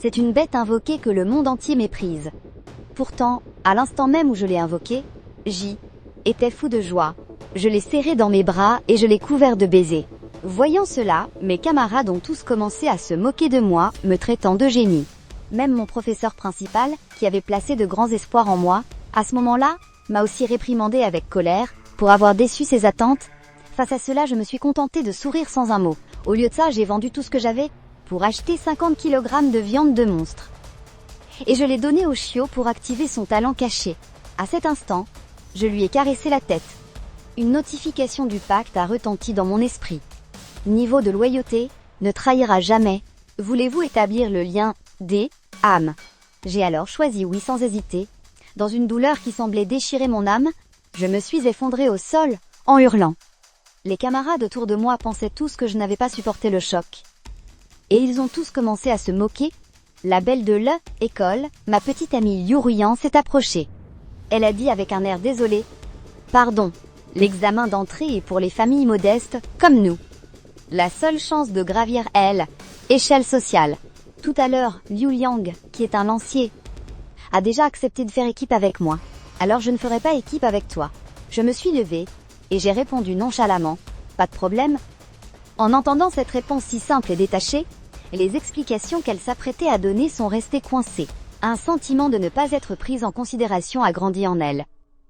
C'est une bête invoquée que le monde entier méprise. Pourtant, à l'instant même où je l'ai invoquée, j'y étais fou de joie. Je l'ai serré dans mes bras et je l'ai couvert de baisers. Voyant cela, mes camarades ont tous commencé à se moquer de moi, me traitant de génie. Même mon professeur principal, qui avait placé de grands espoirs en moi, à ce moment-là, m'a aussi réprimandé avec colère, pour avoir déçu ses attentes. Face à cela, je me suis contentée de sourire sans un mot. Au lieu de ça, j'ai vendu tout ce que j'avais pour acheter 50 kg de viande de monstre. Et je l'ai donné au chiot pour activer son talent caché. À cet instant, je lui ai caressé la tête. Une notification du pacte a retenti dans mon esprit. Niveau de loyauté, ne trahira jamais. Voulez-vous établir le lien des âmes? J'ai alors choisi oui sans hésiter. Dans une douleur qui semblait déchirer mon âme, je me suis effondrée au sol, en hurlant. Les camarades autour de moi pensaient tous que je n'avais pas supporté le choc. Et ils ont tous commencé à se moquer. La belle de l'école, ma petite amie Liu Ruyan, s'est approchée. Elle a dit avec un air désolé. Pardon, l'examen d'entrée est pour les familles modestes, comme nous. La seule chance de gravir échelle sociale. Tout à l'heure, Liu Liang, qui est un lancier, a déjà accepté de faire équipe avec moi. Alors je ne ferai pas équipe avec toi. Je me suis levée, et j'ai répondu nonchalamment. Pas de problème. En entendant cette réponse si simple et détachée, les explications qu'elle s'apprêtait à donner sont restées coincées. Un sentiment de ne pas être prise en considération a grandi en elle.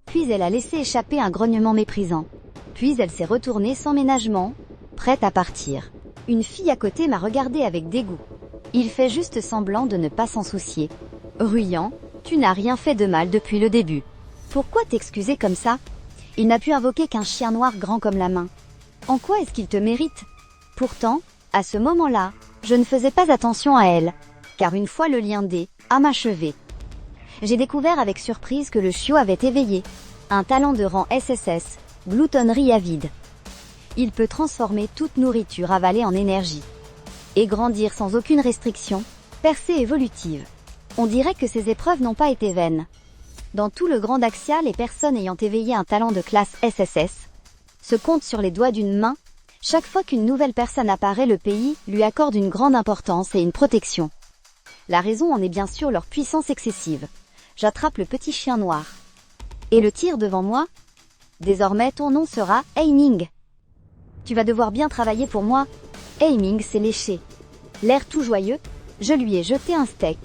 Puis elle a laissé échapper un grognement méprisant. Puis elle s'est retournée sans ménagement, prête à partir. Une fille à côté m'a regardée avec dégoût. Il fait juste semblant de ne pas s'en soucier. Ruyan, tu n'as rien fait de mal depuis le début. Pourquoi t'excuser comme ça? Il n'a pu invoquer qu'un chien noir grand comme la main. En quoi est-ce qu'il te mérite? Pourtant, à ce moment-là, je ne faisais pas attention à elle, car une fois le lien des âmes achevé, j'ai découvert avec surprise que le chiot avait éveillé un talent de rang SSS, gloutonnerie avide. Il peut transformer toute nourriture avalée en énergie et grandir sans aucune restriction, percée évolutive. On dirait que ces épreuves n'ont pas été vaines. Dans tout le Grand Daxia, les personnes ayant éveillé un talent de classe SSS se comptent sur les doigts d'une main. Chaque fois qu'une nouvelle personne apparaît, le pays lui accorde une grande importance et une protection. La raison en est bien sûr leur puissance excessive. J'attrape le petit chien noir et le tire devant moi. Désormais, ton nom sera Aiming. Tu vas devoir bien travailler pour moi. Aiming s'est léché. L'air tout joyeux, je lui ai jeté un steak.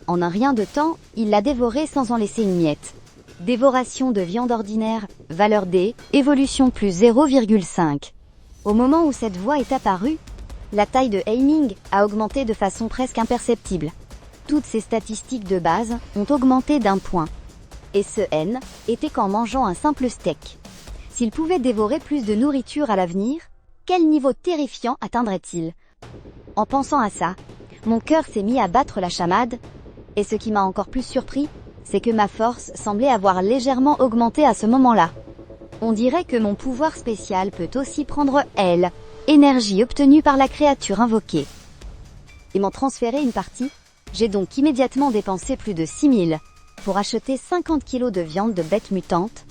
En un rien de temps, il l'a dévoré sans en laisser une miette. Dévoration de viande ordinaire, valeur D, évolution plus 0,5. Au moment où cette voix est apparue, la taille de Aiming a augmenté de façon presque imperceptible. Toutes ses statistiques de base ont augmenté d'1 point. Et ce N était qu'en mangeant un simple steak. S'il pouvait dévorer plus de nourriture à l'avenir, quel niveau terrifiant atteindrait-il? En pensant à ça, mon cœur s'est mis à battre la chamade, et ce qui m'a encore plus surpris, c'est que ma force semblait avoir légèrement augmenté à ce moment-là. On dirait que mon pouvoir spécial peut aussi prendre énergie obtenue par la créature invoquée, et m'en transférer une partie. J'ai donc immédiatement dépensé plus de 6000 pour acheter 50 kg de viande de bête mutante.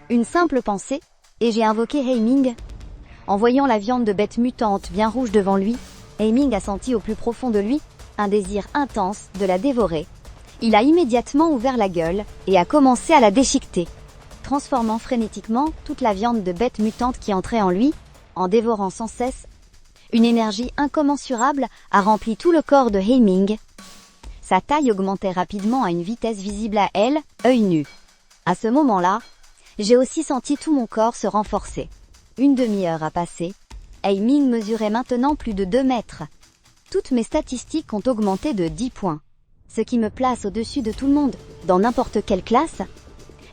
Une simple pensée, et j'ai invoqué Aiming. En voyant la viande de bête mutante bien rouge devant lui, Aiming a senti au plus profond de lui un désir intense de la dévorer. Il a immédiatement ouvert la gueule et a commencé à la déchiqueter, transformant frénétiquement toute la viande de bête mutante qui entrait en lui, en dévorant sans cesse. Une énergie incommensurable a rempli tout le corps de Aiming. Sa taille augmentait rapidement à une vitesse visible à elle, œil nu. À ce moment-là, j'ai aussi senti tout mon corps se renforcer. Une demi-heure a passé. Aiming mesurait maintenant plus de 2 mètres. Toutes mes statistiques ont augmenté de 10 points. Ce qui me place au-dessus de tout le monde, dans n'importe quelle classe.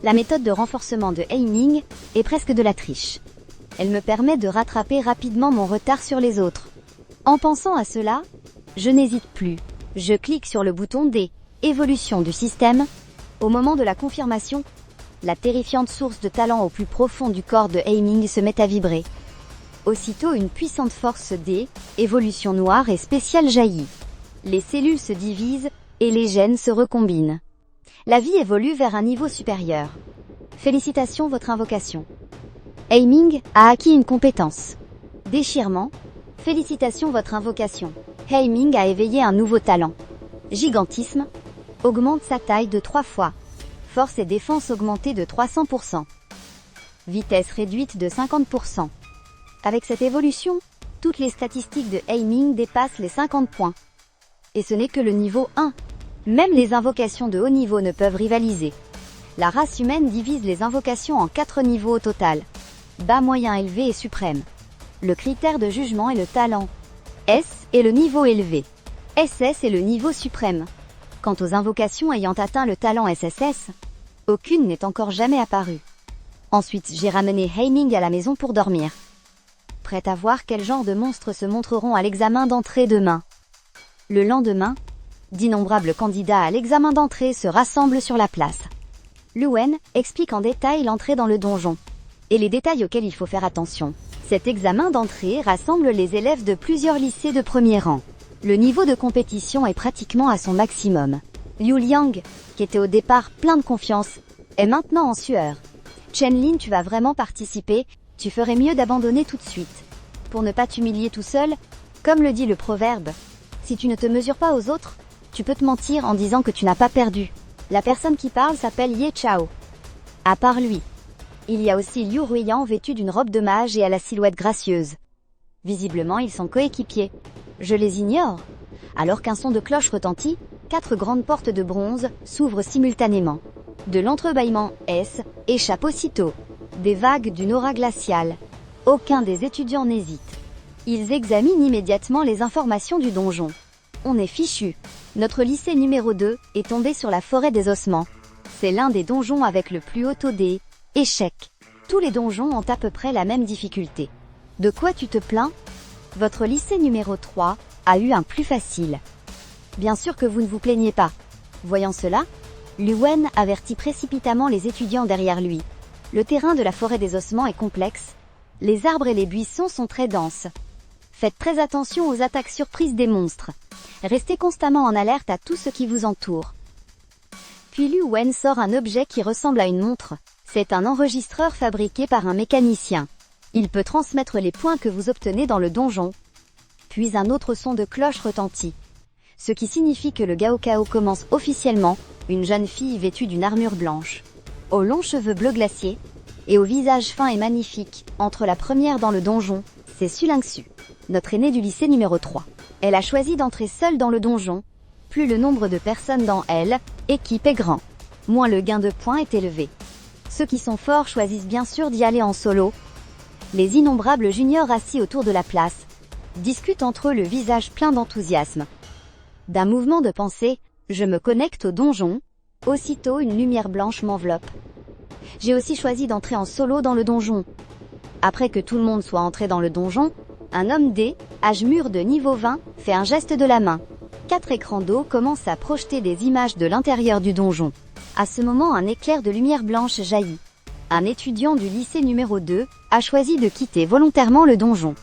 La méthode de renforcement de Aiming est presque de la triche. Elle me permet de rattraper rapidement mon retard sur les autres. En pensant à cela, je n'hésite plus. Je clique sur le bouton D, évolution du système. Au moment de la confirmation, la terrifiante source de talent au plus profond du corps de Aiming se met à vibrer. Aussitôt une puissante force D, évolution noire et spéciale jaillit. Les cellules se divisent et les gènes se recombinent. La vie évolue vers un niveau supérieur. Félicitations, votre invocation. Aiming a acquis une compétence. Déchirement. Félicitations, votre invocation. Aiming a éveillé un nouveau talent. Gigantisme. Augmente sa taille de 3 fois. Force et défense augmentée de 300%. Vitesse réduite de 50%. Avec cette évolution, toutes les statistiques de aiming dépassent les 50 points. Et ce n'est que le niveau 1. Même les invocations de haut niveau ne peuvent rivaliser. La race humaine divise les invocations en 4 niveaux au total. Bas, moyen, élevé et suprême. Le critère de jugement est le talent. S est le niveau élevé. SS est le niveau suprême. Quant aux invocations ayant atteint le talent SSS, aucune n'est encore jamais apparue. Ensuite, j'ai ramené Aiming à la maison pour dormir. Prête à voir quel genre de monstres se montreront à l'examen d'entrée demain. Le lendemain, d'innombrables candidats à l'examen d'entrée se rassemblent sur la place. Luwen explique en détail l'entrée dans le donjon et les détails auxquels il faut faire attention. Cet examen d'entrée rassemble les élèves de plusieurs lycées de premier rang. Le niveau de compétition est pratiquement à son maximum. Liu Liang, qui était au départ plein de confiance, est maintenant en sueur. Chen Lin, tu vas vraiment participer, tu ferais mieux d'abandonner tout de suite. Pour ne pas t'humilier tout seul, comme le dit le proverbe, si tu ne te mesures pas aux autres, tu peux te mentir en disant que tu n'as pas perdu. La personne qui parle s'appelle Ye Chao. À part lui, il y a aussi Liu Ruiyan vêtu d'une robe de mage et à la silhouette gracieuse. Visiblement, ils sont coéquipiers. Je les ignore. Alors qu'un son de cloche retentit, 4 grandes portes de bronze s'ouvrent simultanément. De l'entrebâillement S échappe aussitôt. Des vagues d'une aura glaciale. Aucun des étudiants n'hésite. Ils examinent immédiatement les informations du donjon. On est fichu. Notre lycée numéro 2 est tombé sur la forêt des ossements. C'est l'un des donjons avec le plus haut taux des échecs. Tous les donjons ont à peu près la même difficulté. De quoi tu te plains? Votre lycée numéro 3 a eu un plus facile. Bien sûr que vous ne vous plaignez pas. Voyant cela, Luwen avertit précipitamment les étudiants derrière lui. Le terrain de la forêt des ossements est complexe. Les arbres et les buissons sont très denses. Faites très attention aux attaques surprises des monstres. Restez constamment en alerte à tout ce qui vous entoure. Puis Luwen sort un objet qui ressemble à une montre. C'est un enregistreur fabriqué par un mécanicien. Il peut transmettre les points que vous obtenez dans le donjon. Puis un autre son de cloche retentit. Ce qui signifie que le Gaokao commence officiellement, une jeune fille vêtue d'une armure blanche, aux longs cheveux bleu glacier, et au visage fin et magnifique, entre la première dans le donjon, c'est Sulingsu, notre aînée du lycée numéro 3. Elle a choisi d'entrer seule dans le donjon. Plus le nombre de personnes dans elle, équipe est grand, moins le gain de points est élevé. Ceux qui sont forts choisissent bien sûr d'y aller en solo. Les innombrables juniors assis autour de la place discutent entre eux le visage plein d'enthousiasme. D'un mouvement de pensée, je me connecte au donjon. Aussitôt une lumière blanche m'enveloppe. J'ai aussi choisi d'entrer en solo dans le donjon. Après que tout le monde soit entré dans le donjon, un homme D, âge mûr de niveau 20, fait un geste de la main. 4 écrans d'eau commencent à projeter des images de l'intérieur du donjon. À ce moment, un éclair de lumière blanche jaillit. Un étudiant du lycée numéro 2 a choisi de quitter volontairement le donjon.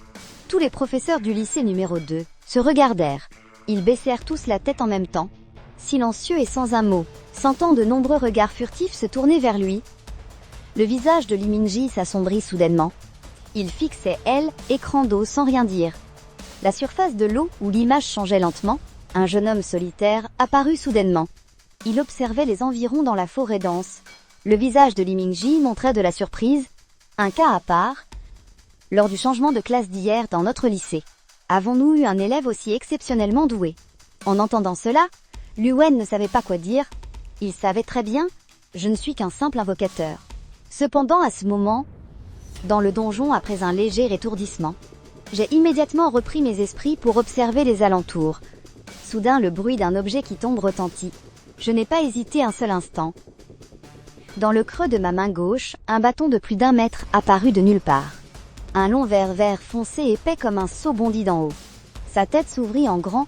Tous les professeurs du lycée numéro 2 se regardèrent. Ils baissèrent tous la tête en même temps, silencieux et sans un mot, sentant de nombreux regards furtifs se tourner vers lui. Le visage de Liminji s'assombrit soudainement. Il fixait elle, écran d'eau sans rien dire. La surface de l'eau où l'image changeait lentement, un jeune homme solitaire apparut soudainement. Il observait les environs dans la forêt dense. Le visage de Liminji montrait de la surprise. Un cas à part. Lors du changement de classe d'hier dans notre lycée, avons-nous eu un élève aussi exceptionnellement doué? En entendant cela, Luwen ne savait pas quoi dire. Il savait très bien, je ne suis qu'un simple invocateur. Cependant, à ce moment, dans le donjon, après un léger étourdissement, j'ai immédiatement repris mes esprits pour observer les alentours. Soudain, le bruit d'un objet qui tombe retentit. Je n'ai pas hésité un seul instant. Dans le creux de ma main gauche, un bâton de plus d'1 mètre apparut de nulle part. Un long verre vert foncé épais comme un seau bondit d'en haut. Sa tête s'ouvrit en grand,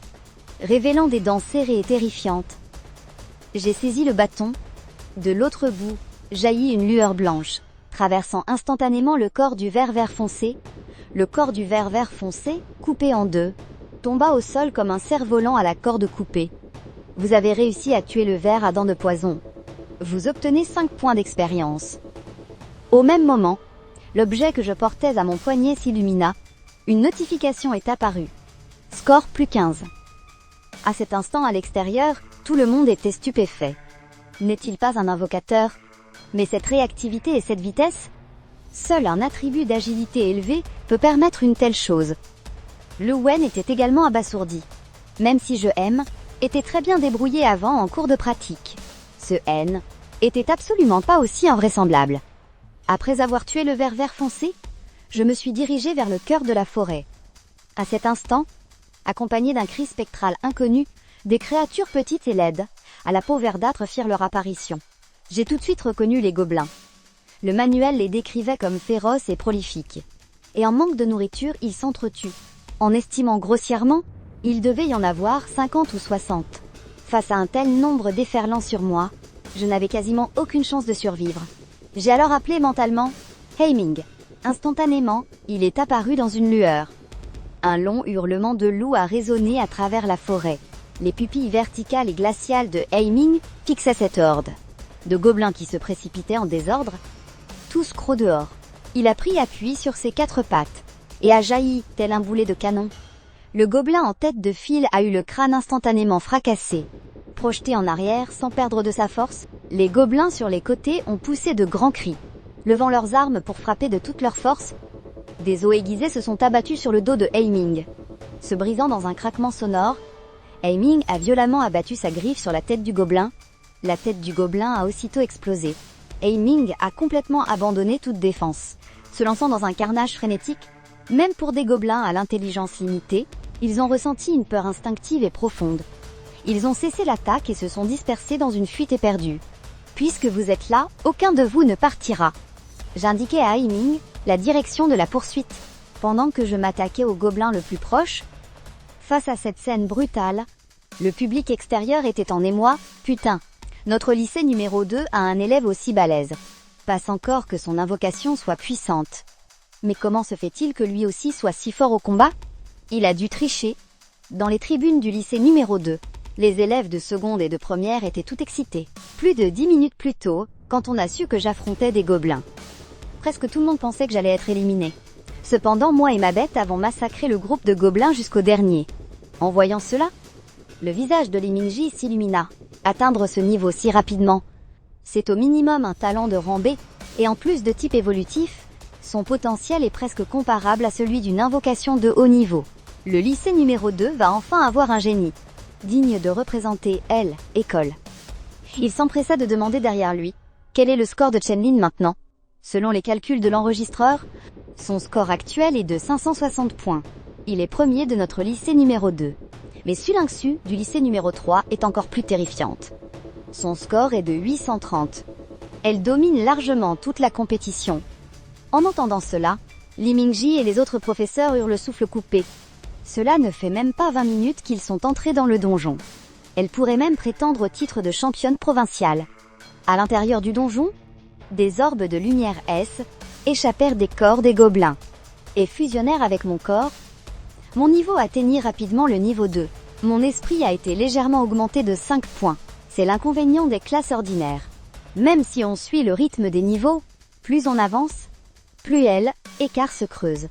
révélant des dents serrées et terrifiantes. J'ai saisi le bâton. De l'autre bout, jaillit une lueur blanche, traversant instantanément le corps du verre vert foncé. Le corps du verre vert foncé, coupé en deux, tomba au sol comme un cerf-volant à la corde coupée. Vous avez réussi à tuer le ver à dents de poison. Vous obtenez 5 points d'expérience. Au même moment, l'objet que je portais à mon poignet s'illumina. Une notification est apparue. Score plus 15. À cet instant, à l'extérieur, tout le monde était stupéfait. N'est-il pas un invocateur? Mais cette réactivité et cette vitesse? Seul un attribut d'agilité élevé peut permettre une telle chose. Le Wen était également abasourdi. Même si je aime, était très bien débrouillé avant en cours de pratique. Ce N était absolument pas aussi invraisemblable. Après avoir tué le ver vert foncé, je me suis dirigé vers le cœur de la forêt. À cet instant, accompagné d'un cri spectral inconnu, des créatures petites et laides, à la peau verdâtre firent leur apparition. J'ai tout de suite reconnu les gobelins. Le manuel les décrivait comme féroces et prolifiques. Et en manque de nourriture, ils s'entretuent. En estimant grossièrement, il devait y en avoir 50 ou 60. Face à un tel nombre déferlant sur moi, je n'avais quasiment aucune chance de survivre. J'ai alors appelé mentalement « Heiming ». Instantanément, il est apparu dans une lueur. Un long hurlement de loup a résonné à travers la forêt. Les pupilles verticales et glaciales de Heiming fixaient cette horde de gobelins qui se précipitaient en désordre, tous crocs dehors. Il a pris appui sur ses 4 pattes et a jailli tel un boulet de canon. Le gobelin en tête de file a eu le crâne instantanément fracassé. Projeté en arrière sans perdre de sa force, les gobelins sur les côtés ont poussé de grands cris. Levant leurs armes pour frapper de toute leur force, des os aiguisés se sont abattus sur le dos de Heiming. Se brisant dans un craquement sonore, Heiming a violemment abattu sa griffe sur la tête du gobelin. La tête du gobelin a aussitôt explosé. Heiming a complètement abandonné toute défense, se lançant dans un carnage frénétique. Même pour des gobelins à l'intelligence limitée, ils ont ressenti une peur instinctive et profonde. Ils ont cessé l'attaque et se sont dispersés dans une fuite éperdue. Puisque vous êtes là, aucun de vous ne partira. J'indiquais à Heiming la direction de la poursuite, pendant que je m'attaquais au gobelin le plus proche. Face à cette scène brutale, le public extérieur était en émoi. Putain, notre lycée numéro 2 a un élève aussi balèze. Passe encore que son invocation soit puissante. Mais comment se fait-il que lui aussi soit si fort au combat? Il a dû tricher. Dans les tribunes du lycée numéro 2, les élèves de seconde et de première étaient tout excités. Plus de 10 minutes plus tôt, quand on a su que j'affrontais des gobelins. Presque tout le monde pensait que j'allais être éliminé. Cependant, moi et ma bête avons massacré le groupe de gobelins jusqu'au dernier. En voyant cela, le visage de Liminji s'illumina. Atteindre ce niveau si rapidement, c'est au minimum un talent de rang B, et en plus de type évolutif, son potentiel est presque comparable à celui d'une invocation de haut niveau. Le lycée numéro 2 va enfin avoir un génie, digne de représenter école. Il s'empressa de demander derrière lui, quel est le score de Chenlin maintenant? Selon les calculs de l'enregistreur, son score actuel est de 560 points. Il est premier de notre lycée numéro 2. Mais Sulingsu, du lycée numéro 3, est encore plus terrifiante. Son score est de 830. Elle domine largement toute la compétition. En entendant cela, Li Mingji et les autres professeurs eurent le souffle coupé. Cela ne fait même pas 20 minutes qu'ils sont entrés dans le donjon. Elle pourrait même prétendre au titre de championne provinciale. À l'intérieur du donjon, des orbes de lumière S échappèrent des corps des gobelins et fusionnèrent avec mon corps. Mon niveau atteignit rapidement le niveau 2. Mon esprit a été légèrement augmenté de 5 points. C'est l'inconvénient des classes ordinaires. Même si on suit le rythme des niveaux, plus on avance, plus l'écart se creuse.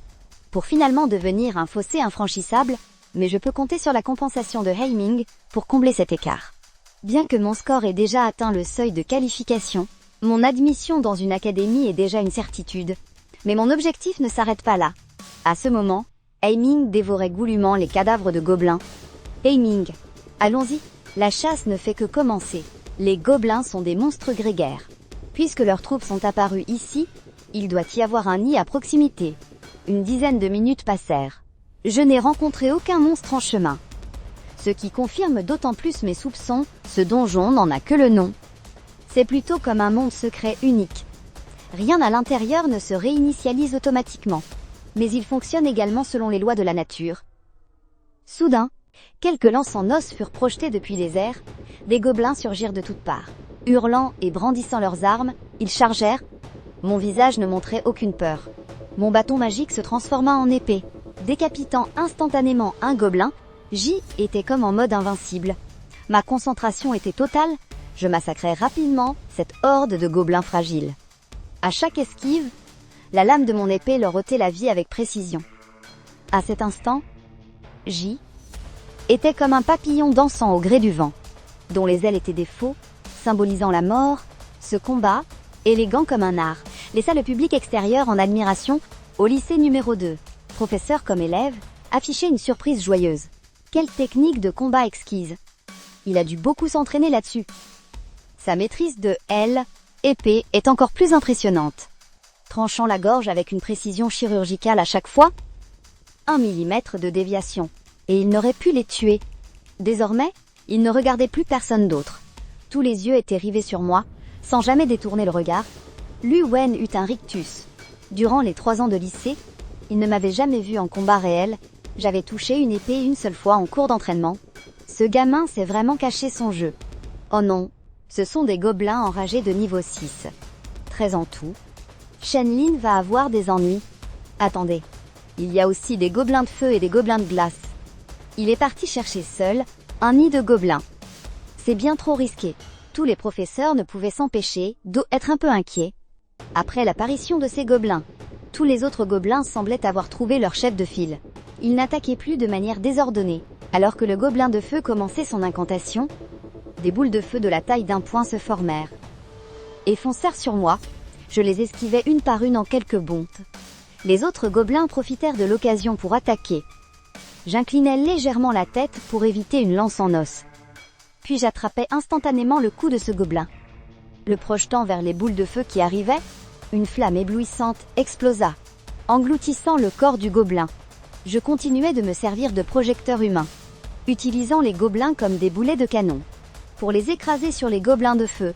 Pour finalement devenir un fossé infranchissable, mais je peux compter sur la compensation de Heiming pour combler cet écart. Bien que mon score ait déjà atteint le seuil de qualification, mon admission dans une académie est déjà une certitude. Mais mon objectif ne s'arrête pas là. À ce moment, Heiming dévorait goulûment les cadavres de gobelins. Heiming, allons-y, la chasse ne fait que commencer. Les gobelins sont des monstres grégaires. Puisque leurs troupes sont apparues ici, il doit y avoir un nid à proximité. Une dizaine de minutes passèrent. Je n'ai rencontré aucun monstre en chemin. Ce qui confirme d'autant plus mes soupçons, ce donjon n'en a que le nom. C'est plutôt comme un monde secret unique. Rien à l'intérieur ne se réinitialise automatiquement. Mais il fonctionne également selon les lois de la nature. Soudain, quelques lances en os furent projetées depuis les airs, des gobelins surgirent de toutes parts. Hurlant et brandissant leurs armes, ils chargèrent. Mon visage ne montrait aucune peur. Mon bâton magique se transforma en épée. Décapitant instantanément un gobelin, J était comme en mode invincible. Ma concentration était totale, je massacrais rapidement cette horde de gobelins fragiles. À chaque esquive, la lame de mon épée leur ôtait la vie avec précision. À cet instant, J était comme un papillon dansant au gré du vent, dont les ailes étaient des faux, symbolisant la mort. Ce combat, élégant comme un art, laissa le public extérieur en admiration. Au lycée numéro 2, professeur comme élève, affichait une surprise joyeuse. Quelle technique de combat exquise! Il a dû beaucoup s'entraîner là-dessus. Sa maîtrise de épée est encore plus impressionnante. Tranchant la gorge avec une précision chirurgicale à chaque fois, 1 millimètre de déviation, et il n'aurait pu les tuer. Désormais, il ne regardait plus personne d'autre. Tous les yeux étaient rivés sur moi, sans jamais détourner le regard. Lu Wen eut un rictus. Durant les 3 ans de lycée, il ne m'avait jamais vu en combat réel. J'avais touché une épée une seule fois en cours d'entraînement. Ce gamin s'est vraiment caché son jeu. Oh non, ce sont des gobelins enragés de niveau 6. 13 en tout. Shenlin va avoir des ennuis. Attendez, il y a aussi des gobelins de feu et des gobelins de glace. Il est parti chercher seul un nid de gobelins. C'est bien trop risqué. Tous les professeurs ne pouvaient s'empêcher d'être un peu inquiets. Après l'apparition de ces gobelins, tous les autres gobelins semblaient avoir trouvé leur chef de file. Ils n'attaquaient plus de manière désordonnée. Alors que le gobelin de feu commençait son incantation, des boules de feu de la taille d'un poing se formèrent et foncèrent sur moi. Je les esquivais une par une en quelques bondes. Les autres gobelins profitèrent de l'occasion pour attaquer. J'inclinais légèrement la tête pour éviter une lance en os. Puis j'attrapais instantanément le cou de ce gobelin. Le projetant vers les boules de feu qui arrivaient, une flamme éblouissante explosa, engloutissant le corps du gobelin. Je continuais de me servir de projecteur humain, utilisant les gobelins comme des boulets de canon, pour les écraser sur les gobelins de feu.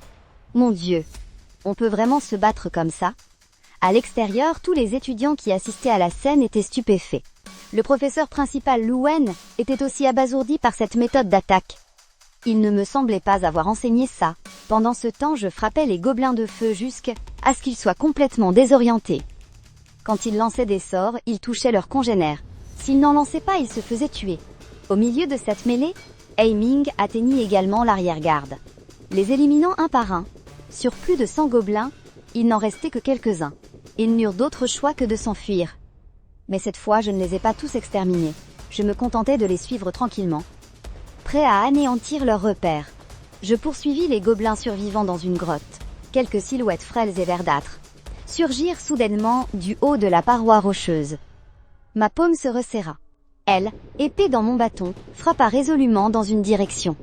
Mon Dieu, on peut vraiment se battre comme ça? À l'extérieur, tous les étudiants qui assistaient à la scène étaient stupéfaits. Le professeur principal Lu Wen était aussi abasourdi par cette méthode d'attaque. Il ne me semblait pas avoir enseigné ça. Pendant ce temps, je frappais les gobelins de feu jusqu'à ce qu'ils soient complètement désorientés. Quand ils lançaient des sorts, ils touchaient leurs congénères. S'ils n'en lançaient pas, ils se faisaient tuer. Au milieu de cette mêlée, Heiming atteignit également l'arrière-garde, les éliminant un par un. Sur plus de 100 gobelins, il n'en restait que quelques-uns. Ils n'eurent d'autre choix que de s'enfuir. Mais cette fois, je ne les ai pas tous exterminés. Je me contentais de les suivre tranquillement, prêt à anéantir leurs repères. Je poursuivis les gobelins survivants dans une grotte. Quelques silhouettes frêles et verdâtres surgirent soudainement du haut de la paroi rocheuse. Ma paume se resserra. Épée dans mon bâton, frappa résolument dans une direction.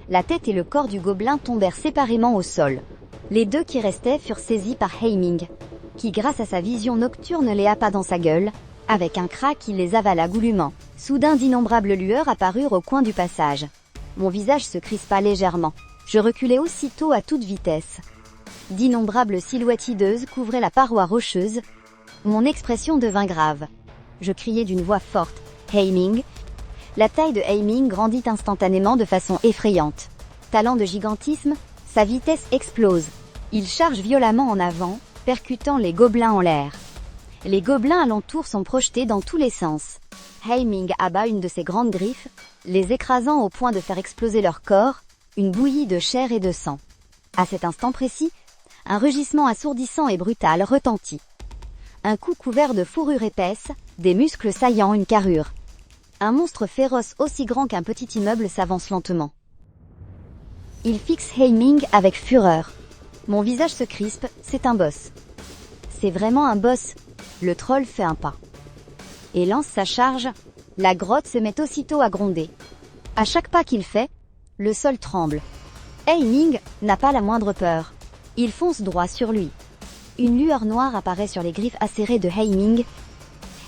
La tête et le corps du gobelin tombèrent séparément au sol. Les deux qui restaient furent saisis par Heiming, qui grâce à sa vision nocturne les happa dans sa gueule. Avec un crack, il les avala goulûment. Soudain, d'innombrables lueurs apparurent au coin du passage. Mon visage se crispa légèrement. Je reculai aussitôt à toute vitesse. D'innombrables silhouettes hideuses couvraient la paroi rocheuse. Mon expression devint grave. Je criai d'une voix forte. Heiming. La taille de Heiming grandit instantanément de façon effrayante. Talent de gigantisme, sa vitesse explose. Il charge violemment en avant, percutant les gobelins en l'air. Les gobelins alentour sont projetés dans tous les sens. Heiming abat une de ses grandes griffes, les écrasant au point de faire exploser leur corps, une bouillie de chair et de sang. À cet instant précis, un rugissement assourdissant et brutal retentit. Un cou couvert de fourrure épaisse, des muscles saillants, une carrure. Un monstre féroce aussi grand qu'un petit immeuble s'avance lentement. Il fixe Heiming avec fureur. Mon visage se crispe, c'est un boss. C'est vraiment un boss. Le troll fait un pas et lance sa charge. La grotte se met aussitôt à gronder. À chaque pas qu'il fait, le sol tremble. Heiming n'a pas la moindre peur. Il fonce droit sur lui. Une lueur noire apparaît sur les griffes acérées de Heiming.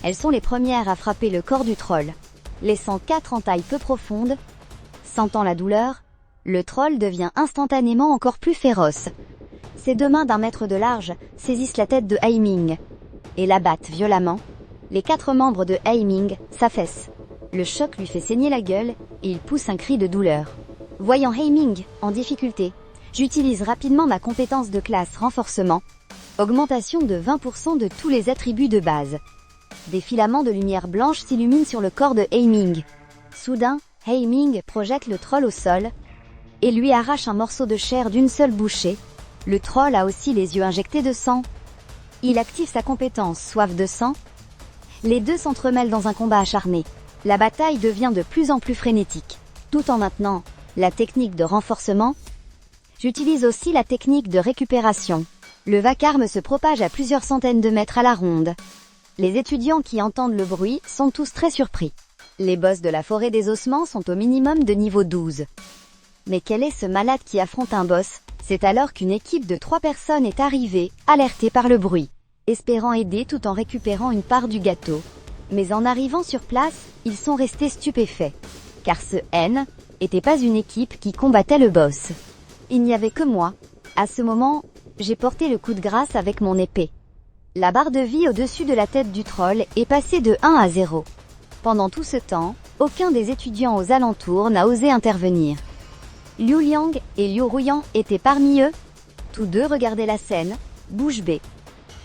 Elles sont les premières à frapper le corps du troll, laissant 4 entailles peu profondes. Sentant la douleur, le troll devient instantanément encore plus féroce. Ses 2 mains d'1 mètre de large saisissent la tête de Heiming et l'abattent violemment. Les 4 membres de Heiming s'affaissent. Le choc lui fait saigner la gueule et il pousse un cri de douleur. Voyant Heiming en difficulté, j'utilise rapidement ma compétence de classe renforcement. Augmentation de 20% de tous les attributs de base. Des filaments de lumière blanche s'illuminent sur le corps de Heiming. Soudain, Heiming projette le troll au sol et lui arrache un morceau de chair d'une seule bouchée. Le troll a aussi les yeux injectés de sang. Il active sa compétence soif de sang. Les deux s'entremêlent dans un combat acharné. La bataille devient de plus en plus frénétique. Tout en maintenant la technique de renforcement, j'utilise aussi la technique de récupération. Le vacarme se propage à plusieurs centaines de mètres à la ronde. Les étudiants qui entendent le bruit sont tous très surpris. Les boss de la forêt des ossements sont au minimum de niveau 12. Mais quel est ce malade qui affronte un boss? C'est alors qu'une équipe de 3 personnes est arrivée, alertée par le bruit, espérant aider tout en récupérant une part du gâteau. Mais en arrivant sur place, ils sont restés stupéfaits. Car ce N n'était pas une équipe qui combattait le boss. Il n'y avait que moi. À ce moment, j'ai porté le coup de grâce avec mon épée. La barre de vie au-dessus de la tête du troll est passée de 1 à 0. Pendant tout ce temps, aucun des étudiants aux alentours n'a osé intervenir. Liu Liang et Liu Ruyan étaient parmi eux. Tous deux regardaient la scène, bouche bée.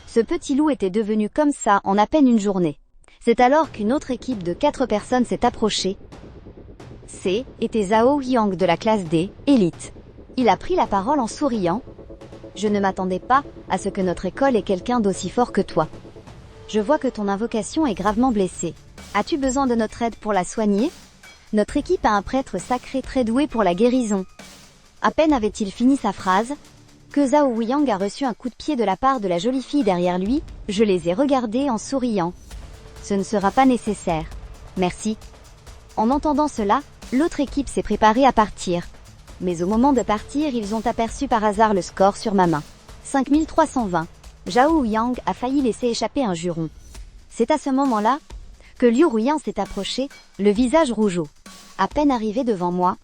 Ce petit loup était devenu comme ça en à peine une journée. C'est alors qu'une autre équipe de 4 personnes s'est approchée. Était Zhao Yang de la classe D, élite. Il a pris la parole en souriant. Je ne m'attendais pas à ce que notre école ait quelqu'un d'aussi fort que toi. Je vois que ton invocation est gravement blessée. As-tu besoin de notre aide pour la soigner? Notre équipe a un prêtre sacré très doué pour la guérison. À peine avait-il fini sa phrase, que Zhao Yang a reçu un coup de pied de la part de la jolie fille derrière lui. Je les ai regardés en souriant. Ce ne sera pas nécessaire. Merci. En entendant cela, l'autre équipe s'est préparée à partir. Mais au moment de partir, ils ont aperçu par hasard le score sur ma main. 5320. Zhao Yang a failli laisser échapper un juron. C'est à ce moment-là que Liu Ruyan s'est approché, le visage rougeau. À peine arrivé devant moi,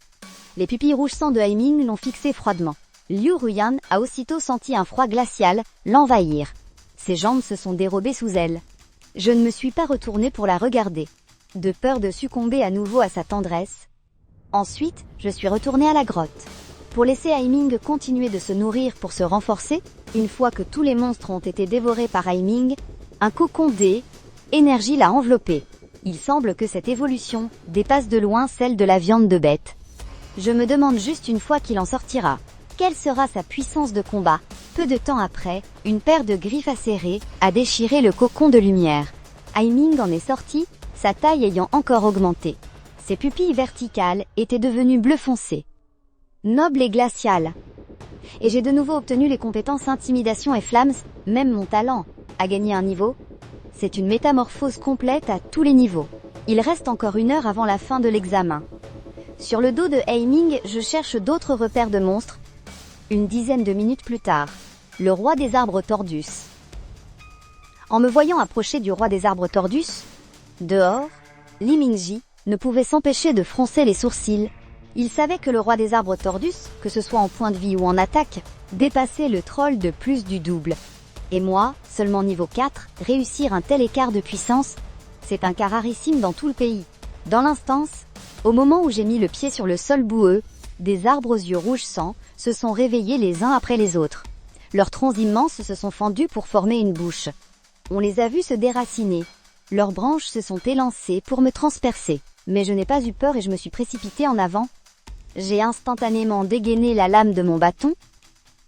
les pupilles rouges sang de Haiming l'ont fixé froidement. Liu Ruyan a aussitôt senti un froid glacial l'envahir. Ses jambes se sont dérobées sous elle. Je ne me suis pas retournée pour la regarder, de peur de succomber à nouveau à sa tendresse. Ensuite, je suis retournée à la grotte. Pour laisser Haiming continuer de se nourrir pour se renforcer, une fois que tous les monstres ont été dévorés par Haiming, un cocon d'énergie l'a enveloppé. Il semble que cette évolution dépasse de loin celle de la viande de bête. Je me demande juste une fois qu'il en sortira. Quelle sera sa puissance de combat? Peu de temps après, une paire de griffes acérées a déchiré le cocon de lumière. Haiming en est sorti, sa taille ayant encore augmenté. Ses pupilles verticales étaient devenues bleu foncé. Noble et glacial. Et j'ai de nouveau obtenu les compétences intimidation et flammes, même mon talent a gagné un niveau. C'est une métamorphose complète à tous les niveaux. Il reste encore 1 heure avant la fin de l'examen. Sur le dos de Haiming, je cherche d'autres repères de monstres. Une dizaine de minutes plus tard, le roi des arbres tordus. En me voyant approcher du roi des arbres tordus, dehors, Li Mingji ne pouvait s'empêcher de froncer les sourcils. Il savait que le roi des arbres tordus, que ce soit en point de vie ou en attaque, dépassait le troll de plus du double. Et moi, seulement niveau 4, réussir un tel écart de puissance, c'est un cas rarissime dans tout le pays. Dans l'instance, au moment où j'ai mis le pied sur le sol boueux, des arbres aux yeux rouges sang se sont réveillés les uns après les autres. Leurs troncs immenses se sont fendus pour former une bouche. On les a vus se déraciner. Leurs branches se sont élancées pour me transpercer. Mais je n'ai pas eu peur et je me suis précipitée en avant. J'ai instantanément dégainé la lame de mon bâton.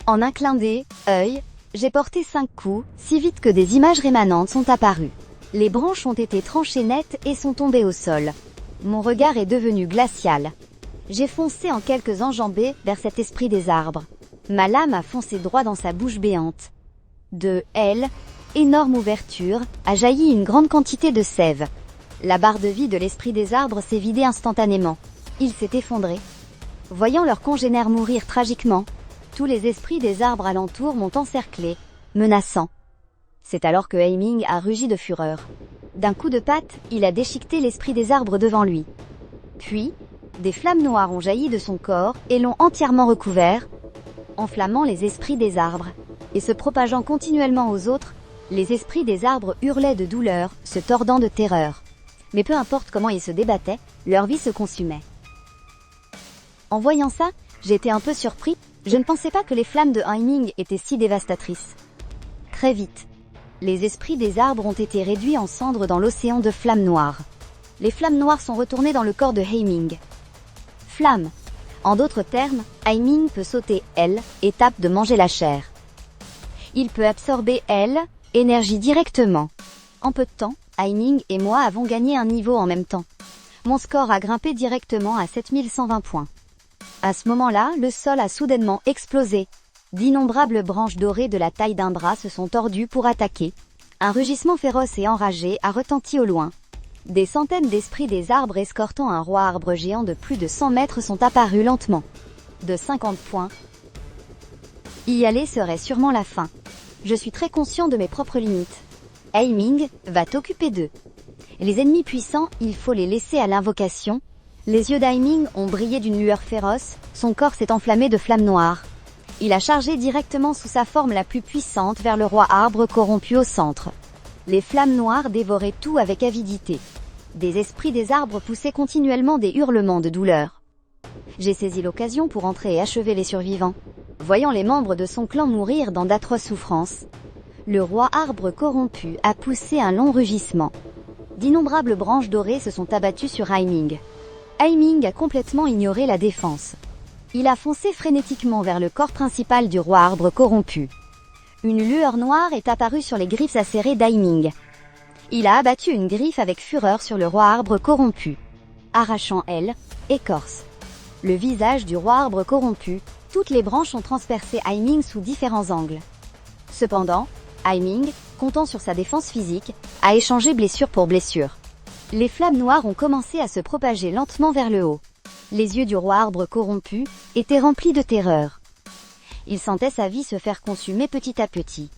En un clin d'œil, j'ai porté 5 coups, si vite que des images rémanentes sont apparues. Les branches ont été tranchées nettes et sont tombées au sol. Mon regard est devenu glacial. J'ai foncé en quelques enjambées vers cet esprit des arbres. Ma lame a foncé droit dans sa bouche béante. De elle, énorme ouverture, a jailli une grande quantité de sève. La barre de vie de l'esprit des arbres s'est vidée instantanément. Il s'est effondré. Voyant leurs congénères mourir tragiquement, tous les esprits des arbres alentours m'ont encerclé, menaçant. C'est alors que Haiming a rugi de fureur. D'un coup de patte, il a déchiqueté l'esprit des arbres devant lui. Puis, des flammes noires ont jailli de son corps et l'ont entièrement recouvert, enflammant les esprits des arbres. Et se propageant continuellement aux autres, les esprits des arbres hurlaient de douleur, se tordant de terreur. Mais peu importe comment ils se débattaient, leur vie se consumait. En voyant ça, j'étais un peu surpris, je ne pensais pas que les flammes de Haiming étaient si dévastatrices. Très vite, les esprits des arbres ont été réduits en cendres dans l'océan de flammes noires. Les flammes noires sont retournées dans le corps de Haiming. Flamme. En d'autres termes, Haiming peut sauter L, étape de manger la chair. Il peut absorber L, énergie directement. En peu de temps, Haiming et moi avons gagné un niveau en même temps. Mon score a grimpé directement à 7120 points. À ce moment-là, le sol a soudainement explosé. D'innombrables branches dorées de la taille d'un bras se sont tordues pour attaquer. Un rugissement féroce et enragé a retenti au loin. Des centaines d'esprits des arbres escortant un roi arbre géant de plus de 100 mètres sont apparus lentement. De 50 points. Y aller serait sûrement la fin. Je suis très conscient de mes propres limites. Aiming va t'occuper d'eux. Les ennemis puissants, il faut les laisser à l'invocation. Les yeux d'Aiming ont brillé d'une lueur féroce, son corps s'est enflammé de flammes noires. Il a chargé directement sous sa forme la plus puissante vers le roi arbre corrompu au centre. Les flammes noires dévoraient tout avec avidité. Des esprits des arbres poussaient continuellement des hurlements de douleur. J'ai saisi l'occasion pour entrer et achever les survivants. Voyant les membres de son clan mourir dans d'atroces souffrances, le roi arbre corrompu a poussé un long rugissement. D'innombrables branches dorées se sont abattues sur Aiming. Aiming a complètement ignoré la défense. Il a foncé frénétiquement vers le corps principal du roi arbre corrompu. Une lueur noire est apparue sur les griffes acérées d'Aiming. Il a abattu une griffe avec fureur sur le roi arbre corrompu, arrachant elle, écorce. Le visage du roi arbre corrompu, toutes les branches ont transpercé Aiming sous différents angles. Cependant, Aiming, comptant sur sa défense physique, a échangé blessure pour blessure. Les flammes noires ont commencé à se propager lentement vers le haut. Les yeux du roi arbre corrompu étaient remplis de terreur. Il sentait sa vie se faire consumer petit à petit.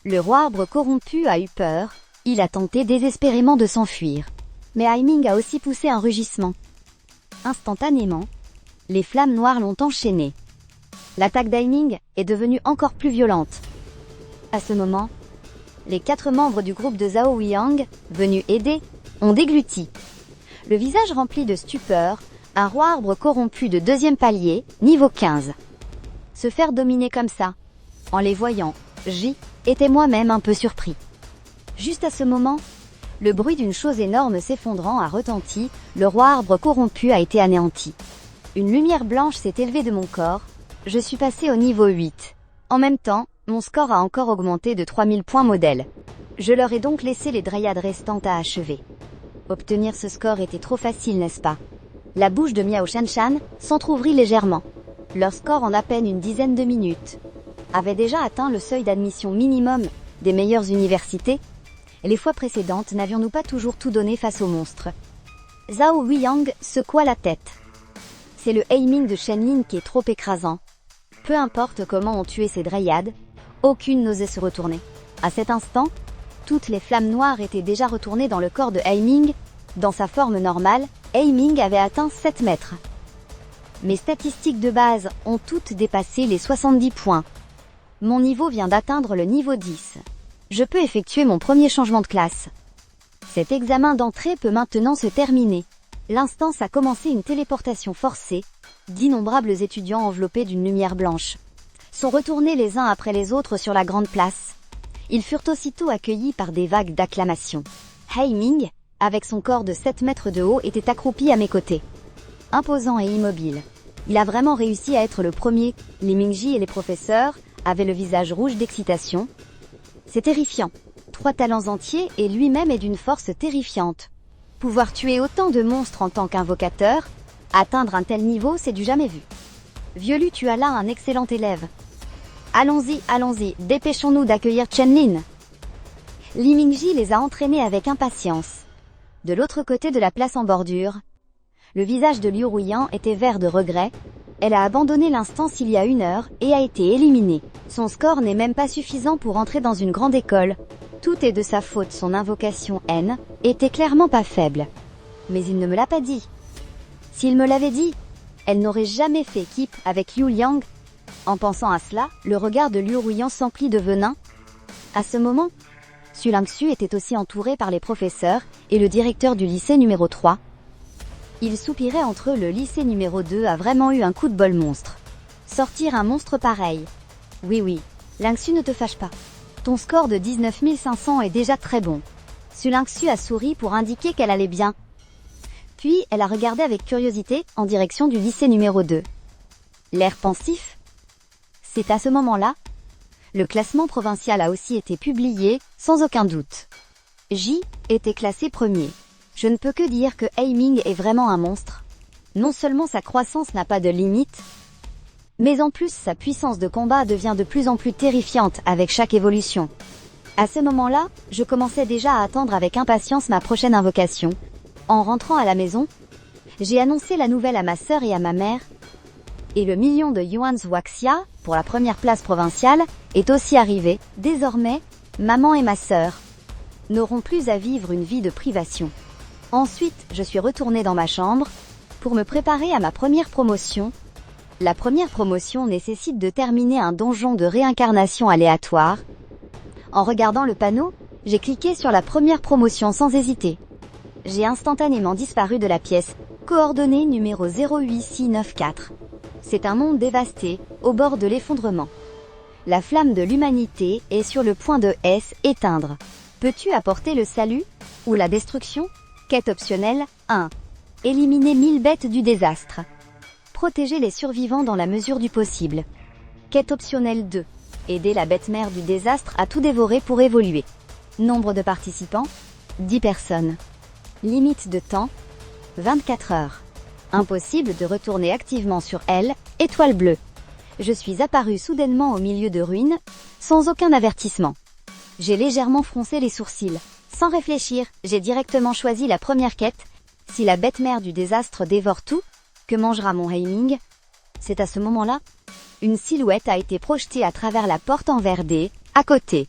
Le roi arbre corrompu a eu peur, il a tenté désespérément de s'enfuir. Mais Aiming a aussi poussé un rugissement. Instantanément, les flammes noires l'ont enchaîné. L'attaque d'Aiming est devenue encore plus violente. À ce moment, les 4 membres du groupe de Zhao Weiyang, venus aider, ont dégluti. Le visage rempli de stupeur, un roi arbre corrompu de 2e palier, niveau 15. Se faire dominer comme ça, en les voyant, J était moi-même un peu surpris. Juste à ce moment, le bruit d'une chose énorme s'effondrant a retenti, le roi arbre corrompu a été anéanti. Une lumière blanche s'est élevée de mon corps, je suis passé au niveau 8. En même temps, mon score a encore augmenté de 3000 points modèle. Je leur ai donc laissé les dryades restantes à achever. Obtenir ce score était trop facile, n'est-ce pas? La bouche de Miao Shanshan s'entrouvrit légèrement. Leur score en à peine une dizaine de minutes avait déjà atteint le seuil d'admission minimum des meilleures universités. Les fois précédentes, n'avions-nous pas toujours tout donné face aux monstres? Zhao Weiyang secoua la tête. C'est le aiming de Shenlin qui est trop écrasant. Peu importe comment ont tué ces dryades, aucune n'osait se retourner. À cet instant, toutes les flammes noires étaient déjà retournées dans le corps de Aiming. Dans sa forme normale, Aiming avait atteint 7 mètres. Mes statistiques de base ont toutes dépassé les 70 points. Mon niveau vient d'atteindre le niveau 10. Je peux effectuer mon premier changement de classe. Cet examen d'entrée peut maintenant se terminer. L'instance a commencé une téléportation forcée. D'innombrables étudiants enveloppés d'une lumière blanche sont retournés les uns après les autres sur la grande place. Ils furent aussitôt accueillis par des vagues d'acclamations. Aiming, avec son corps de 7 mètres de haut, était accroupi à mes côtés. Imposant et immobile. Il a vraiment réussi à être le premier. Les Mingji et les professeurs avaient le visage rouge d'excitation. C'est terrifiant. 3 talents entiers et lui-même est d'une force terrifiante. Pouvoir tuer autant de monstres en tant qu'invocateur, atteindre un tel niveau, c'est du jamais vu. Vieux-Lu, tu as là un excellent élève. Allons-y, dépêchons-nous d'accueillir Shenlin. Li Mingji les a entraînés avec impatience. De l'autre côté de la place en bordure, le visage de Liu Ruiyan était vert de regret. Elle a abandonné l'instance il y a 1 heure et a été éliminée. Son score n'est même pas suffisant pour entrer dans une grande école. Tout est de sa faute, son invocation N était clairement pas faible. Mais il ne me l'a pas dit. S'il me l'avait dit, elle n'aurait jamais fait équipe avec Liu Liang. En pensant à cela, le regard de Liu Ruiyan s'emplit de venin. À ce moment, Su Lingxu était aussi entouré par les professeurs et le directeur du lycée numéro 3. Ils soupiraient entre eux. Le lycée numéro 2 a vraiment eu un coup de bol monstre. Sortir un monstre pareil. Oui, Lingxu, ne te fâche pas. Ton score de 19 500 est déjà très bon. Su Lingxu a souri pour indiquer qu'elle allait bien. Puis, elle a regardé avec curiosité en direction du lycée numéro 2. L'air pensif. C'est à ce moment-là. Le classement provincial a aussi été publié, sans aucun doute. J était classé premier. Je ne peux que dire que Aiming est vraiment un monstre. Non seulement sa croissance n'a pas de limite, mais en plus sa puissance de combat devient de plus en plus terrifiante avec chaque évolution. À ce moment-là, je commençais déjà à attendre avec impatience ma prochaine invocation. En rentrant à la maison, j'ai annoncé la nouvelle à ma sœur et à ma mère, et le million de yuans Waxia, pour la première place provinciale, est aussi arrivé. Désormais, maman et ma sœur n'auront plus à vivre une vie de privation. Ensuite, je suis retournée dans ma chambre pour me préparer à ma première promotion. La première promotion nécessite de terminer un donjon de réincarnation aléatoire. En regardant le panneau, j'ai cliqué sur la première promotion sans hésiter. J'ai instantanément disparu de la pièce. Coordonnée numéro 08694. C'est un monde dévasté, au bord de l'effondrement. La flamme de l'humanité est sur le point de s'éteindre. Peux-tu apporter le salut ou la destruction? Quête optionnelle 1. Éliminer 1000 bêtes du désastre. Protéger les survivants dans la mesure du possible. Quête optionnelle 2. Aider la bête mère du désastre à tout dévorer pour évoluer. Nombre de participants 10 personnes. Limite de temps 24 heures. Impossible de retourner activement sur elle, étoile bleue. Je suis apparu soudainement au milieu de ruines, sans aucun avertissement. J'ai légèrement froncé les sourcils. Sans réfléchir, j'ai directement choisi la première quête. Si la bête mère du désastre dévore tout, que mangera mon Aiming? C'est à ce moment-là, une silhouette a été projetée à travers la porte en verre D, à côté.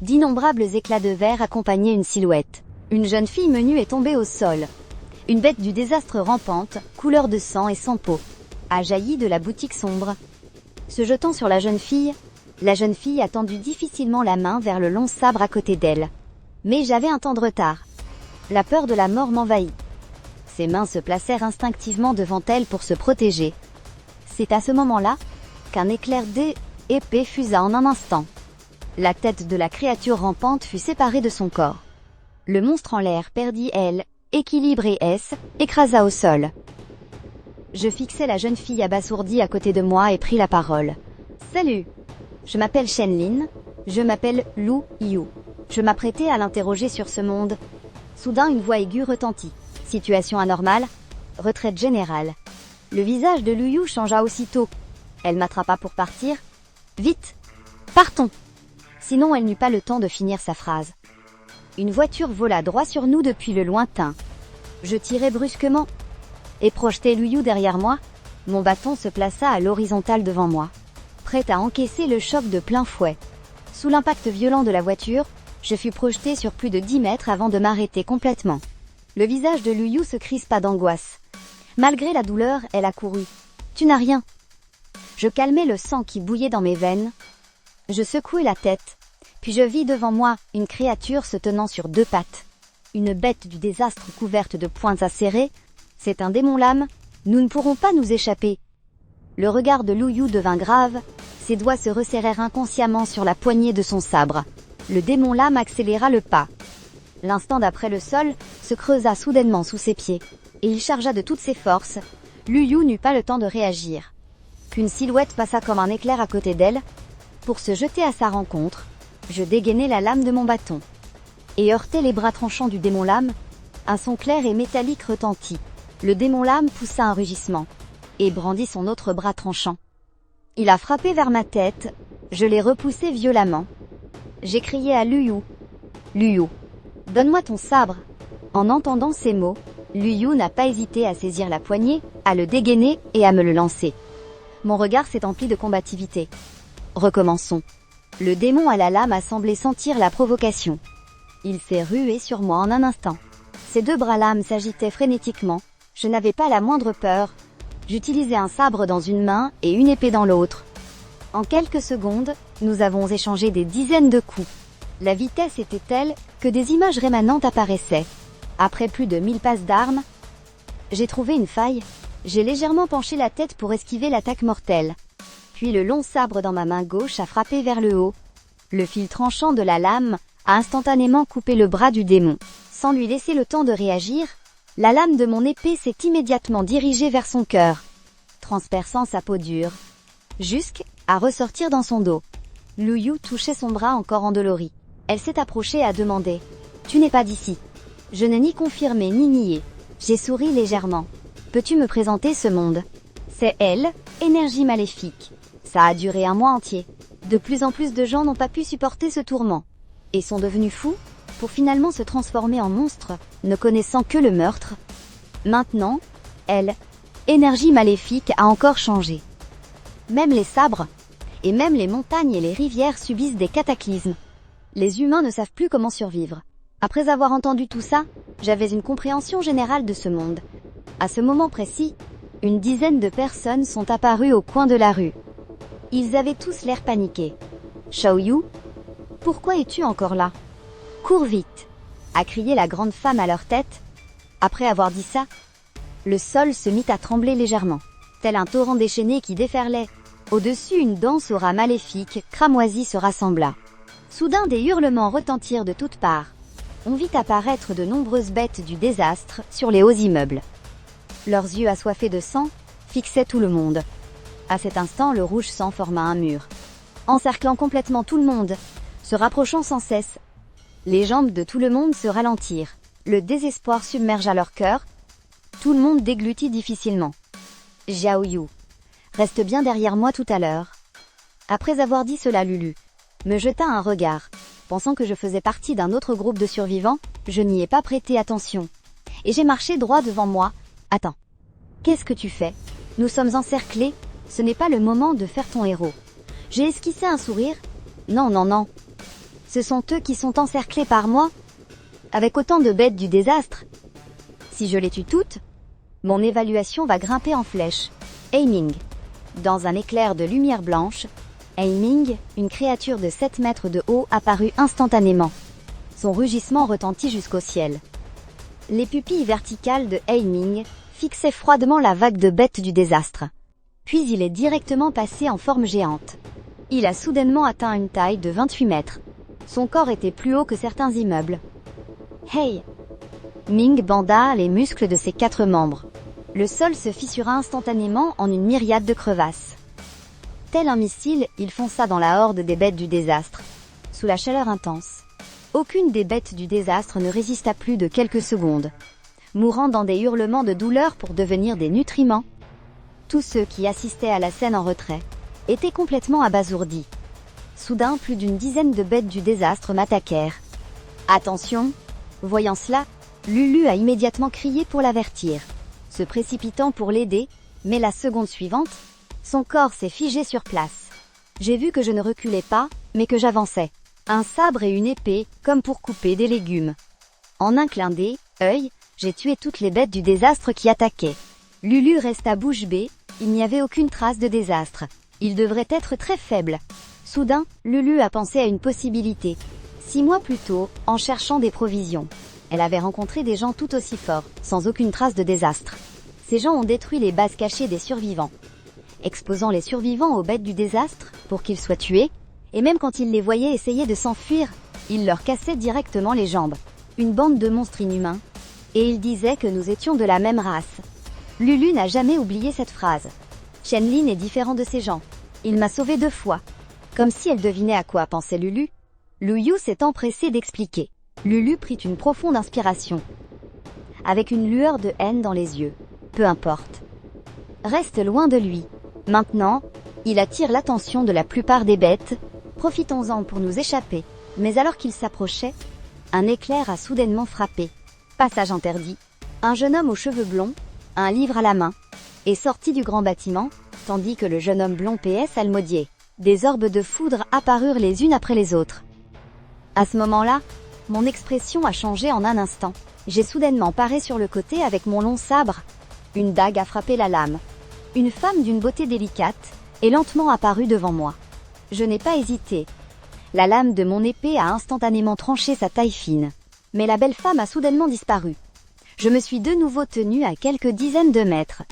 D'innombrables éclats de verre accompagnaient une silhouette. Une jeune fille menue est tombée au sol. Une bête du désastre rampante, couleur de sang et sans peau, a jailli de la boutique sombre. Se jetant sur la jeune fille a tendu difficilement la main vers le long sabre à côté d'elle. Mais j'avais un temps de retard. La peur de la mort m'envahit. Ses mains se placèrent instinctivement devant elle pour se protéger. C'est à ce moment-là qu'un éclair d'épée fusa en un instant. La tête de la créature rampante fut séparée de son corps. Le monstre en l'air perdit équilibre et écrasa au sol. Je fixai la jeune fille abasourdie à côté de moi et pris la parole. « Salut, je m'appelle Shenlin, je m'appelle Lu Yu. Je m'apprêtais à l'interroger sur ce monde. » Soudain une voix aiguë retentit. Situation anormale, retraite générale. Le visage de Lu Yu changea aussitôt. Elle m'attrapa pour partir. « Vite, partons !» Sinon elle n'eut pas le temps de finir sa phrase. Une voiture vola droit sur nous depuis le lointain. Je tirai brusquement et projetai Lu Yu derrière moi. Mon bâton se plaça à l'horizontale devant moi, prêt à encaisser le choc de plein fouet. Sous l'impact violent de la voiture, je fus projeté sur plus de 10 mètres avant de m'arrêter complètement. Le visage de Lu Yu se crispa d'angoisse. Malgré la douleur, elle accourut. « Tu n'as rien !» Je calmai le sang qui bouillait dans mes veines. Je secouai la tête. Puis je vis devant moi une créature se tenant sur 2 pattes. Une bête du désastre couverte de poings acérés. C'est un démon lame. Nous ne pourrons pas nous échapper. Le regard de Lu Yu devint grave. Ses doigts se resserrèrent inconsciemment sur la poignée de son sabre. Le démon lame accéléra le pas. L'instant d'après, le sol se creusa soudainement sous ses pieds. Et il chargea de toutes ses forces. Lu Yu n'eut pas le temps de réagir. Qu'une silhouette passa comme un éclair à côté d'elle. Pour se jeter à sa rencontre, je dégainai la lame de mon bâton et heurtai les bras tranchants du démon lame. Un son clair et métallique retentit. Le démon lame poussa un rugissement et brandit son autre bras tranchant. Il a frappé vers ma tête. Je l'ai repoussé violemment. J'ai crié à Lu Yu. « Lu Yu, donne-moi ton sabre !» En entendant ces mots, Lu Yu n'a pas hésité à saisir la poignée, à le dégainer et à me le lancer. Mon regard s'est empli de combativité. Recommençons. Le démon à la lame a semblé sentir la provocation. Il s'est rué sur moi en un instant. Ses 2 bras lames s'agitaient frénétiquement. Je n'avais pas la moindre peur. J'utilisais un sabre dans une main et une épée dans l'autre. En quelques secondes, nous avons échangé des dizaines de coups. La vitesse était telle que des images rémanentes apparaissaient. Après plus de 1000 passes d'armes, j'ai trouvé une faille. J'ai légèrement penché la tête pour esquiver l'attaque mortelle. Puis le long sabre dans ma main gauche a frappé vers le haut. Le fil tranchant de la lame a instantanément coupé le bras du démon. Sans lui laisser le temps de réagir, la lame de mon épée s'est immédiatement dirigée vers son cœur, transperçant sa peau dure, jusqu'à ressortir dans son dos. Lu Yu touchait son bras encore endolori. Elle s'est approchée et a demandé « Tu n'es pas d'ici ?» Je n'ai ni confirmé ni nié. J'ai souri légèrement. Peux-tu me présenter ce monde? C'est elle, énergie maléfique. Ça a duré un mois entier. De plus en plus de gens n'ont pas pu supporter ce tourment. Et sont devenus fous, pour finalement se transformer en monstres, ne connaissant que le meurtre. Maintenant, elle, énergie maléfique, a encore changé. Même les sabres, et même les montagnes et les rivières subissent des cataclysmes. Les humains ne savent plus comment survivre. Après avoir entendu tout ça, j'avais une compréhension générale de ce monde. À ce moment précis, une dizaine de personnes sont apparues au coin de la rue. Ils avaient tous l'air paniqués. Xiaoyu, pourquoi es-tu encore là? Cours vite, a crié la grande femme à leur tête. Après avoir dit ça, le sol se mit à trembler légèrement, tel un torrent déchaîné qui déferlait. Au-dessus, une danse au rat maléfique, cramoisi, se rassembla. Soudain, des hurlements retentirent de toutes parts. On vit apparaître de nombreuses bêtes du désastre sur les hauts immeubles. Leurs yeux assoiffés de sang fixaient tout le monde. À cet instant, le rouge sang forma un mur, encerclant complètement tout le monde, se rapprochant sans cesse. Les jambes de tout le monde se ralentirent. Le désespoir submergea leur cœur. Tout le monde déglutit difficilement. Xiaoyu, reste bien derrière moi tout à l'heure. Après avoir dit cela, Lulu me jeta un regard. Pensant que je faisais partie d'un autre groupe de survivants, je n'y ai pas prêté attention. Et j'ai marché droit devant moi. Attends. Qu'est-ce que tu fais? Nous sommes encerclés. Ce n'est pas le moment de faire ton héros. J'ai esquissé un sourire. Non, non, non. Ce sont eux qui sont encerclés par moi. Avec autant de bêtes du désastre. Si je les tue toutes, mon évaluation va grimper en flèche. Aiming. Dans un éclair de lumière blanche, Aiming, une créature de 7 mètres de haut, apparut instantanément. Son rugissement retentit jusqu'au ciel. Les pupilles verticales de Aiming fixaient froidement la vague de bêtes du désastre. Puis il est directement passé en forme géante. Il a soudainement atteint une taille de 28 mètres. Son corps était plus haut que certains immeubles. Hey! Ming banda les muscles de ses 4 membres. Le sol se fissura instantanément en une myriade de crevasses. Tel un missile, il fonça dans la horde des bêtes du désastre. Sous la chaleur intense, aucune des bêtes du désastre ne résista plus de quelques secondes, mourant dans des hurlements de douleur pour devenir des nutriments. Tous ceux qui assistaient à la scène en retrait étaient complètement abasourdis. Soudain, plus d'une dizaine de bêtes du désastre m'attaquèrent. Attention! Voyant cela, Lulu a immédiatement crié pour l'avertir, se précipitant pour l'aider, mais la seconde suivante, son corps s'est figé sur place. J'ai vu que je ne reculais pas, mais que j'avançais. Un sabre et une épée, comme pour couper des légumes. En un clin d'œil, j'ai tué toutes les bêtes du désastre qui attaquaient. Lulu resta bouche bée, il n'y avait aucune trace de désastre. Il devrait être très faible. Soudain, Lulu a pensé à une possibilité. 6 mois plus tôt, en cherchant des provisions, elle avait rencontré des gens tout aussi forts, sans aucune trace de désastre. Ces gens ont détruit les bases cachées des survivants, exposant les survivants aux bêtes du désastre pour qu'ils soient tués, et même quand ils les voyaient essayer de s'enfuir, ils leur cassaient directement les jambes. Une bande de monstres inhumains, et ils disaient que nous étions de la même race. Lulu n'a jamais oublié cette phrase. Shenlin est différent de ces gens. Il m'a sauvé 2 fois. Comme si elle devinait à quoi pensait Lulu, Luyu s'est empressé d'expliquer. Lulu prit une profonde inspiration, avec une lueur de haine dans les yeux. Peu importe. Reste loin de lui. Maintenant, il attire l'attention de la plupart des bêtes. Profitons-en pour nous échapper. Mais alors qu'il s'approchait, un éclair a soudainement frappé. Passage interdit. Un jeune homme aux cheveux blonds, un livre à la main, est sorti du grand bâtiment, tandis que le jeune homme blond PS almodier. Des orbes de foudre apparurent les unes après les autres. À ce moment-là, mon expression a changé en un instant. J'ai soudainement paré sur le côté avec mon long sabre. Une dague a frappé la lame. Une femme d'une beauté délicate est lentement apparue devant moi. Je n'ai pas hésité. La lame de mon épée a instantanément tranché sa taille fine. Mais la belle femme a soudainement disparu. Je me suis de nouveau tenue à quelques dizaines de mètres.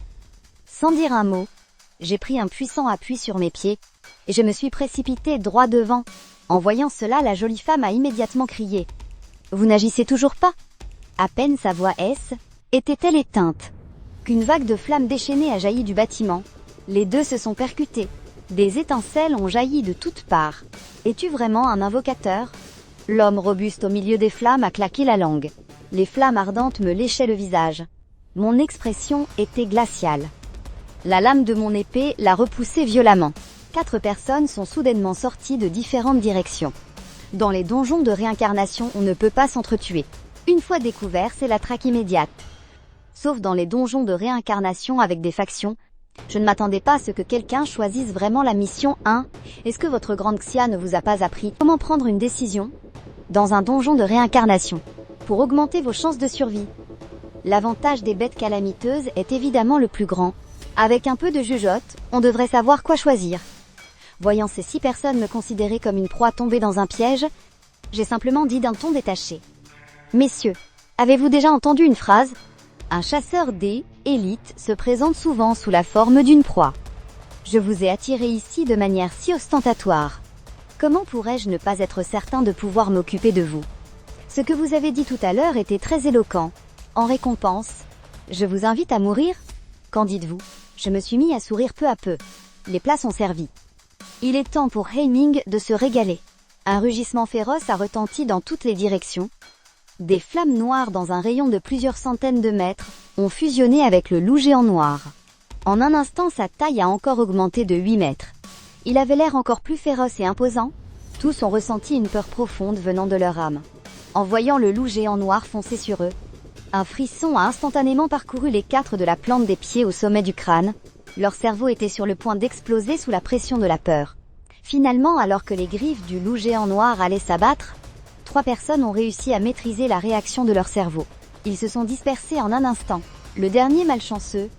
Sans dire un mot, j'ai pris un puissant appui sur mes pieds, et je me suis précipitée droit devant. En voyant cela, la jolie femme a immédiatement crié. « Vous n'agissez toujours pas ?» À peine sa voix était-elle éteinte, qu'une vague de flammes déchaînées a jailli du bâtiment. Les deux se sont percutés. Des étincelles ont jailli de toutes parts. « Es-tu vraiment un invocateur ?» L'homme robuste au milieu des flammes a claqué la langue. Les flammes ardentes me léchaient le visage. Mon expression était glaciale. La lame de mon épée la repoussait violemment. 4 personnes sont soudainement sorties de différentes directions. Dans les donjons de réincarnation, on ne peut pas s'entretuer. Une fois découvert, c'est la traque immédiate. Sauf dans les donjons de réincarnation avec des factions. Je ne m'attendais pas à ce que quelqu'un choisisse vraiment la mission 1. Est-ce que votre grande Xia ne vous a pas appris comment prendre une décision dans un donjon de réincarnation pour augmenter vos chances de survie? L'avantage des bêtes calamiteuses est évidemment le plus grand. Avec un peu de jugeote, on devrait savoir quoi choisir. Voyant ces 6 personnes me considérer comme une proie tombée dans un piège, j'ai simplement dit d'un ton détaché. Messieurs, avez-vous déjà entendu une phrase ? Un chasseur d'élite se présente souvent sous la forme d'une proie. Je vous ai attiré ici de manière si ostentatoire. Comment pourrais-je ne pas être certain de pouvoir m'occuper de vous ? Ce que vous avez dit tout à l'heure était très éloquent. En récompense, je vous invite à mourir ? Qu'en dites-vous ? Je me suis mis à sourire peu à peu. Les plats sont servis. Il est temps pour Heiming de se régaler. Un rugissement féroce a retenti dans toutes les directions. Des flammes noires dans un rayon de plusieurs centaines de mètres ont fusionné avec le loup géant noir. En un instant, sa taille a encore augmenté de 8 mètres. Il avait l'air encore plus féroce et imposant. Tous ont ressenti une peur profonde venant de leur âme. En voyant le loup géant noir foncer sur eux, un frisson a instantanément parcouru les 4 de la plante des pieds au sommet du crâne. Leur cerveau était sur le point d'exploser sous la pression de la peur. Finalement, alors que les griffes du loup géant noir allaient s'abattre, 3 personnes ont réussi à maîtriser la réaction de leur cerveau. Ils se sont dispersés en un instant. Le dernier malchanceux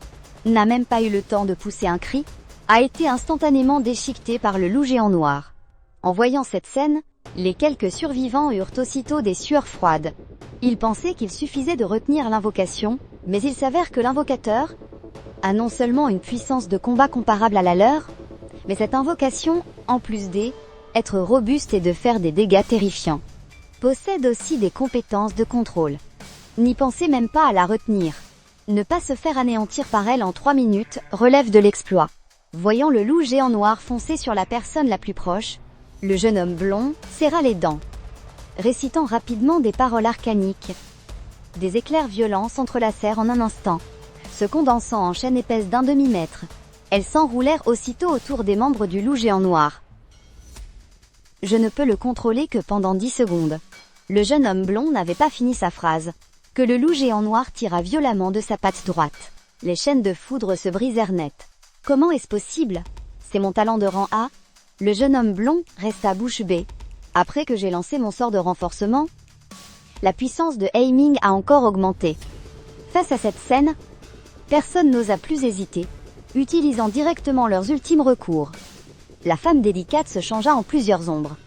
n'a même pas eu le temps de pousser un cri, a été instantanément déchiqueté par le loup géant noir. En voyant cette scène, les quelques survivants eurent aussitôt des sueurs froides. Ils pensaient qu'il suffisait de retenir l'invocation, mais il s'avère que l'invocateur a non seulement une puissance de combat comparable à la leur, mais cette invocation, en plus d'être robuste et de faire des dégâts terrifiants, possède aussi des compétences de contrôle. N'y pensez même pas à la retenir. Ne pas se faire anéantir par elle en 3 minutes relève de l'exploit. Voyant le loup géant noir foncer sur la personne la plus proche, le jeune homme blond serra les dents, récitant rapidement des paroles arcaniques. Des éclairs violents s'entrelacèrent en un instant, se condensant en chaînes épaisses d'1 demi-mètre. Elles s'enroulèrent aussitôt autour des membres du loup géant noir. Je ne peux le contrôler que pendant 10 secondes. Le jeune homme blond n'avait pas fini sa phrase, que le loup géant noir tira violemment de sa patte droite. Les chaînes de foudre se brisèrent net. Comment est-ce possible ? C'est mon talent de rang A ? Le jeune homme blond resta bouche bée. Après que j'ai lancé mon sort de renforcement, la puissance de Heiming a encore augmenté. Face à cette scène, personne n'osa plus hésiter, utilisant directement leurs ultimes recours. La femme délicate se changea en plusieurs ombres.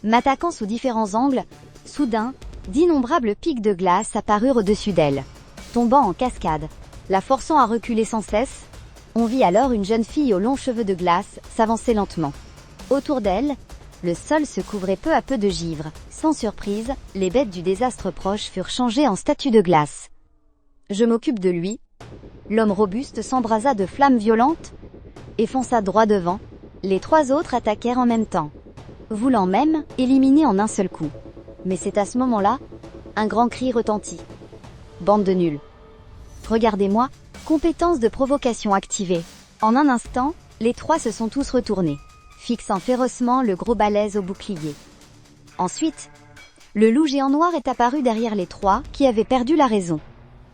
M'attaquant sous différents angles, soudain, d'innombrables pics de glace apparurent au-dessus d'elle, tombant en cascade, la forçant à reculer sans cesse. On vit alors une jeune fille aux longs cheveux de glace s'avancer lentement. Autour d'elle, le sol se couvrait peu à peu de givre. Sans surprise, les bêtes du désastre proche furent changées en statues de glace. Je m'occupe de lui. L'homme robuste s'embrasa de flammes violentes et fonça droit devant. Les 3 autres attaquèrent en même temps, voulant même éliminer en un seul coup. Mais c'est à ce moment-là, un grand cri retentit. Bande de nuls. Regardez-moi, compétence de provocation activée. En un instant, les 3 se sont tous retournés, fixant férocement le gros balèze au bouclier. Ensuite, le loup géant noir est apparu derrière les 3 qui avaient perdu la raison.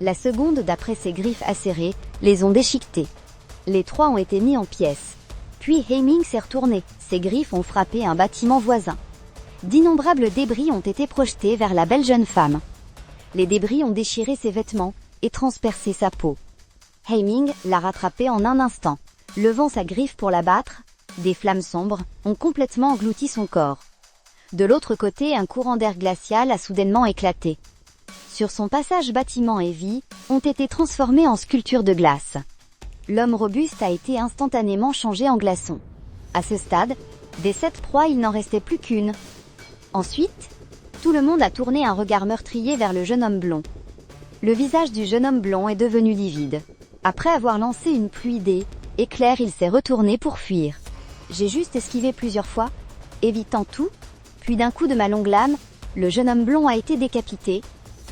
La seconde, d'après ses griffes acérées, les ont déchiquetés. Les 3 ont été mis en pièces. Puis Heiming s'est retourné, ses griffes ont frappé un bâtiment voisin. D'innombrables débris ont été projetés vers la belle jeune femme. Les débris ont déchiré ses vêtements et transpercé sa peau. Heiming l'a rattrapée en un instant. Levant sa griffe pour l'abattre, des flammes sombres ont complètement englouti son corps. De l'autre côté, un courant d'air glacial a soudainement éclaté. Sur son passage, bâtiment et vie ont été transformés en sculptures de glace. L'homme robuste a été instantanément changé en glaçon. À ce stade, des 7 proies, il n'en restait plus qu'une. Ensuite, tout le monde a tourné un regard meurtrier vers le jeune homme blond. Le visage du jeune homme blond est devenu livide. Après avoir lancé une pluie d'éclairs, il s'est retourné pour fuir. J'ai juste esquivé plusieurs fois, évitant tout, puis d'un coup de ma longue lame, le jeune homme blond a été décapité,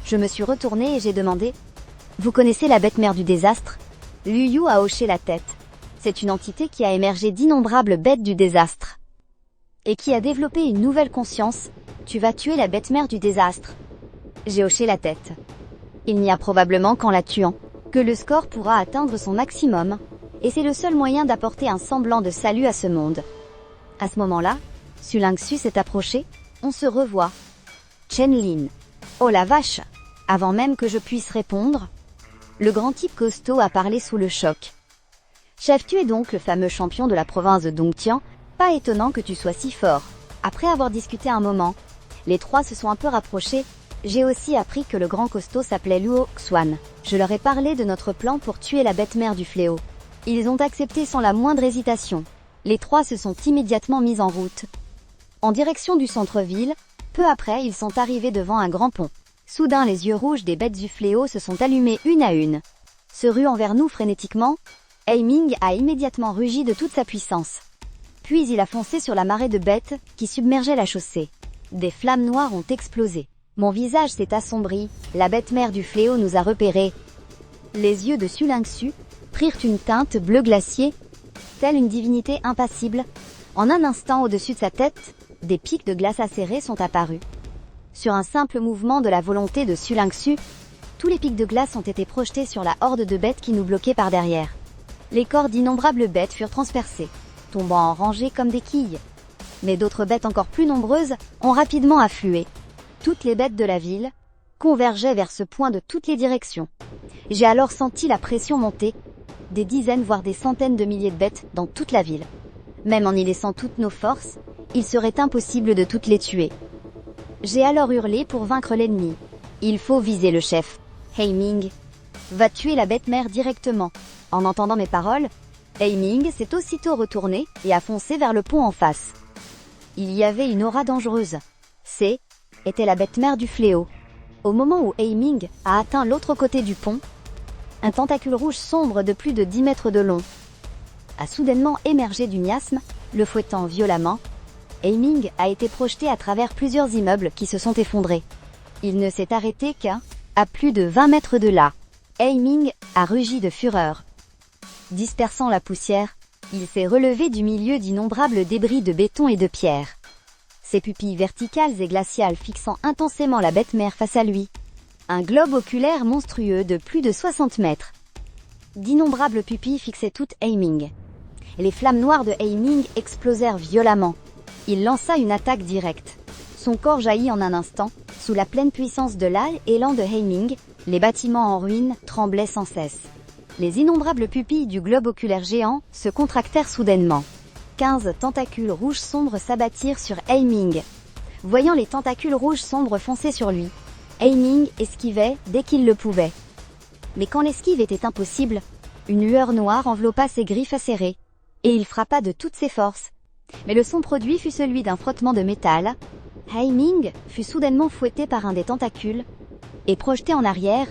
Je me suis retournée et j'ai demandé « Vous connaissez la bête mère du désastre ?» Liu Yu a hoché la tête. C'est une entité qui a émergé d'innombrables bêtes du désastre. Et qui a développé une nouvelle conscience. Tu vas tuer la bête mère du désastre. J'ai hoché la tête. Il n'y a probablement qu'en la tuant que le score pourra atteindre son maximum. Et c'est le seul moyen d'apporter un semblant de salut à ce monde. À ce moment-là, Sulingsu s'est approché. On se revoit. Chen Lin. Oh la vache! Avant même que je puisse répondre, le grand type costaud a parlé sous le choc. Chef, tu es donc le fameux champion de la province de Dongtian. Pas étonnant que tu sois si fort. Après avoir discuté un moment, les trois se sont un peu rapprochés. J'ai aussi appris que le grand costaud s'appelait Luo Xuan. Je leur ai parlé de notre plan pour tuer la bête mère du fléau. Ils ont accepté sans la moindre hésitation. Les trois se sont immédiatement mis en route. En direction du centre-ville, peu après ils sont arrivés devant un grand pont. Soudain les yeux rouges des bêtes du fléau se sont allumés une à une. Se ruant vers nous frénétiquement, Heiming a immédiatement rugi de toute sa puissance. Puis il a foncé sur la marée de bêtes qui submergeait la chaussée. Des flammes noires ont explosé. Mon visage s'est assombri, la bête mère du fléau nous a repérés. Les yeux de Sulingsu prirent une teinte bleu glacier, telle une divinité impassible. En un instant au-dessus de sa tête, des pics de glace acérés sont apparus. Sur un simple mouvement de la volonté de Sulingsu, tous les pics de glace ont été projetés sur la horde de bêtes qui nous bloquait par derrière. Les corps d'innombrables bêtes furent transpercés, tombant en rangées comme des quilles. Mais d'autres bêtes encore plus nombreuses ont rapidement afflué. Toutes les bêtes de la ville convergeaient vers ce point de toutes les directions. J'ai alors senti la pression monter, des dizaines voire des centaines de milliers de bêtes dans toute la ville. Même en y laissant toutes nos forces, il serait impossible de toutes les tuer. J'ai alors hurlé pour vaincre l'ennemi. Il faut viser le chef. Heiming va tuer la bête mère directement. En entendant mes paroles, Heiming s'est aussitôt retourné et a foncé vers le pont en face. Il y avait une aura dangereuse. Était la bête mère du fléau. Au moment où Heiming a atteint l'autre côté du pont, un tentacule rouge sombre de plus de 10 mètres de long a soudainement émergé du miasme, le fouettant violemment. Heiming a été projeté à travers plusieurs immeubles qui se sont effondrés. Il ne s'est arrêté qu'à plus de 20 mètres de là. Heiming a rugi de fureur. Dispersant la poussière, il s'est relevé du milieu d'innombrables débris de béton et de pierre. Ses pupilles verticales et glaciales fixant intensément la bête mère face à lui. Un globe oculaire monstrueux de plus de 60 mètres. D'innombrables pupilles fixaient toutes Heiming. Les flammes noires de Heiming explosèrent violemment. Il lança une attaque directe. Son corps jaillit en un instant, sous la pleine puissance de l'élan de Heiming. Les bâtiments en ruine tremblaient sans cesse. Les innombrables pupilles du globe oculaire géant se contractèrent soudainement. 15 tentacules rouges sombres s'abattirent sur Heiming. Voyant les tentacules rouges sombres foncer sur lui, Heiming esquivait dès qu'il le pouvait. Mais quand l'esquive était impossible, une lueur noire enveloppa ses griffes acérées, et il frappa de toutes ses forces. Mais le son produit fut celui d'un frottement de métal. Heiming fut soudainement fouetté par un des tentacules, et projeté en arrière.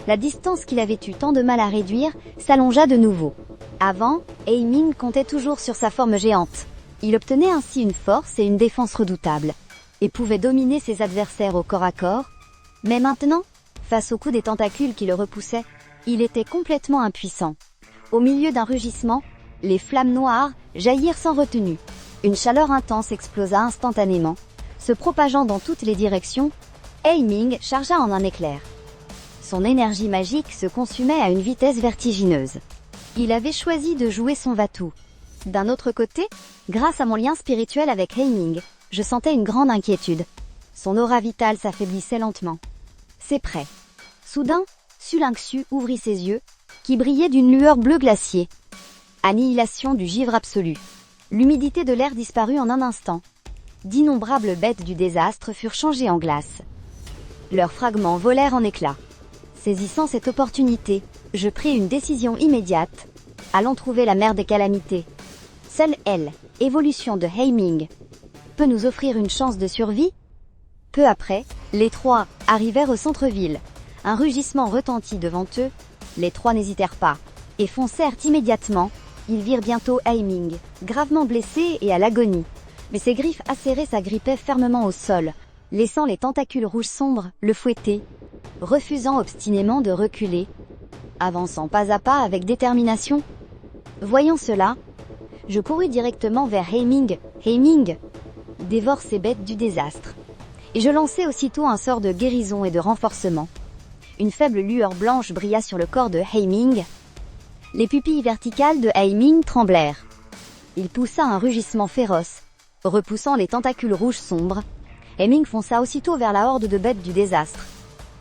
La distance qu'il avait eu tant de mal à réduire s'allongea de nouveau. Avant, Heiming comptait toujours sur sa forme géante. Il obtenait ainsi une force et une défense redoutables, et pouvait dominer ses adversaires au corps à corps. Mais maintenant, face au coup des tentacules qui le repoussaient, il était complètement impuissant. Au milieu d'un rugissement, les flammes noires jaillirent sans retenue. Une chaleur intense explosa instantanément, se propageant dans toutes les directions. Heiming chargea en un éclair. Son énergie magique se consumait à une vitesse vertigineuse. Il avait choisi de jouer son va-tout. D'un autre côté, grâce à mon lien spirituel avec Heiming, je sentais une grande inquiétude. Son aura vitale s'affaiblissait lentement. C'est prêt. Soudain, Sulingsu ouvrit ses yeux, qui brillaient d'une lueur bleu glacier. Annihilation du givre absolu. L'humidité de l'air disparut en un instant. D'innombrables bêtes du désastre furent changées en glace. Leurs fragments volèrent en éclats. Saisissant cette opportunité, je pris une décision immédiate. Allons trouver la mère des calamités. Seule elle, évolution de Heiming, peut nous offrir une chance de survie. Peu après, les trois arrivèrent au centre-ville. Un rugissement retentit devant eux. Les trois n'hésitèrent pas et foncèrent immédiatement. Ils virent bientôt Heiming, gravement blessé et à l'agonie. Mais ses griffes acérées s'agrippaient fermement au sol, laissant les tentacules rouges sombres le fouetter. refusant obstinément de reculer, avançant pas à pas avec détermination. Voyant cela, je courus directement vers Heiming. Heiming dévore ces bêtes du désastre. Et je lançai aussitôt un sort de guérison et de renforcement. Une faible lueur blanche brilla sur le corps de Heiming. Les pupilles verticales de Heiming tremblèrent. Il poussa un rugissement féroce, repoussant les tentacules rouges sombres. Heiming fonça aussitôt vers la horde de bêtes du désastre.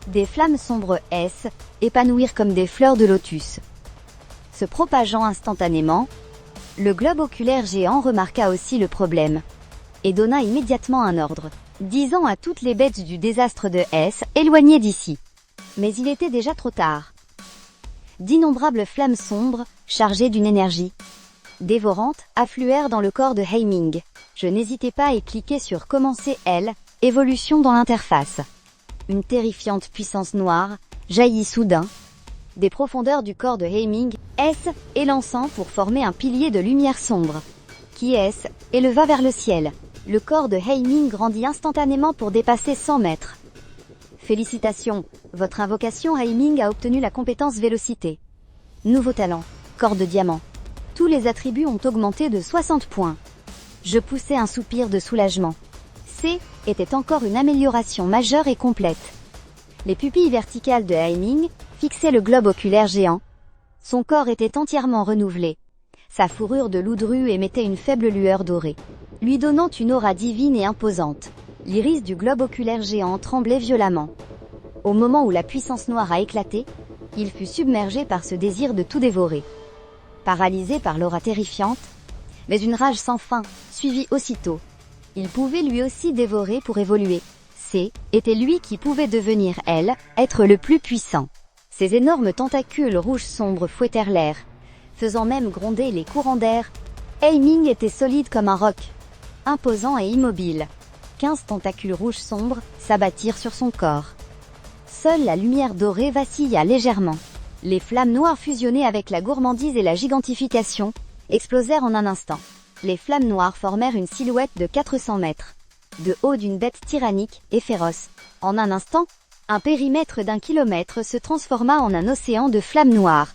Des flammes sombres épanouirent comme des fleurs de lotus. Se propageant instantanément, le globe oculaire géant remarqua aussi le problème, et donna immédiatement un ordre, disant à toutes les bêtes du désastre de éloignez d'ici. Mais il était déjà trop tard. D'innombrables flammes sombres, chargées d'une énergie dévorante, affluèrent dans le corps de Heiming. Je n'hésitai pas et cliquai sur Commencer évolution dans l'interface. Une terrifiante puissance noire jaillit soudain des profondeurs du corps de Heiming, élançant pour former un pilier de lumière sombre, qui éleva vers le ciel. Le corps de Heiming grandit instantanément pour dépasser 100 mètres. Félicitations, votre invocation Heiming a obtenu la compétence Vélocité. Nouveau talent, corps de diamant. Tous les attributs ont augmenté de 60 points. Je poussai un soupir de soulagement. Était encore une amélioration majeure et complète. Les pupilles verticales de Heiming fixaient le globe oculaire géant. Son corps était entièrement renouvelé. Sa fourrure de loup dru émettait une faible lueur dorée, lui donnant une aura divine et imposante. L'iris du globe oculaire géant tremblait violemment. Au moment où la puissance noire a éclaté, il fut submergé par ce désir de tout dévorer. Paralysé par l'aura terrifiante, mais une rage sans fin suivit aussitôt. Il pouvait lui aussi dévorer pour évoluer. Était lui qui pouvait devenir être le plus puissant. Ses énormes tentacules rouges sombres fouettèrent l'air, faisant même gronder les courants d'air. Heiming était solide comme un roc, imposant et immobile. 15 tentacules rouges sombres s'abattirent sur son corps. Seule la lumière dorée vacilla légèrement. Les flammes noires fusionnées avec la gourmandise et la gigantification explosèrent en un instant. Les flammes noires formèrent une silhouette de 400 mètres, de haut d'une bête tyrannique et féroce. En un instant, un périmètre d'1 kilomètre se transforma en un océan de flammes noires.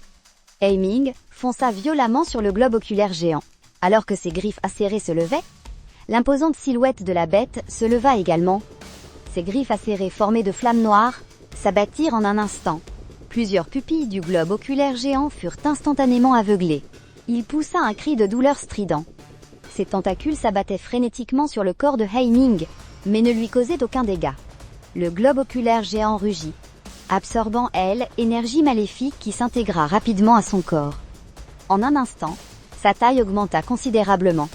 Heiming fonça violemment sur le globe oculaire géant. Alors que ses griffes acérées se levaient, l'imposante silhouette de la bête se leva également. Ses griffes acérées formées de flammes noires s'abattirent en un instant. Plusieurs pupilles du globe oculaire géant furent instantanément aveuglées. Il poussa un cri de douleur strident. Ses tentacules s'abattaient frénétiquement sur le corps de Heiming, mais ne lui causaient aucun dégât. Le globe oculaire géant rugit, absorbant énergie maléfique qui s'intégra rapidement à son corps. En un instant, sa taille augmenta considérablement.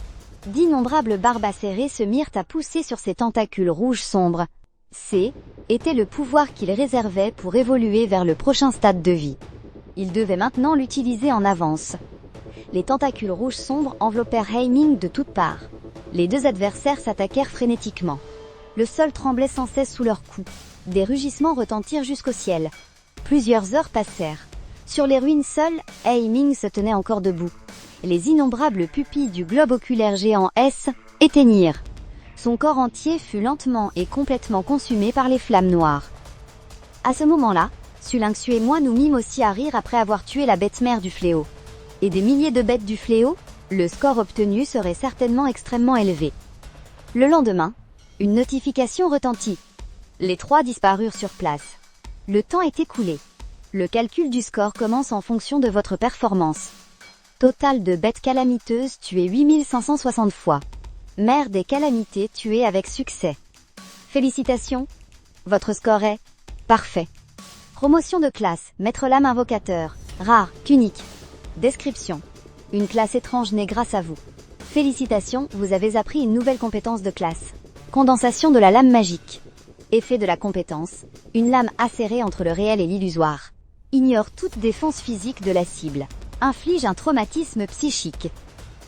D'innombrables barbes acérées se mirent à pousser sur ses tentacules rouges sombres. Était le pouvoir qu'il réservait pour évoluer vers le prochain stade de vie. Il devait maintenant l'utiliser en avance. Les tentacules rouges sombres enveloppèrent Heiming de toutes parts. Les deux adversaires s'attaquèrent frénétiquement. Le sol tremblait sans cesse sous leurs coups. Des rugissements retentirent jusqu'au ciel. Plusieurs heures passèrent. Sur les ruines seules, Heiming se tenait encore debout. Les innombrables pupilles du globe oculaire géant éteignirent. Son corps entier fut lentement et complètement consumé par les flammes noires. À ce moment-là, Sulinxu et moi nous mîmes aussi à rire après avoir tué la bête mère du fléau. Et des milliers de bêtes du fléau, le score obtenu serait certainement extrêmement élevé. Le lendemain, une notification retentit. Les trois disparurent sur place. Le temps est écoulé. Le calcul du score commence en fonction de votre performance. Total de bêtes calamiteuses tuées 8560 fois. Mère des calamités tuées avec succès. Félicitations. Votre score est parfait. Promotion de classe, Maître Lame Invocateur, rare, unique. Description. Une classe étrange naît grâce à vous. Félicitations, vous avez appris une nouvelle compétence de classe. Condensation de la lame magique. Effet de la compétence. Une lame acérée entre le réel et l'illusoire. Ignore toute défense physique de la cible. Inflige un traumatisme psychique.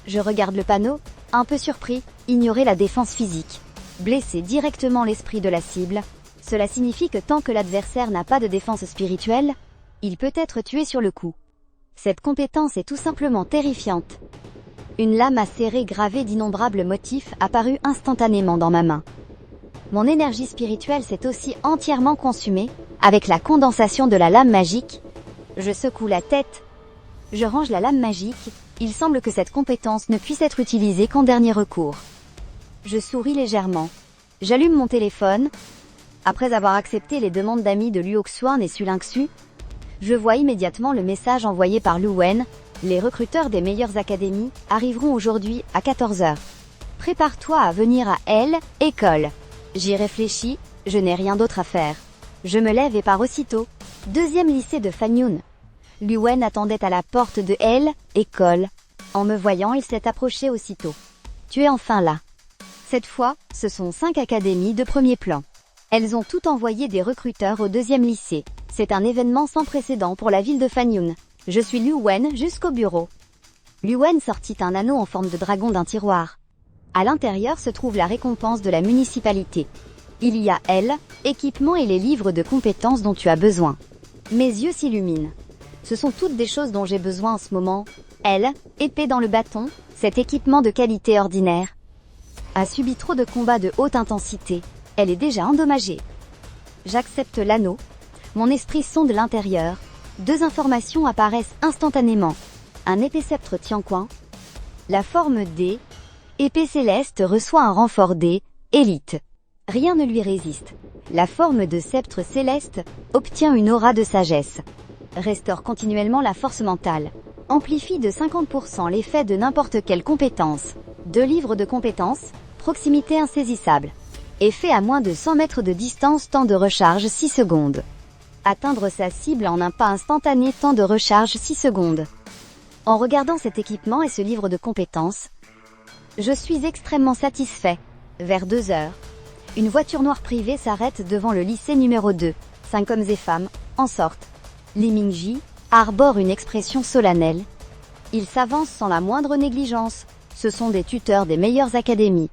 Je regarde le panneau, un peu surpris, ignorer la défense physique. Blesser directement l'esprit de la cible. Cela signifie que tant que l'adversaire n'a pas de défense spirituelle, il peut être tué sur le coup. Cette compétence est tout simplement terrifiante. Une lame acérée gravée d'innombrables motifs apparut instantanément dans ma main. Mon énergie spirituelle s'est aussi entièrement consumée, avec la condensation de la lame magique. Je secoue la tête. Je range la lame magique. Il semble que cette compétence ne puisse être utilisée qu'en dernier recours. Je souris légèrement. J'allume mon téléphone. Après avoir accepté les demandes d'amis de Luo Xuan et Sulingxu, je vois immédiatement le message envoyé par Lu Wen. Les recruteurs des meilleures académies arriveront aujourd'hui à 14 h. Prépare-toi à venir à L, école. J'y réfléchis, je n'ai rien d'autre à faire. Je me lève et pars aussitôt. Deuxième lycée de Fanyun. Lu Wen attendait à la porte de L, école. En me voyant, il s'est approché aussitôt. Tu es enfin là. Cette fois, ce sont 5 académies de premier plan. Elles ont toutes envoyé des recruteurs au deuxième lycée. C'est un événement sans précédent pour la ville de Fanyun. Je suis Lu Wen jusqu'au bureau. Lu Wen sortit un anneau en forme de dragon d'un tiroir. À l'intérieur se trouve la récompense de la municipalité. Il y a L, équipement et les livres de compétences dont tu as besoin. Mes yeux s'illuminent. Ce sont toutes des choses dont j'ai besoin en ce moment. L, épée dans le bâton, cet équipement de qualité ordinaire a subi trop de combats de haute intensité. Elle est déjà endommagée. J'accepte l'anneau. Mon esprit sonde l'intérieur. 2 informations apparaissent instantanément. Un épée sceptre Tianquan. La forme D. Épée céleste reçoit un renfort D. Élite. Rien ne lui résiste. La forme de sceptre céleste obtient une aura de sagesse. Restaure continuellement la force mentale. Amplifie de 50% l'effet de n'importe quelle compétence. 2 livres de compétences. Proximité insaisissable. Effet à moins de 100 mètres de distance, temps de recharge 6 secondes. Atteindre sa cible en un pas instantané, temps de recharge 6 secondes. En regardant cet équipement et ce livre de compétences, je suis extrêmement satisfait. Vers 2 heures, une voiture noire privée s'arrête devant le lycée numéro 2. 5 hommes et femmes en sortent. Li Mingji arbore une expression solennelle. Ils s'avancent sans la moindre négligence. Ce sont des tuteurs des meilleures académies.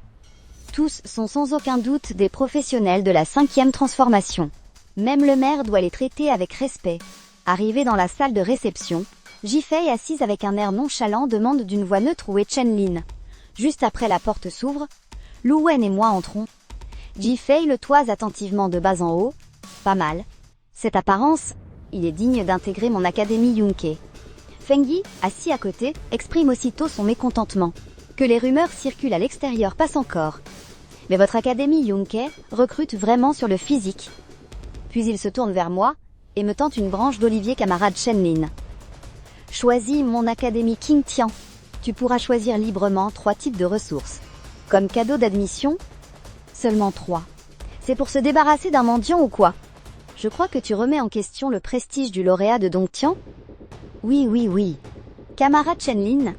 Tous sont sans aucun doute des professionnels de la 5e transformation. Même le maire doit les traiter avec respect. Arrivé dans la salle de réception, Jifei, assise avec un air nonchalant, demande d'une voix neutre où est Chen Lin. Juste après la porte s'ouvre, Lu Wen et moi entrons. Jifei le toise attentivement de bas en haut. Pas mal. Cette apparence, il est digne d'intégrer mon académie Yunke. Fengyi, assis à côté, exprime aussitôt son mécontentement. Que les rumeurs circulent à l'extérieur passent encore. Mais votre académie Yunke recrute vraiment sur le physique. Puis il se tourne vers moi et me tend une branche d'olivier, camarade Chen Lin. Choisis mon académie King Tian. Tu pourras choisir librement 3 types de ressources. Comme cadeau d'admission, seulement 3. C'est pour se débarrasser d'un mendiant ou quoi? Je crois que tu remets en question le prestige du lauréat de Dongtian? Oui. Camarade Chen Lin,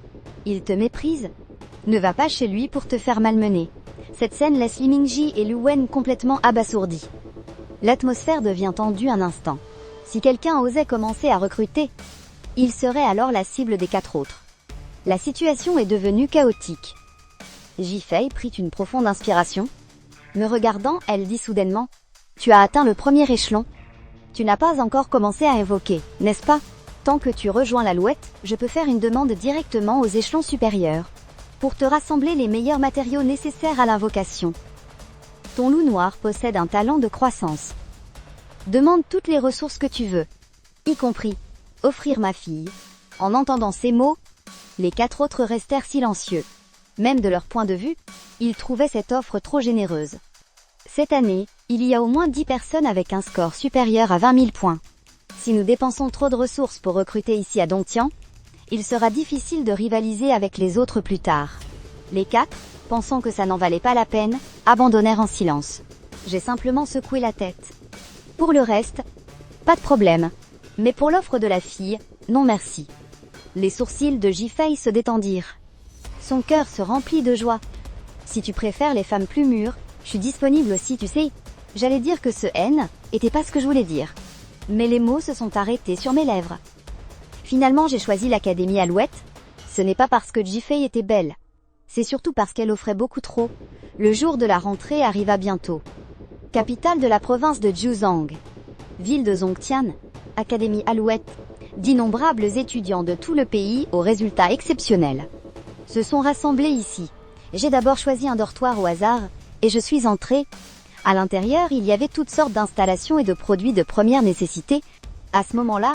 il te méprise? Ne va pas chez lui pour te faire malmener. Cette scène laisse Li Mingji et Lu Wen complètement abasourdis. L'atmosphère devient tendue un instant. Si quelqu'un osait commencer à recruter, il serait alors la cible des 4 autres. La situation est devenue chaotique. Jifei prit une profonde inspiration. Me regardant, elle dit soudainement « Tu as atteint le premier échelon. Tu n'as pas encore commencé à invoquer, n'est-ce pas? Tant que tu rejoins l'Alouette, je peux faire une demande directement aux échelons supérieurs. Pour te rassembler les meilleurs matériaux nécessaires à l'invocation. Ton loup noir possède un talent de croissance. Demande toutes les ressources que tu veux, y compris offrir ma fille. » En entendant ces mots, les 4 autres restèrent silencieux. Même de leur point de vue, ils trouvaient cette offre trop généreuse. Cette année, il y a au moins 10 personnes avec un score supérieur à 20 000 points. Si nous dépensons trop de ressources pour recruter ici à Dongtian, il sera difficile de rivaliser avec les autres plus tard. Les 4, pensant que ça n'en valait pas la peine, abandonnèrent en silence. J'ai simplement secoué la tête. Pour le reste, pas de problème. Mais pour l'offre de la fille, non merci. Les sourcils de Jifei se détendirent. Son cœur se remplit de joie. Si tu préfères les femmes plus mûres, je suis disponible aussi, tu sais. J'allais dire que ce N était pas ce que je voulais dire. Mais les mots se sont arrêtés sur mes lèvres. Finalement, j'ai choisi l'académie Alouette. Ce n'est pas parce que Jifei était belle. C'est surtout parce qu'elle offrait beaucoup trop. Le jour de la rentrée arriva bientôt. Capitale de la province de Jiuzhang. Ville de Zongtian. Académie Alouette. D'innombrables étudiants de tout le pays aux résultats exceptionnels se sont rassemblés ici. J'ai d'abord choisi un dortoir au hasard, et je suis entrée. À l'intérieur, il y avait toutes sortes d'installations et de produits de première nécessité. À ce moment-là,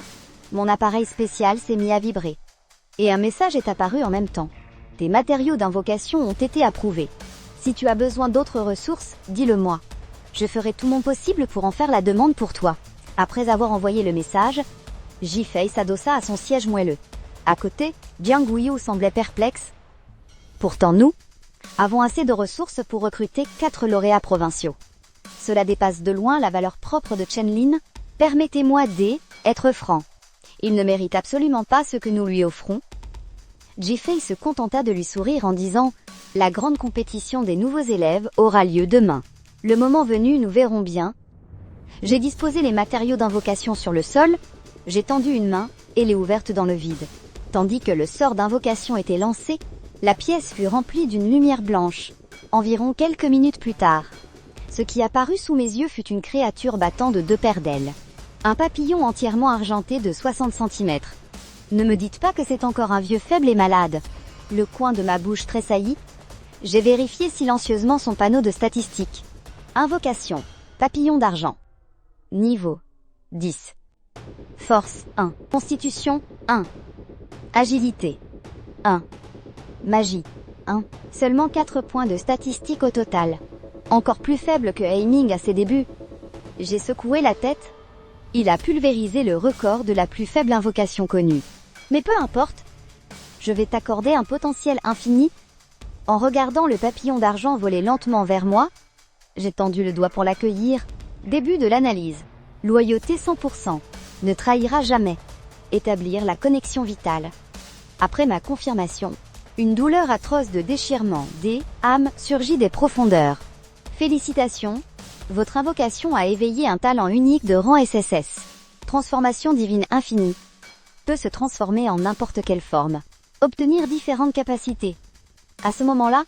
mon appareil spécial s'est mis à vibrer. Et un message est apparu en même temps. Tes matériaux d'invocation ont été approuvés. Si tu as besoin d'autres ressources, dis-le-moi. Je ferai tout mon possible pour en faire la demande pour toi. Après avoir envoyé le message, Jifei s'adossa à son siège moelleux. À côté, Jiang Guiyu semblait perplexe. Pourtant nous avons assez de ressources pour recruter 4 lauréats provinciaux. Cela dépasse de loin la valeur propre de Chen Lin. Permettez-moi d'être franc. Il ne mérite absolument pas ce que nous lui offrons. Jifei se contenta de lui sourire en disant « La grande compétition des nouveaux élèves aura lieu demain. Le moment venu, nous verrons bien. » J'ai disposé les matériaux d'invocation sur le sol, j'ai tendu une main et l'ai ouverte dans le vide. Tandis que le sort d'invocation était lancé, la pièce fut remplie d'une lumière blanche. Environ quelques minutes plus tard, ce qui apparut sous mes yeux fut une créature battant de 2 paires d'ailes. Un papillon entièrement argenté de 60 cm. Ne me dites pas que c'est encore un vieux faible et malade. Le coin de ma bouche tressaillit. J'ai vérifié silencieusement son panneau de statistiques. Invocation. Papillon d'argent. Niveau 10. Force 1. Constitution 1. Agilité 1. Magie 1. Seulement 4 points de statistiques au total. Encore plus faible que Aiming à ses débuts. J'ai secoué la tête. Il a pulvérisé le record de la plus faible invocation connue. Mais peu importe. Je vais t'accorder un potentiel infini. En regardant le papillon d'argent voler lentement vers moi, j'ai tendu le doigt pour l'accueillir. Début de l'analyse. Loyauté 100%. Ne trahira jamais. Établir la connexion vitale. Après ma confirmation, une douleur atroce de déchirement des âmes surgit des profondeurs. Félicitations, votre invocation a éveillé un talent unique de rang SSS. Transformation divine infinie. Peut se transformer en n'importe quelle forme. Obtenir différentes capacités. À ce moment-là,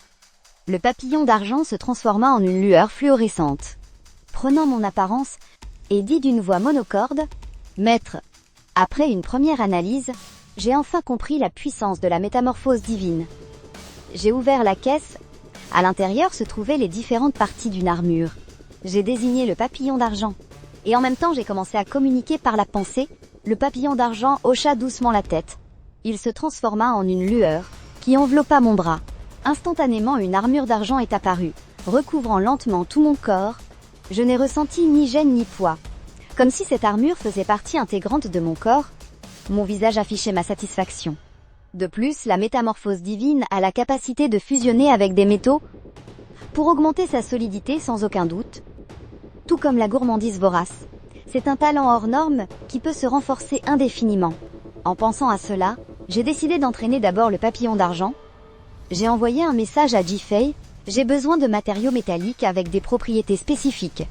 le papillon d'argent se transforma en une lueur fluorescente. Prenant mon apparence, et dit d'une voix monocorde, « Maître, après une première analyse, j'ai enfin compris la puissance de la métamorphose divine. » J'ai ouvert la caisse. À l'intérieur se trouvaient les différentes parties d'une armure. J'ai désigné le papillon d'argent. Et en même temps j'ai commencé à communiquer par la pensée. Le papillon d'argent hocha doucement la tête. Il se transforma en une lueur, qui enveloppa mon bras. Instantanément une armure d'argent est apparue, recouvrant lentement tout mon corps. Je n'ai ressenti ni gêne ni poids. Comme si cette armure faisait partie intégrante de mon corps, mon visage affichait ma satisfaction. De plus, la métamorphose divine a la capacité de fusionner avec des métaux pour augmenter sa solidité sans aucun doute. Tout comme la gourmandise vorace, c'est un talent hors norme qui peut se renforcer indéfiniment. En pensant à cela, j'ai décidé d'entraîner d'abord le papillon d'argent. J'ai envoyé un message à Jifei, j'ai besoin de matériaux métalliques avec des propriétés spécifiques.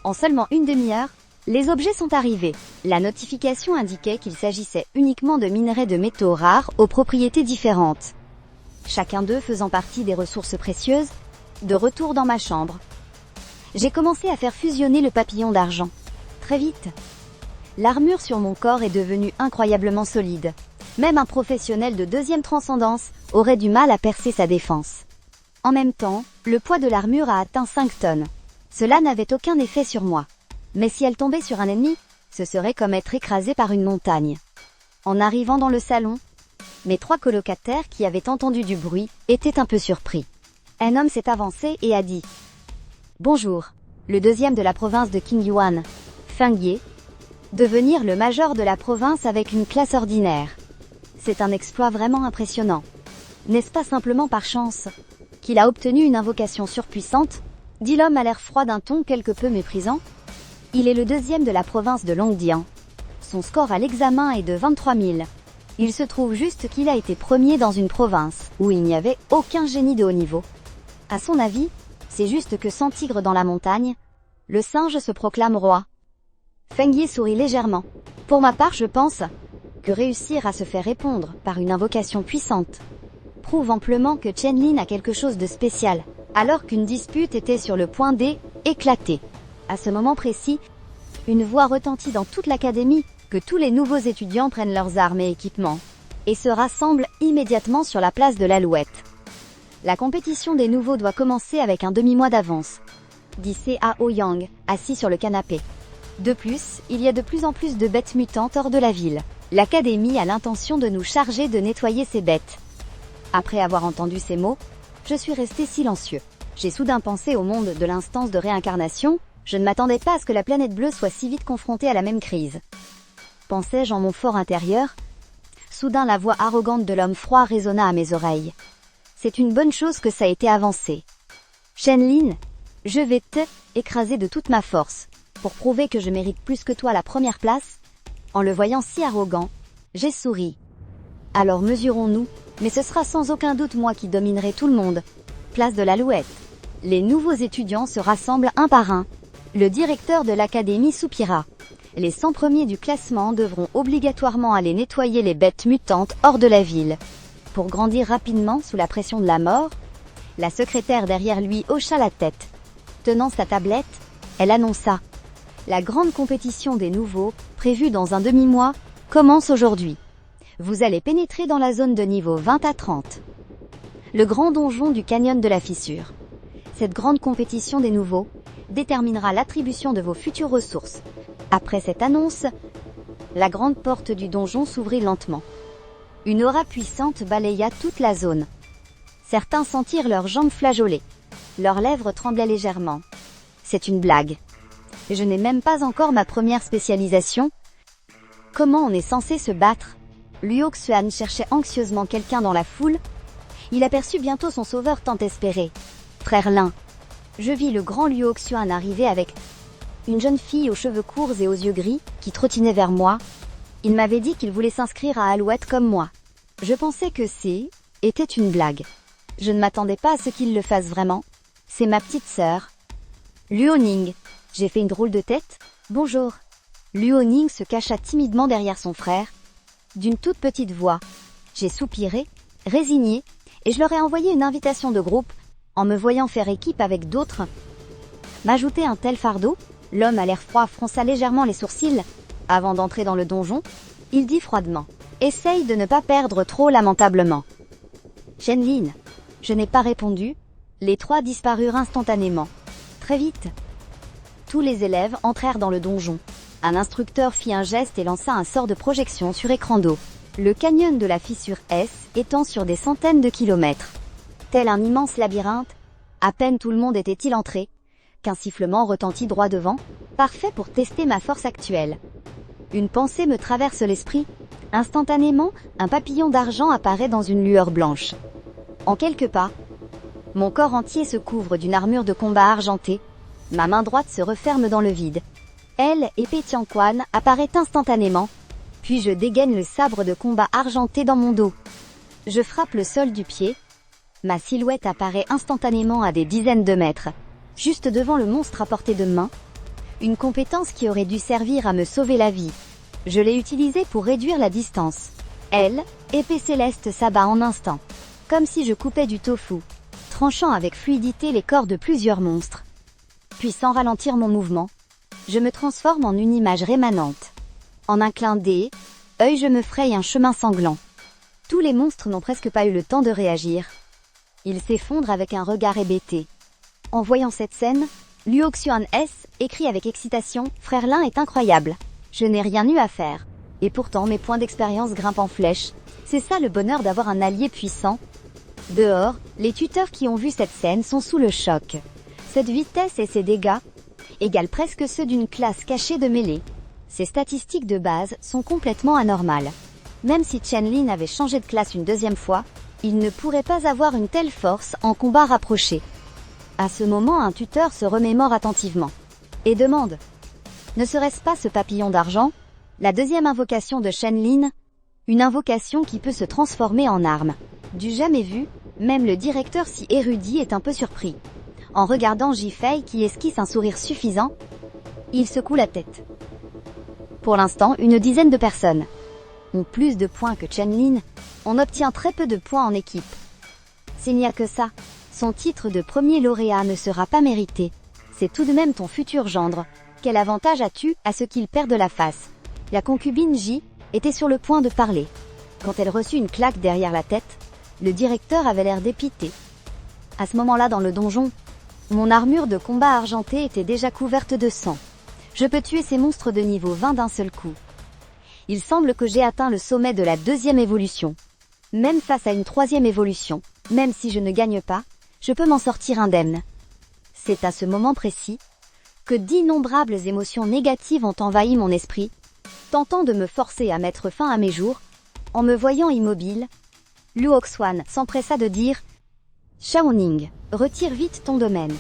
En seulement une demi-heure, les objets sont arrivés. La notification indiquait qu'il s'agissait uniquement de minerais de métaux rares aux propriétés différentes. Chacun d'eux faisant partie des ressources précieuses. De retour dans ma chambre, j'ai commencé à faire fusionner le papillon d'argent. Très vite, l'armure sur mon corps est devenue incroyablement solide. Même un professionnel de 2e transcendance aurait du mal à percer sa défense. En même temps, le poids de l'armure a atteint 5 tonnes. Cela n'avait aucun effet sur moi. Mais si elle tombait sur un ennemi, ce serait comme être écrasé par une montagne. En arrivant dans le salon, mes 3 colocataires qui avaient entendu du bruit étaient un peu surpris. Un homme s'est avancé et a dit « Bonjour, le 2e de la province de Qingyuan, Feng Ye, devenir le major de la province avec une classe ordinaire. C'est un exploit vraiment impressionnant. N'est-ce pas simplement par chance qu'il a obtenu une invocation surpuissante ?» dit l'homme à l'air froid d'un ton quelque peu méprisant. Il est le 2e de la province de Longdian. Son score à l'examen est de 23 000. Il se trouve juste qu'il a été premier dans une province où il n'y avait aucun génie de haut niveau. À son avis, c'est juste que sans tigre dans la montagne, le singe se proclame roi. Feng Yi sourit légèrement. Pour ma part, je pense que réussir à se faire répondre par une invocation puissante prouve amplement que Chen Lin a quelque chose de spécial, alors qu'une dispute était sur le point d'éclater. À ce moment précis, une voix retentit dans toute l'académie que tous les nouveaux étudiants prennent leurs armes et équipements et se rassemblent immédiatement sur la place de l'Alouette. La compétition des nouveaux doit commencer avec un demi-mois d'avance. dit Cao Yang, assis sur le canapé. De plus, il y a de plus en plus de bêtes mutantes hors de la ville. L'Académie a l'intention de nous charger de nettoyer ces bêtes. Après avoir entendu ces mots, je suis resté silencieux. J'ai soudain pensé au monde de l'instance de réincarnation. Je ne m'attendais pas à ce que la planète bleue soit si vite confrontée à la même crise. Pensais-je en mon fort intérieur. Soudain la voix arrogante de l'homme froid résonna à mes oreilles. C'est une bonne chose que ça ait été avancé. Shenlin, je vais te écraser de toute ma force, pour prouver que je mérite plus que toi la première place. En le voyant si arrogant, j'ai souri. Alors mesurons-nous, mais ce sera sans aucun doute moi qui dominerai tout le monde. Place de l'Alouette. Les nouveaux étudiants se rassemblent un par un. Le directeur de l'académie soupira. Les 100 premiers du classement devront obligatoirement aller nettoyer les bêtes mutantes hors de la ville. Pour grandir rapidement sous la pression de la mort, la secrétaire derrière lui hocha la tête. Tenant sa tablette, elle annonça. La grande compétition des nouveaux, prévue dans un demi-mois, commence aujourd'hui. Vous allez pénétrer dans la zone de niveau 20 à 30. Le grand donjon du canyon de la fissure. Cette grande compétition des nouveaux déterminera l'attribution de vos futures ressources. Après cette annonce, la grande porte du donjon s'ouvrit lentement. Une aura puissante balaya toute la zone. Certains sentirent leurs jambes flageoler. Leurs lèvres tremblaient légèrement. C'est une blague. Je n'ai même pas encore ma première spécialisation. Comment on est censé se battre? Luo Xuan cherchait anxieusement quelqu'un dans la foule. Il aperçut bientôt son sauveur tant espéré. Frère Lin. Je vis le grand Luo Xuan arriver avec une jeune fille aux cheveux courts et aux yeux gris, qui trottinait vers moi. Il m'avait dit qu'il voulait s'inscrire à Alouette comme moi. Je pensais que était une blague. Je ne m'attendais pas à ce qu'il le fasse vraiment. C'est ma petite sœur. Luo Ning. J'ai fait une drôle de tête. Bonjour. Luo Ning se cacha timidement derrière son frère. D'une toute petite voix. J'ai soupiré, résigné, et je leur ai envoyé une invitation de groupe, en me voyant faire équipe avec d'autres. M'ajouter un tel fardeau? L'homme à l'air froid fronça légèrement les sourcils. Avant d'entrer dans le donjon, il dit froidement. Essaye de ne pas perdre trop lamentablement. Shenlin. Je n'ai pas répondu. Les trois disparurent instantanément. Très vite. Tous les élèves entrèrent dans le donjon. Un instructeur fit un geste et lança un sort de projection sur écran d'eau. Le canyon de la fissure S étend sur des centaines de kilomètres. Tel un immense labyrinthe, à peine tout le monde était-il entré, qu'un sifflement retentit droit devant, parfait pour tester ma force actuelle. Une pensée me traverse l'esprit. Instantanément, un papillon d'argent apparaît dans une lueur blanche. En quelques pas, mon corps entier se couvre d'une armure de combat argentée. Ma main droite se referme dans le vide. Elle, épée Tianquan, apparaît instantanément, puis je dégaine le sabre de combat argenté dans mon dos. Je frappe le sol du pied. Ma silhouette apparaît instantanément à des dizaines de mètres, juste devant le monstre à portée de main. Une compétence qui aurait dû servir à me sauver la vie. Je l'ai utilisée pour réduire la distance. Elle, épée céleste, s'abat en instant, comme si je coupais du tofu, tranchant avec fluidité les corps de plusieurs monstres. Puis sans ralentir mon mouvement, je me transforme en une image rémanente. En un clin d'œil, je me fraye un chemin sanglant. Tous les monstres n'ont presque pas eu le temps de réagir. Ils s'effondrent avec un regard hébété. En voyant cette scène, Luo Xuan S écrit avec excitation « Frère Lin est incroyable. Je n'ai rien eu à faire. Et pourtant mes points d'expérience grimpent en flèche. C'est ça le bonheur d'avoir un allié puissant. » Dehors, les tuteurs qui ont vu cette scène sont sous le choc. Cette vitesse et ces dégâts égalent presque ceux d'une classe cachée de mêlée. Ces statistiques de base sont complètement anormales. Même si Shenlin avait changé de classe une deuxième fois, il ne pourrait pas avoir une telle force en combat rapproché. À ce moment, un tuteur se remémore attentivement et demande « Ne serait-ce pas ce papillon d'argent, la deuxième invocation de Shenlin, une invocation qui peut se transformer en arme ?» Du jamais vu, même le directeur si érudit est un peu surpris. En regardant Jifei qui esquisse un sourire suffisant, il secoue la tête. Pour l'instant, une dizaine de personnes ont plus de points que Shenlin. On obtient très peu de points en équipe. S'il n'y a que ça, son titre de premier lauréat ne sera pas mérité. C'est tout de même ton futur gendre. Quel avantage as-tu à ce qu'il perde la face? La concubine J était sur le point de parler, quand elle reçut une claque derrière la tête. Le directeur avait l'air dépité. À ce moment-là dans le donjon, Mon armure de combat argentée était déjà couverte de sang. Je peux tuer ces monstres de niveau 20 d'un seul coup. Il semble que j'ai atteint le sommet de la 2e évolution. Même face à une 3e évolution, même si je ne gagne pas, je peux m'en sortir indemne. C'est à ce moment précis que d'innombrables émotions négatives ont envahi mon esprit, tentant de me forcer à mettre fin à mes jours. En me voyant immobile, Luo Xuan s'empressa de dire « Shaoning, retire vite ton domaine ».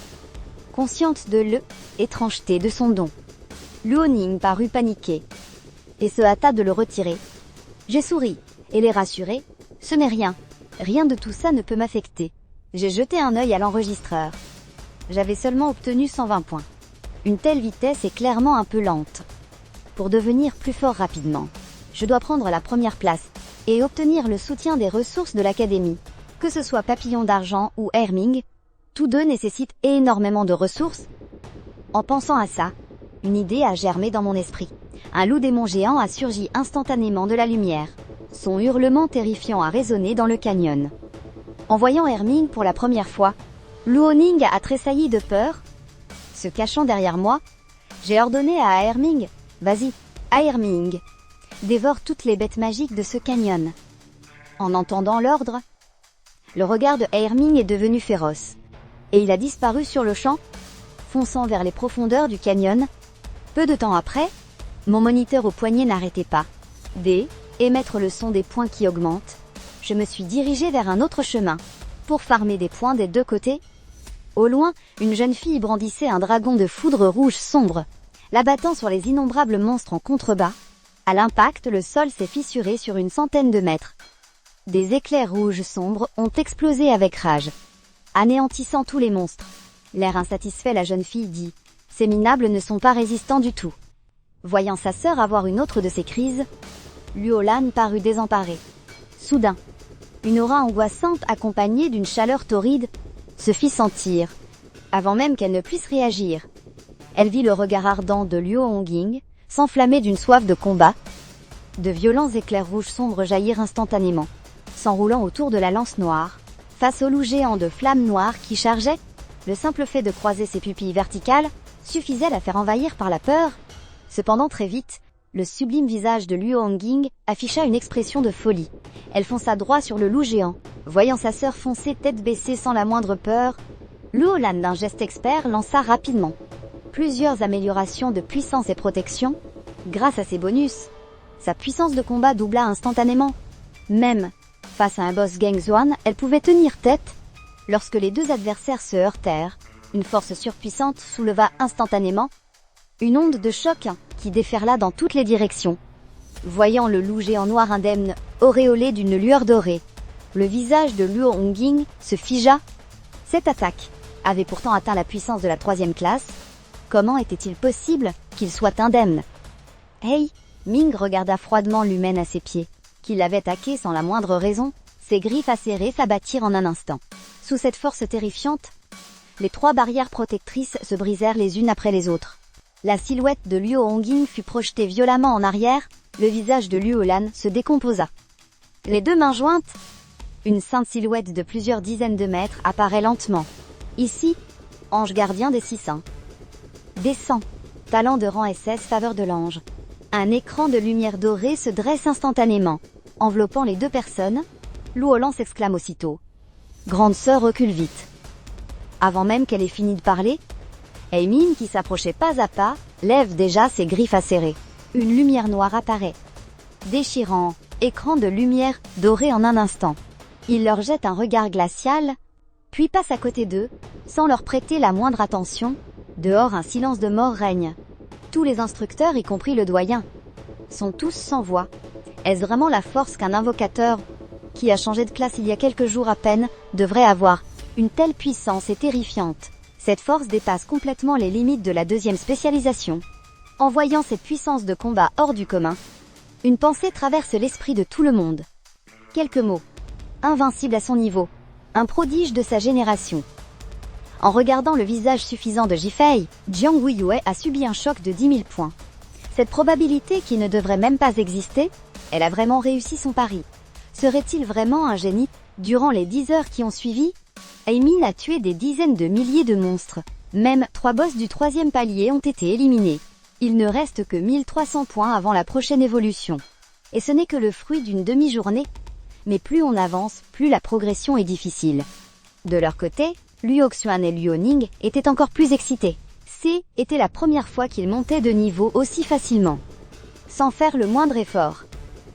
Consciente de l'étrangeté de son don, Luo Ning parut paniqué et se hâta de le retirer. J'ai souri et les rassuré « Ce n'est rien, rien de tout ça ne peut m'affecter ». J'ai jeté un œil à l'enregistreur. J'avais seulement obtenu 120 points. Une telle vitesse est clairement un peu lente. Pour devenir plus fort rapidement, je dois prendre la première place et obtenir le soutien des ressources de l'académie. Que ce soit Papillon d'Argent ou Herming, tous deux nécessitent énormément de ressources. En pensant à ça, une idée a germé dans mon esprit. Un loup démon géant a surgi instantanément de la lumière. Son hurlement terrifiant a résonné dans le canyon. En voyant Herming pour la première fois, Luo Ning a tressailli de peur. Se cachant derrière moi, j'ai ordonné à Herming « Vas-y, Herming, dévore toutes les bêtes magiques de ce canyon ». En entendant l'ordre, le regard de Herming est devenu féroce, et il a disparu sur le champ, fonçant vers les profondeurs du canyon. Peu de temps après, mon moniteur au poignet n'arrêtait pas d'émettre le son des points qui augmentent. Je me suis dirigé vers un autre chemin, pour farmer des points des deux côtés. Au loin, une jeune fille brandissait un dragon de foudre rouge sombre, l'abattant sur les innombrables monstres en contrebas. À l'impact, le sol s'est fissuré sur une centaine de mètres. Des éclairs rouges sombres ont explosé avec rage, anéantissant tous les monstres. L'air insatisfait, la jeune fille dit « Ces minables ne sont pas résistants du tout ». Voyant sa sœur avoir une autre de ces crises, Luo Lan parut désemparée. Soudain, une aura angoissante accompagnée d'une chaleur torride se fit sentir. Avant même qu'elle ne puisse réagir, elle vit le regard ardent de Luo Honging s'enflammer d'une soif de combat. De violents éclairs rouges sombres jaillirent instantanément, s'enroulant autour de la lance noire. Face au loup géant de flammes noires qui chargeait, le simple fait de croiser ses pupilles verticales suffisait à la faire envahir par la peur. Cependant très vite, le sublime visage de Luo Honging afficha une expression de folie. Elle fonça droit sur le loup géant. Voyant sa sœur foncer tête baissée sans la moindre peur, Luo Lan d'un geste expert lança rapidement plusieurs améliorations de puissance et protection. Grâce à ses bonus, sa puissance de combat doubla instantanément. Même face à un boss Gengzuan, elle pouvait tenir tête. Lorsque les deux adversaires se heurtèrent, une force surpuissante souleva instantanément une onde de choc qui déferla dans toutes les directions. Voyant le loup géant noir indemne auréolé d'une lueur dorée, le visage de Luo Honging se figea. Cette attaque avait pourtant atteint la puissance de la 3e classe. Comment était-il possible qu'il soit indemne? Hey, Ming regarda froidement l'humaine à ses pieds, qui l'avait hacké sans la moindre raison. Ses griffes acérées s'abattirent en un instant. Sous cette force terrifiante, les 3 barrières protectrices se brisèrent les unes après les autres. La silhouette de Luo Honging fut projetée violemment en arrière, le visage de Luo Lan se décomposa. Les deux mains jointes, une sainte silhouette de plusieurs dizaines de mètres apparaît lentement. Ici, ange gardien des 6 saints. Descend, talent de rang SS faveur de l'ange. Un écran de lumière dorée se dresse instantanément, enveloppant les deux personnes. Luo Lan s'exclame aussitôt. Grande sœur recule vite. Avant même qu'elle ait fini de parler, Aimin, qui s'approchait pas à pas, lève déjà ses griffes acérées. Une lumière noire apparaît, déchirant écran de lumière dorée en un instant. Il leur jette un regard glacial, puis passe à côté d'eux, sans leur prêter la moindre attention. Dehors, un silence de mort règne. Tous les instructeurs, y compris le doyen, sont tous sans voix. Est-ce vraiment la force qu'un invocateur, qui a changé de classe il y a quelques jours à peine, devrait avoir? Une telle puissance est terrifiante. Cette force dépasse complètement les limites de la 2e spécialisation. En voyant cette puissance de combat hors du commun, une pensée traverse l'esprit de tout le monde. Quelques mots. Invincible à son niveau. Un prodige de sa génération. En regardant le visage suffisant de Jifei, Jiang Weiyue a subi un choc de 10 000 points. Cette probabilité qui ne devrait même pas exister, elle a vraiment réussi son pari. Serait-il vraiment un génie? Durant les 10 heures qui ont suivi, Aimin a tué des dizaines de milliers de monstres. Même 3 boss du 3e palier ont été éliminés. Il ne reste que 1300 points avant la prochaine évolution. Et ce n'est que le fruit d'une demi-journée. Mais plus on avance, plus la progression est difficile. De leur côté, Luo Xuan et Luo Ning étaient encore plus excités. Était la première fois qu'ils montaient de niveau aussi facilement. Sans faire le moindre effort.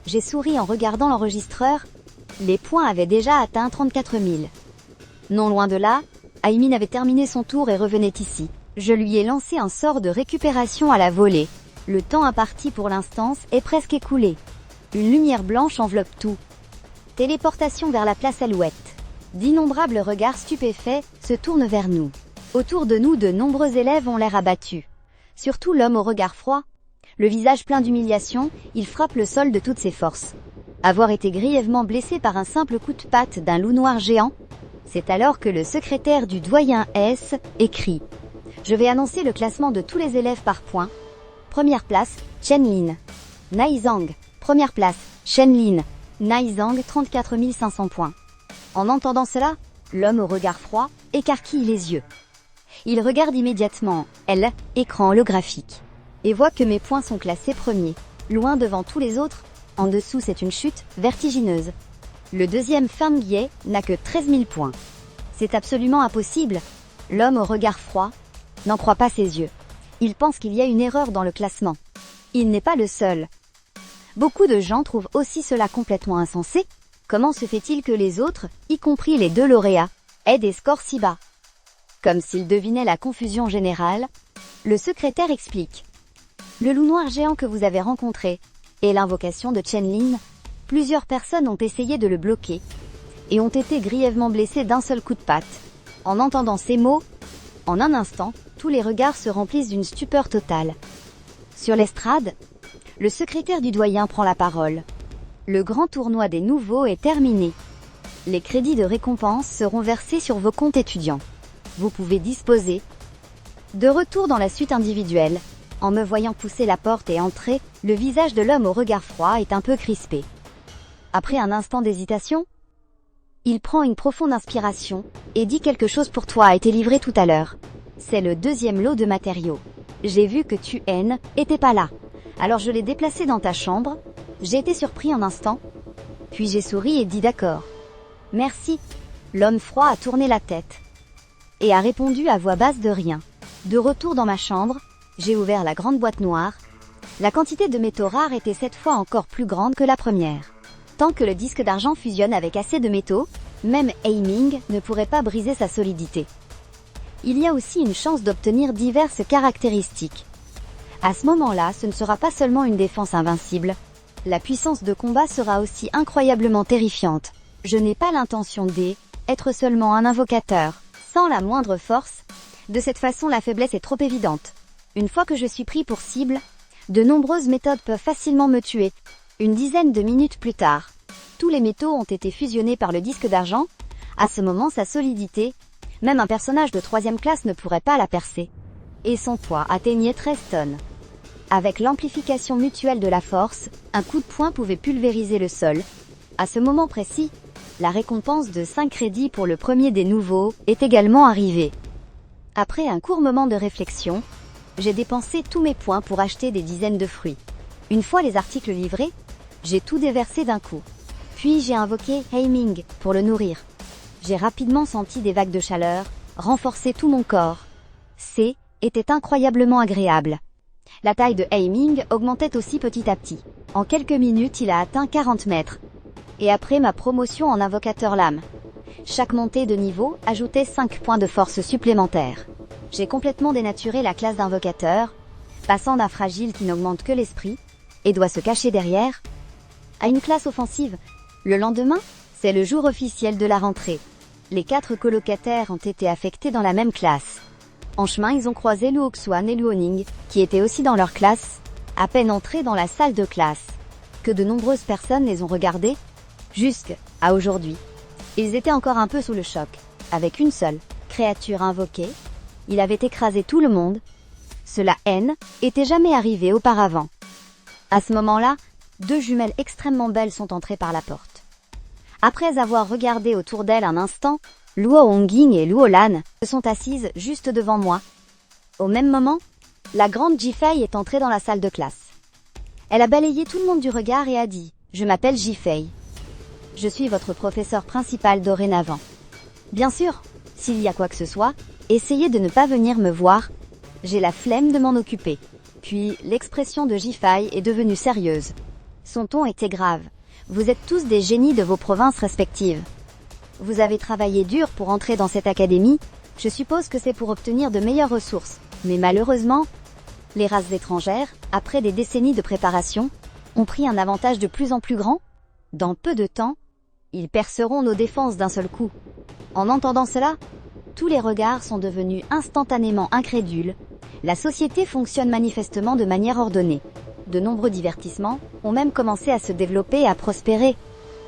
J'ai souri en regardant l'enregistreur. Les points avaient déjà atteint 34 000. Non loin de là, Aimin avait terminé son tour et revenait ici. Je lui ai lancé un sort de récupération à la volée. Le temps imparti pour l'instance est presque écoulé. Une lumière blanche enveloppe tout. Téléportation vers la place Alouette. D'innombrables regards stupéfaits se tournent vers nous. Autour de nous, de nombreux élèves ont l'air abattus. Surtout l'homme au regard froid. Le visage plein d'humiliation, il frappe le sol de toutes ses forces. Avoir été grièvement blessé par un simple coup de patte d'un loup noir géant. C'est alors que le secrétaire du doyen S écrit. Je vais annoncer le classement de tous les élèves par points. Première place, Chen Lin. Naizang. Première place, Chen Lin. Naizang, 34 500 points. En entendant cela, l'homme au regard froid écarquille les yeux. Il regarde immédiatement, écran holographique, et voit que mes points sont classés premiers, loin devant tous les autres. En dessous, c'est une chute vertigineuse. Le deuxième Feng Ye n'a que 13 000 points. C'est absolument impossible. L'homme au regard froid n'en croit pas ses yeux. Il pense qu'il y a une erreur dans le classement. Il n'est pas le seul. Beaucoup de gens trouvent aussi cela complètement insensé. Comment se fait-il que les autres, y compris les 2 lauréats, aient des scores si bas? Comme s'il devinait la confusion générale, le secrétaire explique. Le loup noir géant que vous avez rencontré, et l'invocation de Chen Lin, plusieurs personnes ont essayé de le bloquer, et ont été grièvement blessées d'un seul coup de patte. En entendant ces mots, en un instant, tous les regards se remplissent d'une stupeur totale. Sur l'estrade, le secrétaire du doyen prend la parole. Le grand tournoi des nouveaux est terminé. Les crédits de récompense seront versés sur vos comptes étudiants. Vous pouvez disposer. De retour dans la suite individuelle, en me voyant pousser la porte et entrer, le visage de l'homme au regard froid est un peu crispé. Après un instant d'hésitation, il prend une profonde inspiration et dit quelque chose pour toi a été livré tout à l'heure. C'est le 2e lot de matériaux. J'ai vu que tu n'étais pas là. Alors je l'ai déplacé dans ta chambre. J'ai été surpris un instant. Puis j'ai souri et dit d'accord. Merci. L'homme froid a tourné la tête et a répondu à voix basse de rien. De retour dans ma chambre, j'ai ouvert la grande boîte noire. La quantité de métaux rares était cette fois encore plus grande que la première. Tant que le disque d'argent fusionne avec assez de métaux, même Aiming ne pourrait pas briser sa solidité. Il y a aussi une chance d'obtenir diverses caractéristiques. À ce moment-là, ce ne sera pas seulement une défense invincible. La puissance de combat sera aussi incroyablement terrifiante. Je n'ai pas l'intention d'être seulement un invocateur, sans la moindre force. De cette façon, la faiblesse est trop évidente. Une fois que je suis pris pour cible, de nombreuses méthodes peuvent facilement me tuer. Une dizaine de minutes plus tard, tous les métaux ont été fusionnés par le disque d'argent. À ce moment, sa solidité, même un personnage de 3e classe ne pourrait pas la percer. Et son poids atteignait 13 tonnes. Avec l'amplification mutuelle de la force, un coup de poing pouvait pulvériser le sol. À ce moment précis, la récompense de 5 crédits pour le premier des nouveaux est également arrivée. Après un court moment de réflexion, j'ai dépensé tous mes points pour acheter des dizaines de fruits. Une fois les articles livrés, j'ai tout déversé d'un coup. Puis j'ai invoqué Aiming pour le nourrir. J'ai rapidement senti des vagues de chaleur renforcer tout mon corps. Était incroyablement agréable. La taille de Aiming augmentait aussi petit à petit. En quelques minutes, il a atteint 40 mètres. Et après ma promotion en invocateur lame, chaque montée de niveau ajoutait 5 points de force supplémentaires. J'ai complètement dénaturé la classe d'invocateur, passant d'un fragile qui n'augmente que l'esprit, et doit se cacher derrière, à une classe offensive. Le lendemain, c'est le jour officiel de la rentrée. Les 4 colocataires ont été affectés dans la même classe. En chemin, ils ont croisé Luo Xuan et Luo Ning, qui étaient aussi dans leur classe, à peine entrés dans la salle de classe. Que de nombreuses personnes les ont regardés, jusqu'à aujourd'hui. Ils étaient encore un peu sous le choc. Avec une seule créature invoquée, il avait écrasé tout le monde. Cela était jamais arrivé auparavant. À ce moment-là, 2 jumelles extrêmement belles sont entrées par la porte. Après avoir regardé autour d'elles un instant, Luo Honging et Luo Lan se sont assises juste devant moi. Au même moment, la grande Jifei est entrée dans la salle de classe. Elle a balayé tout le monde du regard et a dit « Je m'appelle Jifei. Je suis votre professeur principal dorénavant. Bien sûr, s'il y a quoi que ce soit, essayez de ne pas venir me voir. J'ai la flemme de m'en occuper. » Puis, l'expression de Jifei est devenue sérieuse. Son ton était grave. « Vous êtes tous des génies de vos provinces respectives. Vous avez travaillé dur pour entrer dans cette académie. Je suppose que c'est pour obtenir de meilleures ressources. Mais malheureusement, les races étrangères, après des décennies de préparation, ont pris un avantage de plus en plus grand. Dans peu de temps, ils perceront nos défenses d'un seul coup. » En entendant cela, tous les regards sont devenus instantanément incrédules. La société fonctionne manifestement de manière ordonnée. De nombreux divertissements ont même commencé à se développer et à prospérer.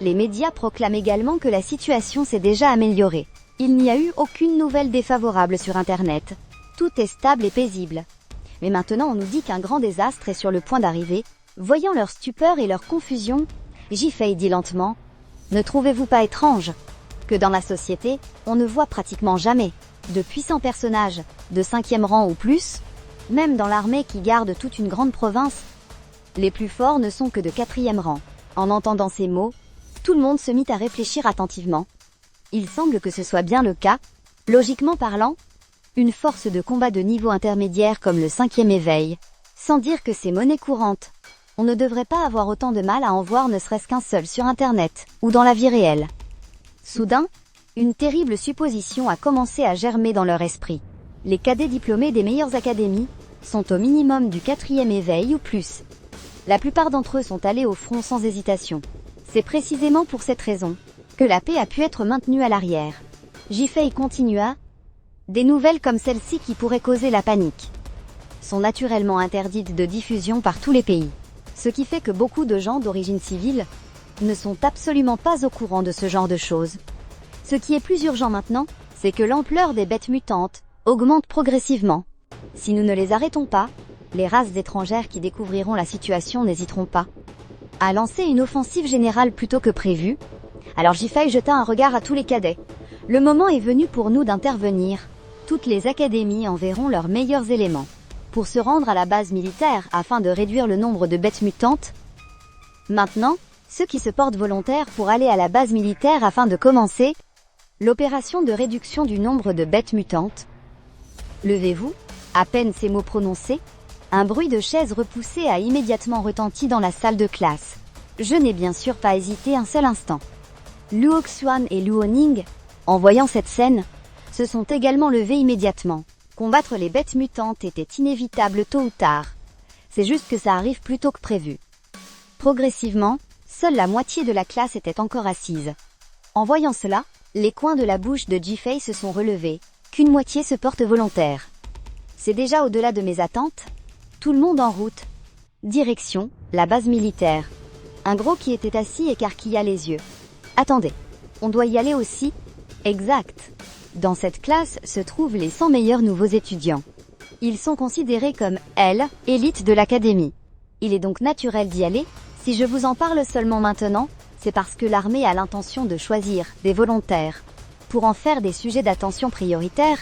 Les médias proclament également que la situation s'est déjà améliorée. Il n'y a eu aucune nouvelle défavorable sur Internet. Tout est stable et paisible. Mais maintenant on nous dit qu'un grand désastre est sur le point d'arriver. Voyant leur stupeur et leur confusion, Jifei dit lentement « Ne trouvez-vous pas étrange que dans la société, on ne voit pratiquement jamais de puissants personnages de 5e rang ou plus, même dans l'armée qui garde toute une grande province, les plus forts ne sont que de 4e rang. » En entendant ces mots, tout le monde se mit à réfléchir attentivement. Il semble que ce soit bien le cas. Logiquement parlant, une force de combat de niveau intermédiaire comme le 5e éveil, sans dire que c'est monnaie courante. On ne devrait pas avoir autant de mal à en voir ne serait-ce qu'un seul sur Internet ou dans la vie réelle. Soudain, une terrible supposition a commencé à germer dans leur esprit. Les cadets diplômés des meilleures académies sont au minimum du 4e éveil ou plus. La plupart d'entre eux sont allés au front sans hésitation. C'est précisément pour cette raison que la paix a pu être maintenue à l'arrière. Jifei continua. Des nouvelles comme celle-ci qui pourraient causer la panique sont naturellement interdites de diffusion par tous les pays. Ce qui fait que beaucoup de gens d'origine civile ne sont absolument pas au courant de ce genre de choses. Ce qui est plus urgent maintenant, c'est que l'ampleur des bêtes mutantes augmente progressivement. Si nous ne les arrêtons pas, les races étrangères qui découvriront la situation n'hésiteront pas à lancer une offensive générale plutôt que prévu. Alors Jifei jeta un regard à tous les cadets. Le moment est venu pour nous d'intervenir. Toutes les académies enverront leurs meilleurs éléments pour se rendre à la base militaire afin de réduire le nombre de bêtes mutantes. Maintenant, ceux qui se portent volontaires pour aller à la base militaire afin de commencer l'opération de réduction du nombre de bêtes mutantes. Levez-vous. À peine ces mots prononcés, un bruit de chaises repoussées a immédiatement retenti dans la salle de classe. Je n'ai bien sûr pas hésité un seul instant. Luo Xuan et Luo Ning, en voyant cette scène, se sont également levés immédiatement. Combattre les bêtes mutantes était inévitable tôt ou tard. C'est juste que ça arrive plus tôt que prévu. Progressivement, seule la moitié de la classe était encore assise. En voyant cela, les coins de la bouche de Jifei se sont relevés, qu'une moitié se porte volontaire. C'est déjà au-delà de mes attentes. Tout le monde en route. Direction, la base militaire. Un gros qui était assis écarquilla les yeux. Attendez, on doit y aller aussi? Exact. Dans cette classe se trouvent les 100 meilleurs nouveaux étudiants. Ils sont considérés comme élite de l'académie. Il est donc naturel d'y aller. Si je vous en parle seulement maintenant, c'est parce que l'armée a l'intention de choisir des volontaires pour en faire des sujets d'attention prioritaires.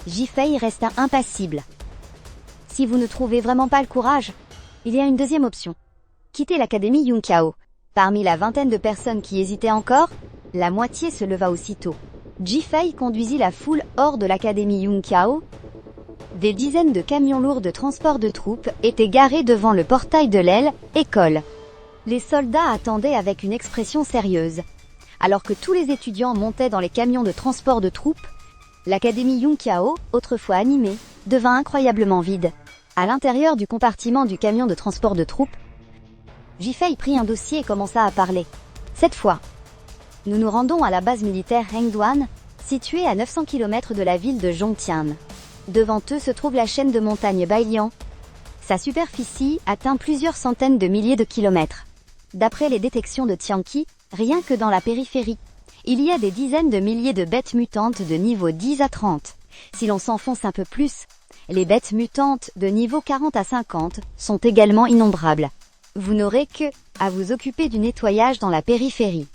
Jifei resta impassible. Si vous ne trouvez vraiment pas le courage, il y a une deuxième option. Quitter l'académie Yunqiao. Parmi la vingtaine de personnes qui hésitaient encore, la moitié se leva aussitôt. Jifei conduisit la foule hors de l'académie Yunqiao. Des dizaines de camions lourds de transport de troupes étaient garés devant le portail de l'aile école. Les soldats attendaient avec une expression sérieuse. Alors que tous les étudiants montaient dans les camions de transport de troupes, l'académie Yunqiao, autrefois animée, devint incroyablement vide. À l'intérieur du compartiment du camion de transport de troupes, Jifei prit un dossier et commença à parler. Cette fois, nous nous rendons à la base militaire Hengduan, située à 900 km de la ville de Zhongtian. Devant eux se trouve la chaîne de montagnes Bailian. Sa superficie atteint plusieurs centaines de milliers de kilomètres. D'après les détections de Tianqi, rien que dans la périphérie, il y a des dizaines de milliers de bêtes mutantes de niveau 10 à 30. Si l'on s'enfonce un peu plus, les bêtes mutantes de niveau 40 à 50 sont également innombrables. Vous n'aurez que à vous occuper du nettoyage dans la périphérie.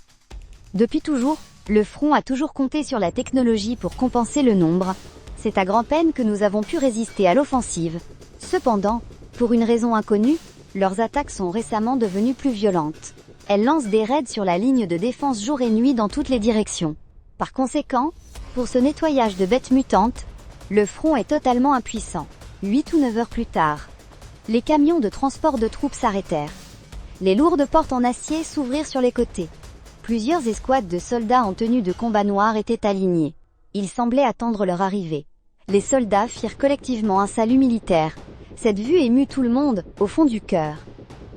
Depuis toujours, Le front a toujours compté sur la technologie pour compenser le nombre. C'est à grand-peine que nous avons pu résister à l'offensive. Cependant, pour une raison inconnue, leurs attaques sont récemment devenues plus violentes. Elles lancent des raids sur la ligne de défense jour et nuit dans toutes les directions. Par conséquent, pour ce nettoyage de bêtes mutantes, le front est totalement impuissant. 8 ou 9 heures plus tard, les camions de transport de troupes s'arrêtèrent. Les lourdes portes en acier s'ouvrirent sur les côtés. Plusieurs escouades de soldats en tenue de combat noir étaient alignés. Ils semblaient attendre leur arrivée. Les soldats firent collectivement un salut militaire. Cette vue émut tout le monde, au fond du cœur.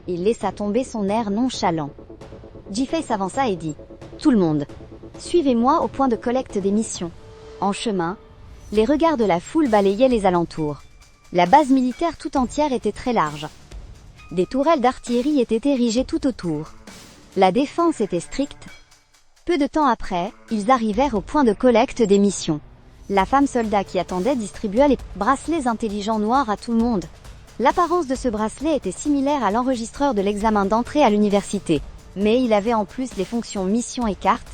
Il laissa tomber son air nonchalant. Jiffei s'avança et dit « Tout le monde, suivez-moi au point de collecte des missions. » En chemin, les regards de la foule balayaient les alentours. La base militaire tout entière était très large. Des tourelles d'artillerie étaient érigées tout autour. La défense était stricte. Peu de temps après, ils arrivèrent au point de collecte des missions. La femme soldat qui attendait distribua les bracelets intelligents noirs à tout le monde. L'apparence de ce bracelet était similaire à l'enregistreur de l'examen d'entrée à l'université, mais il avait en plus les fonctions mission et carte.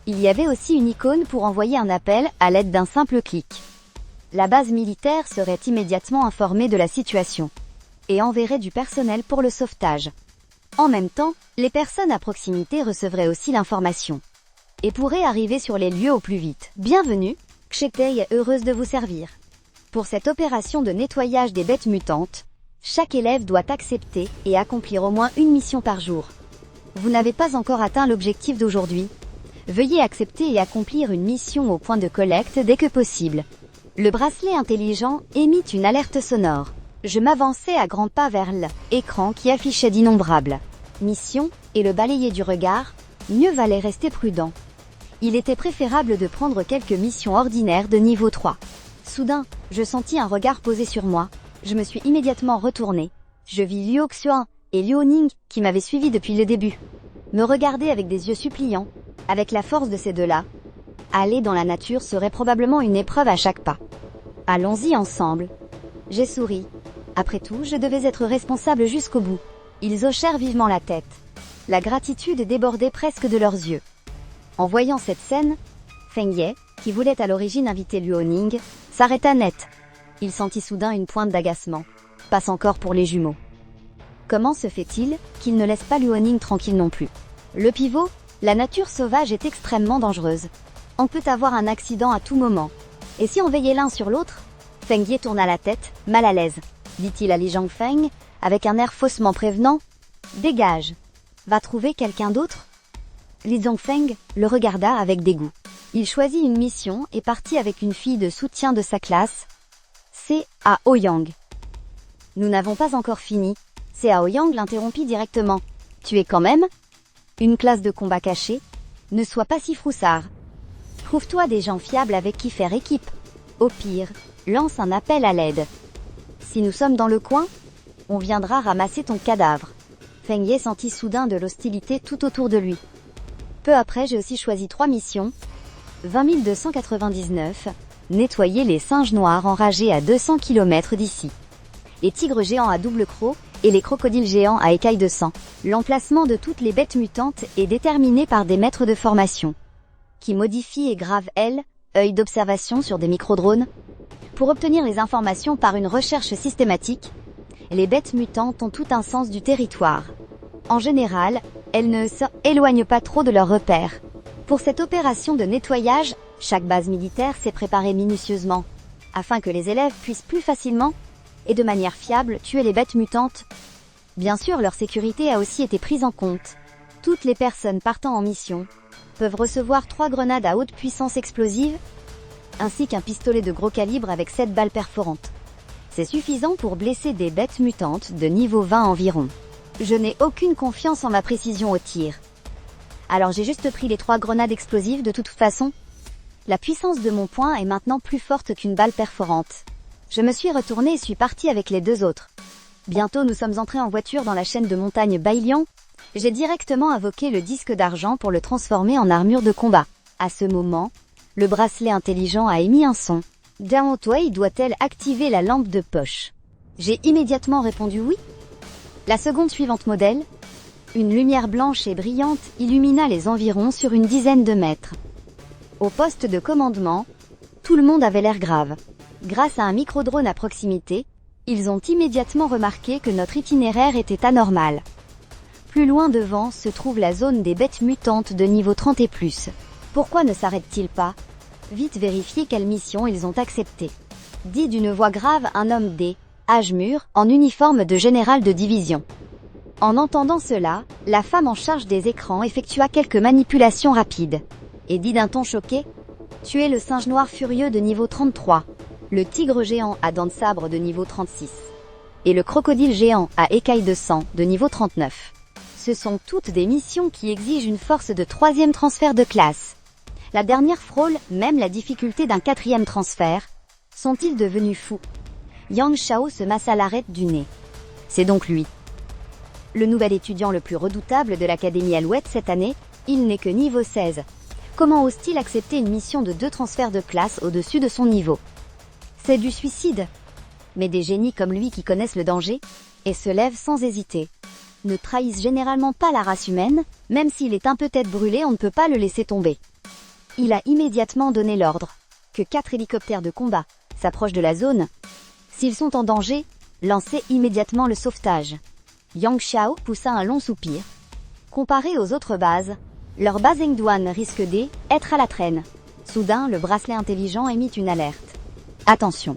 Il y avait aussi une icône pour envoyer un appel à l'aide d'un simple clic. La base militaire serait immédiatement informée de la situation et enverrait du personnel pour le sauvetage. En même temps, les personnes à proximité recevraient aussi l'information et pourraient arriver sur les lieux au plus vite. Bienvenue, Kshetei est heureuse de vous servir. Pour cette opération de nettoyage des bêtes mutantes, chaque élève doit accepter et accomplir au moins une mission par jour. Vous n'avez pas encore atteint l'objectif d'aujourd'hui. Veuillez accepter et accomplir une mission au point de collecte dès que possible. Le bracelet intelligent émit une alerte sonore. Je m'avançai à grands pas vers l'écran qui affichait d'innombrables missions et le balayer du regard. Mieux valait rester prudent. Il était préférable de prendre quelques missions ordinaires de niveau 3. Soudain, je sentis un regard posé sur moi. Je me suis immédiatement retourné. Je vis Liu Xuan et Liu Ning, qui m'avaient suivi depuis le début, me regarder avec des yeux suppliants. Avec la force de ces deux-là, aller dans la nature serait probablement une épreuve à chaque pas. Allons-y ensemble. J'ai souri. Après tout, je devais être responsable jusqu'au bout. Ils hochèrent vivement la tête. La gratitude débordait presque de leurs yeux. En voyant cette scène, Feng Ye, qui voulait à l'origine inviter Liu Ning, s'arrêta net. Il sentit soudain une pointe d'agacement. Passe encore pour les jumeaux. Comment se fait-il qu'il ne laisse pas Liu Ning tranquille non plus? Le pivot, la nature sauvage est extrêmement dangereuse. On peut avoir un accident à tout moment. Et si on veillait l'un sur l'autre? Feng Ye tourna la tête, mal à l'aise, dit-il à Li Zhangfeng, avec un air faussement prévenant. Dégage. Va trouver quelqu'un d'autre? Li Zhangfeng le regarda avec dégoût. Il choisit une mission et partit avec une fille de soutien de sa classe. C'est à Ouyang. Nous n'avons pas encore fini. C'est à Ouyang l'interrompit directement. Tu es quand même une classe de combat cachée? Ne sois pas si froussard. Trouve-toi des gens fiables avec qui faire équipe. Au pire, lance un appel à l'aide. Si nous sommes dans le coin, on viendra ramasser ton cadavre. Feng Ye sentit soudain de l'hostilité tout autour de lui. Peu après, j'ai aussi choisi 3 missions. 20 299, nettoyer les singes noirs enragés à 200 km d'ici. Les tigres géants à double croc et les crocodiles géants à écailles de sang. L'emplacement de toutes les bêtes mutantes est déterminé par des maîtres de formation, qui modifient et gravent œil d'observation sur des microdrones. Pour obtenir les informations par une recherche systématique, les bêtes mutantes ont tout un sens du territoire. En général, elles ne s'éloignent pas trop de leurs repères. Pour cette opération de nettoyage, chaque base militaire s'est préparée minutieusement, afin que les élèves puissent plus facilement et de manière fiable tuer les bêtes mutantes. Bien sûr, leur sécurité a aussi été prise en compte. Toutes les personnes partant en mission peuvent recevoir 3 grenades à haute puissance explosive, ainsi qu'un pistolet de gros calibre avec 7 balles perforantes. C'est suffisant pour blesser des bêtes mutantes de niveau 20 environ. Je n'ai aucune confiance en ma précision au tir. Alors j'ai juste pris les 3 grenades explosives de toute façon. La puissance de mon poing est maintenant plus forte qu'une balle perforante. Je me suis retourné et suis parti avec les 2 autres. Bientôt nous sommes entrés en voiture dans la chaîne de montagne Bailian. J'ai directement invoqué le disque d'argent pour le transformer en armure de combat. À ce moment, le bracelet intelligent a émis un son. Dao Tuei doit-elle activer la lampe de poche? J'ai immédiatement répondu oui. La seconde suivante modèle, une lumière blanche et brillante illumina les environs sur une dizaine de mètres. Au poste de commandement, tout le monde avait l'air grave. Grâce à un micro-drone à proximité, ils ont immédiatement remarqué que notre itinéraire était anormal. Plus loin devant se trouve la zone des bêtes mutantes de niveau 30 et plus. Pourquoi ne s'arrêtent-ils pas? Vite vérifier quelle mission ils ont acceptée. Dit d'une voix grave un homme âge mûr, en uniforme de général de division. En entendant cela, la femme en charge des écrans effectua quelques manipulations rapides. Et dit d'un ton choqué, « Tu es le singe noir furieux de niveau 33, le tigre géant à dents de sabre de niveau 36, et le crocodile géant à écailles de sang de niveau 39. Ce sont toutes des missions qui exigent une force de 3e transfert de classe. La dernière frôle même la difficulté d'un 4e transfert. Sont-ils devenus fous ?» Yang Shao se massa l'arête du nez. C'est donc lui. Le nouvel étudiant le plus redoutable de l'Académie Alouette cette année, il n'est que niveau 16. Comment ose-t-il accepter une mission de 2 transferts de classe au-dessus de son niveau? C'est du suicide. Mais des génies comme lui qui connaissent le danger, et se lèvent sans hésiter, ne trahissent généralement pas la race humaine, même s'il est un peu tête brûlée, on ne peut pas le laisser tomber. Il a immédiatement donné l'ordre que 4 hélicoptères de combat s'approchent de la zone. S'ils sont en danger, lancez immédiatement le sauvetage. Yang Xiao poussa un long soupir. Comparé aux autres bases, leur base Engduan risque d'être à la traîne. Soudain, le bracelet intelligent émit une alerte. Attention.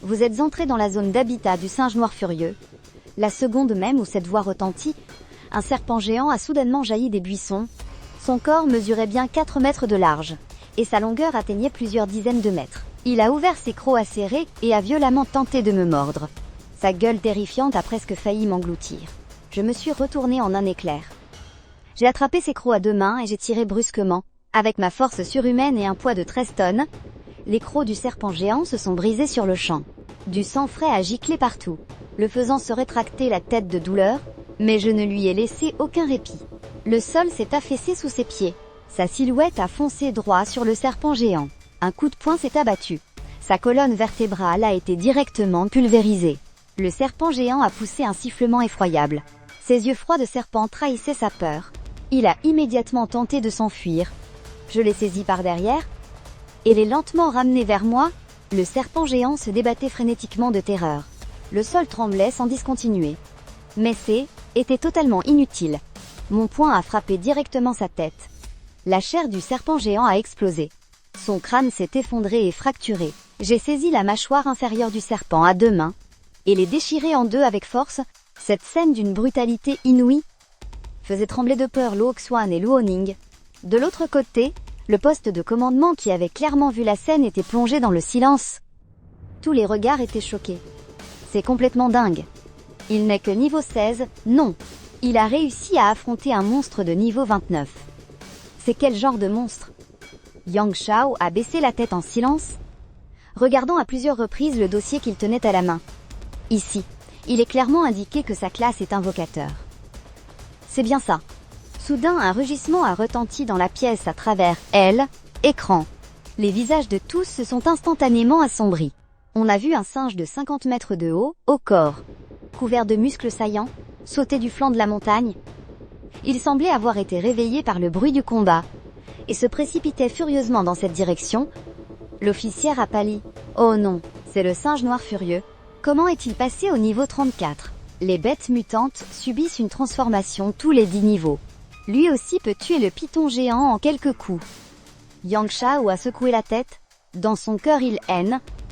Vous êtes entré dans la zone d'habitat du singe noir furieux. La seconde même où cette voix retentit, un serpent géant a soudainement jailli des buissons. Son corps mesurait bien 4 mètres de large, et sa longueur atteignait plusieurs dizaines de mètres. Il a ouvert ses crocs acérés et a violemment tenté de me mordre. Sa gueule terrifiante a presque failli m'engloutir. Je me suis retournée en un éclair. J'ai attrapé ses crocs à 2 mains et j'ai tiré brusquement. Avec ma force surhumaine et un poids de 13 tonnes, les crocs du serpent géant se sont brisés sur le champ. Du sang frais a giclé partout, le faisant se rétracter la tête de douleur, mais je ne lui ai laissé aucun répit. Le sol s'est affaissé sous ses pieds. Sa silhouette a foncé droit sur le serpent géant. Un coup de poing s'est abattu. Sa colonne vertébrale a été directement pulvérisée. Le serpent géant a poussé un sifflement effroyable. Ses yeux froids de serpent trahissaient sa peur. Il a immédiatement tenté de s'enfuir. Je l'ai saisi par derrière et l'ai lentement ramené vers moi. Le serpent géant se débattait frénétiquement de terreur. Le sol tremblait sans discontinuer. Mais était totalement inutile. Mon poing a frappé directement sa tête. La chair du serpent géant a explosé. Son crâne s'est effondré et fracturé. J'ai saisi la mâchoire inférieure du serpent à 2 mains et l'ai déchiré en 2 avec force. Cette scène d'une brutalité inouïe faisait trembler de peur Luo Xuan et Luo Ning. De l'autre côté, le poste de commandement qui avait clairement vu la scène était plongé dans le silence. Tous les regards étaient choqués. C'est complètement dingue. Il n'est que niveau 16, non. Il a réussi à affronter un monstre de niveau 29. C'est quel genre de monstre? Yang Shao a baissé la tête en silence, regardant à plusieurs reprises le dossier qu'il tenait à la main. Ici, il est clairement indiqué que sa classe est invocateur. C'est bien ça. Soudain, un rugissement a retenti dans la pièce à travers l'écran. Les visages de tous se sont instantanément assombris. On a vu un singe de 50 mètres de haut, au corps, couvert de muscles saillants, sauter du flanc de la montagne. Il semblait avoir été réveillé par le bruit du combat, et se précipitait furieusement dans cette direction. L'officière a pâli. Oh non, c'est le singe noir furieux. Comment est-il passé au niveau 34? Les bêtes mutantes subissent une transformation tous les 10 niveaux. Lui aussi peut tuer le python géant en quelques coups. Yang Shao a secoué la tête. Dans son cœur, il